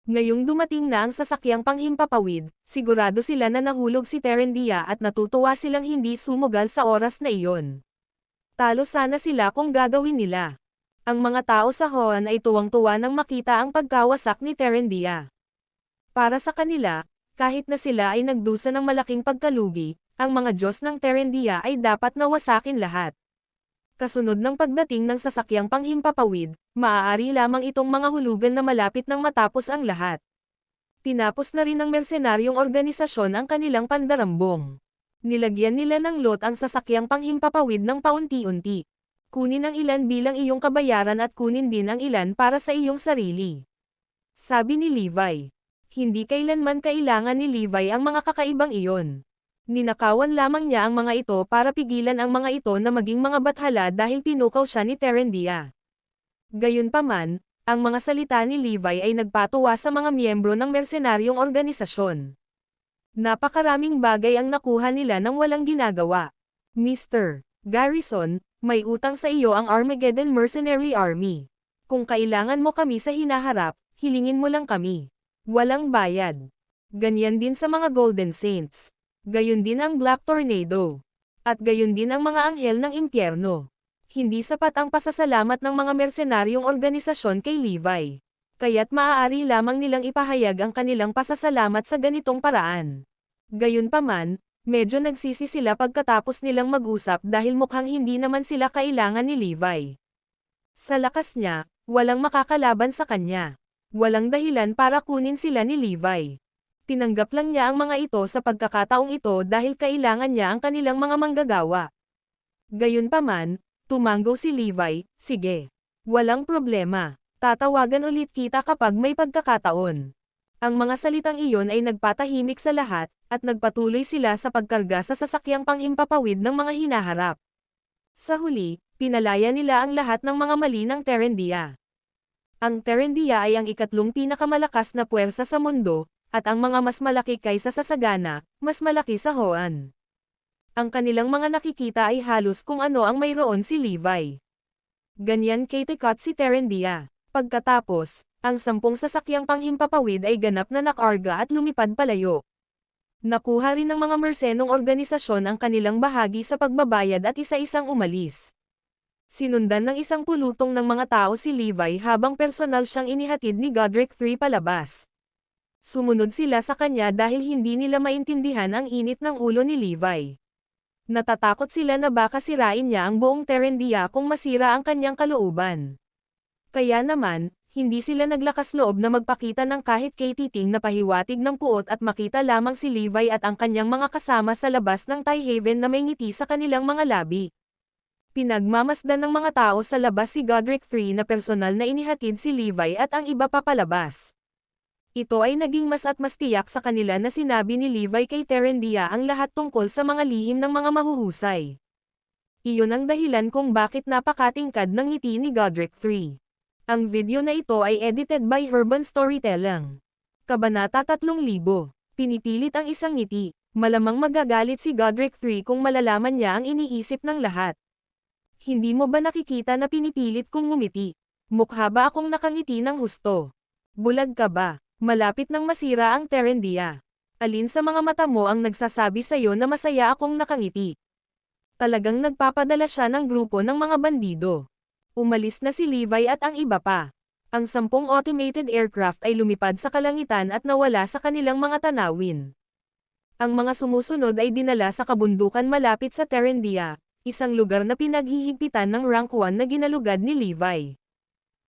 Ngayong dumating na ang sasakyang panghimpapawid, sigurado sila na nahulog si Terendia at natutuwa silang hindi sumugal sa oras na iyon. Talo sana sila kung gagawin nila. Ang mga tao sa Hoan ay tuwang-tuwa nang makita ang pagkawasak ni Terendia. Para sa kanila, kahit na sila ay nagdusa ng malaking pagkalugi, ang mga Diyos ng Terendia ay dapat nawasakin lahat. Kasunod ng pagdating ng sasakyang panghimpapawid, maaari lamang itong mga hulugan na malapit nang matapos ang lahat. Tinapos na rin ng mersenaryong organisasyon ang kanilang pandarambong. Nilagyan nila ng lot ang sasakyang panghimpapawid ng paunti-unti. Kunin ang ilan bilang iyong kabayaran at kunin din ang ilan para sa iyong sarili. Sabi ni Levi. Hindi kailanman kailangan ni Levi ang mga kakaibang iyon. Ninakawan lamang niya ang mga ito para pigilan ang mga ito na maging mga bathala dahil pinukaw siya ni Terendia. Gayunpaman, ang mga salita ni Levi ay nagpatuwa sa mga miyembro ng mersenaryong organisasyon. Napakaraming bagay ang nakuha nila nang walang ginagawa. Mr. Garrison, may utang sa iyo ang Armageddon Mercenary Army. Kung kailangan mo kami sa hinaharap, hilingin mo lang kami. Walang bayad. Ganyan din sa mga Golden Saints. Gayon din ang Black Tornado. At gayon din ang mga anghel ng impyerno. Hindi sapat ang pasasalamat ng mga mersenaryong organisasyon kay Levi. Kaya't maaari lamang nilang ipahayag ang kanilang pasasalamat sa ganitong paraan. Gayunpaman, medyo nagsisi sila pagkatapos nilang mag-usap dahil mukhang hindi naman sila kailangan ni Levi. Sa lakas niya, walang makakalaban sa kanya. Walang dahilan para kunin sila ni Levi. Tinanggap lang niya ang mga ito sa pagkakataong ito dahil kailangan niya ang kanilang mga manggagawa. Gayunpaman, tumanggo si Levi, sige. Walang problema. Tatawagan ulit kita kapag may pagkakataon. Ang mga salitang iyon ay nagpatahimik sa lahat, at nagpatuloy sila sa pagkarga sa sasakyang panghimpapawid ng mga hinaharap. Sa huli, pinalaya nila ang lahat ng mga mali ng Terendia. Ang Terendia ay ang ikatlong pinakamalakas na puwersa sa mundo, at ang mga mas malaki kaysa sa Sagana, mas malaki sa Hoan. Ang kanilang mga nakikita ay halos kung ano ang mayroon si Levi. Ganyan kay Tekot si Terendia. Pagkatapos, ang 10 sasakyang panghimpapawid ay ganap na nakarga at lumipad palayo. Nakuha rin ng mga mersenong organisasyon ang kanilang bahagi sa pagbabayad at isa-isang umalis. Sinundan ng isang pulutong ng mga tao si Levi habang personal siyang inihatid ni Godric III palabas. Sumunod sila sa kanya dahil hindi nila maintindihan ang init ng ulo ni Levi. Natatakot sila na baka sirain niya ang buong Terendia kung masira ang kanyang kalooban. Kaya naman, hindi sila naglakas loob na magpakita ng kahit kay titing na pahiwatig ng puot at makita lamang si Levi at ang kanyang mga kasama sa labas ng Tiehaven na may ngiti sa kanilang mga labi. Pinagmamasdan ng mga tao sa labas si Godric III na personal na inihatid si Levi at ang iba pa palabas. Ito ay naging mas at mas tiyak sa kanila na sinabi ni Levi kay Terendia ang lahat tungkol sa mga lihim ng mga mahuhusay. Iyon ang dahilan kung bakit napakatingkad ng ngiti ni Godric III. Ang video na ito ay edited by Urban Storytelling. Kabanata 3000. Pinipilit ang isang ngiti. Malamang magagalit si Godric III kung malalaman niya ang iniisip ng lahat. Hindi mo ba nakikita na pinipilit kong ngumiti? Mukha ba akong nakangiti ng husto? Bulag ka ba? Malapit nang masira ang Terendia. Alin sa mga mata mo ang nagsasabi sa'yo na masaya akong nakangiti? Talagang nagpapadala siya ng grupo ng mga bandido. Umalis na si Levi at ang iba pa. Ang 10 automated aircraft ay lumipad sa kalangitan at nawala sa kanilang mga tanawin. Ang mga sumusunod ay dinala sa kabundukan malapit sa Terendia, isang lugar na pinaghihigpitan ng rank 1 na ginalugad ni Levi.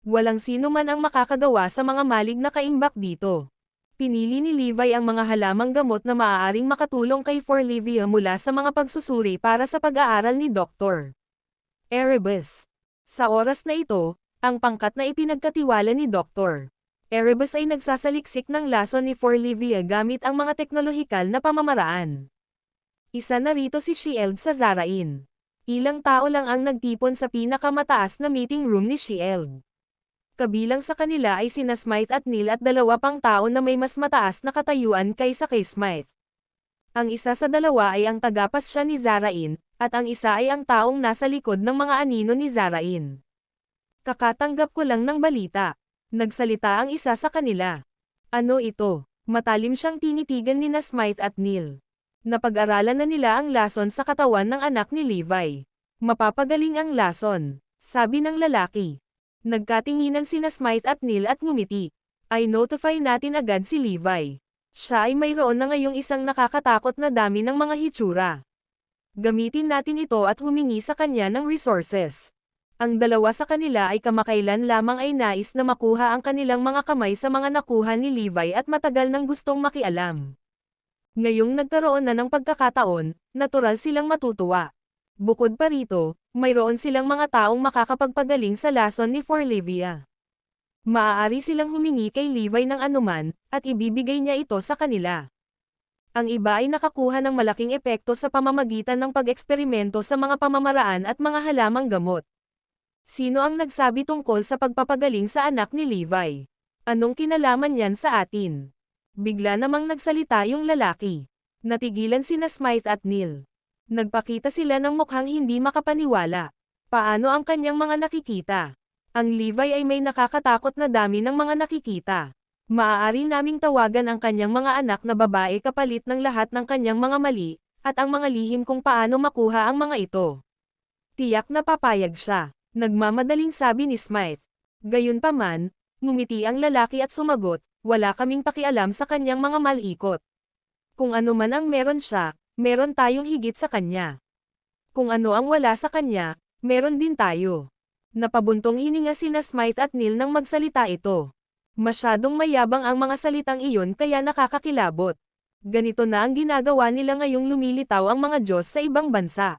Walang sino man ang makakagawa sa mga malig na kaimbak dito. Pinili ni Levi ang mga halamang gamot na maaaring makatulong kay Forlivia mula sa mga pagsusuri para sa pag-aaral ni Dr. Erebus. Sa oras na ito, ang pangkat na ipinagkatiwala ni Dr. Erebus ay nagsasaliksik ng lason ni Forlivia gamit ang mga teknolohikal na pamamaraan. Isa na rito si Shield sa Zarain. Ilang tao lang ang nagtipon sa pinakamataas na meeting room ni Shield. Kabilang sa kanila ay sina Smythe at Neil at dalawa pang tao na may mas mataas na katayuan kaysa kay Smythe. Ang isa sa dalawa ay ang tagapasya ni Zarain, at ang isa ay ang taong nasa likod ng mga anino ni Zarain. Kakatanggap ko lang ng balita. Nagsalita ang isa sa kanila. Ano ito? Matalim siyang tinitigan ni Smythe at Neil. Napag-aralan na nila ang lason sa katawan ng anak ni Levi. Mapapagaling ang lason, sabi ng lalaki. Nagkatinginan sina Smythe at Neil at ngumiti. Ay notify natin agad si Levi. Siya ay mayroon na ngayong isang nakakatakot na dami ng mga hitsura. Gamitin natin ito at humingi sa kanya ng resources. Ang dalawa sa kanila ay kamakailan lamang ay nais na makuha ang kanilang mga kamay sa mga nakuha ni Levi at matagal nang gustong makialam. Ngayong nagkaroon na ng pagkakataon, natural silang matutuwa. Bukod pa rito, mayroon silang mga taong makakapagpagaling sa lason ni Forlivia. Maaari silang humingi kay Levi ng anuman, at ibibigay niya ito sa kanila. Ang iba ay nakakuha ng malaking epekto sa pamamagitan ng pag-eksperimento sa mga pamamaraan at mga halamang gamot. Sino ang nagsabi tungkol sa pagpapagaling sa anak ni Levi? Anong kinalaman niyan sa atin? Bigla namang nagsalita yung lalaki. Natigilan sina Smythe at Neil. Nagpakita sila ng mukhang hindi makapaniwala. Paano ang kanyang mga nakikita? Ang Levi ay may nakakatakot na dami ng mga nakikita. Maaari naming tawagan ang kanyang mga anak na babae kapalit ng lahat ng kanyang mga mali, at ang mga lihim kung paano makuha ang mga ito. Tiyak na papayag siya. Nagmamadaling sabi ni Smythe. Gayunpaman, ngumiti ang lalaki at sumagot, wala kaming pakialam sa kanyang mga malikot. Kung ano man ang meron siya, meron tayong higit sa kanya. Kung ano ang wala sa kanya, meron din tayo. Napabuntong hininga sina Smythe at Neil nang magsalita ito. Masyadong mayabang ang mga salitang iyon kaya nakakakilabot. Ganito na ang ginagawa nila ngayong lumilitaw ang mga Diyos sa ibang bansa.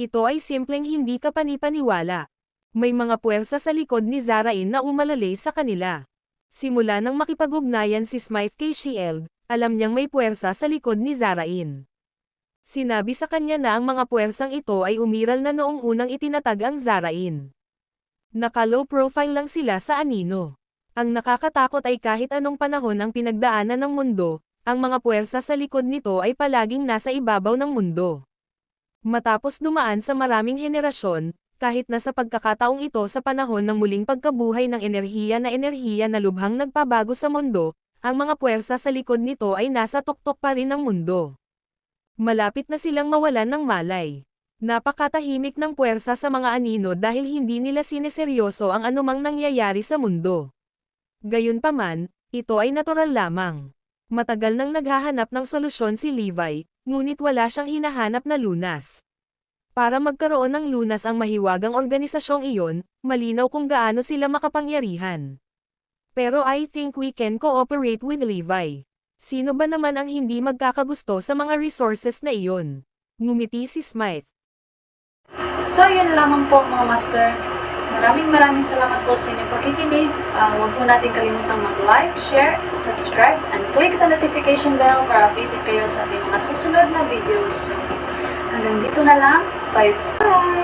Ito ay simpleng hindi kapanipaniwala. May mga puwersa sa likod ni Zarain na umalalay sa kanila. Simula nang makipag-ugnayan si Smythe kay Shield, alam niyang may puwersa sa likod ni Zarain. Sinabi sa kanya na ang mga puwersang ito ay umiral na noong unang itinatag ang Zarain. Naka-low profile lang sila sa anino. Ang nakakatakot ay kahit anong panahon ang pinagdaanan ng mundo, ang mga puwersa sa likod nito ay palaging nasa ibabaw ng mundo. Matapos dumaan sa maraming henerasyon, kahit na sa pagkakataong ito sa panahon ng muling pagkabuhay ng enerhiya na lubhang nagpabago sa mundo, ang mga puwersa sa likod nito ay nasa tuktok pa rin ng mundo. Malapit na silang mawalan ng malay. Napakatahimik ng puwersa sa mga anino dahil hindi nila sineseryoso ang anumang nangyayari sa mundo. Gayunpaman, ito ay natural lamang. Matagal nang naghahanap ng solusyon si Levi, ngunit wala siyang hinahanap na lunas. Para magkaroon ng lunas ang mahiwagang organisasyong iyon, malinaw kung gaano sila makapangyarihan. Pero I think we can cooperate with Levi. Sino ba naman ang hindi magkakagusto sa mga resources na iyon? Ngumiti si Smythe. So yun lamang po mga master. Maraming salamat po sa inyong pakikinig. Huwag po natin kalimutang mag-like, share, subscribe, and click the notification bell para updated kayo sa ating mga susunod na videos. Hanggang dito na lang. Bye-bye!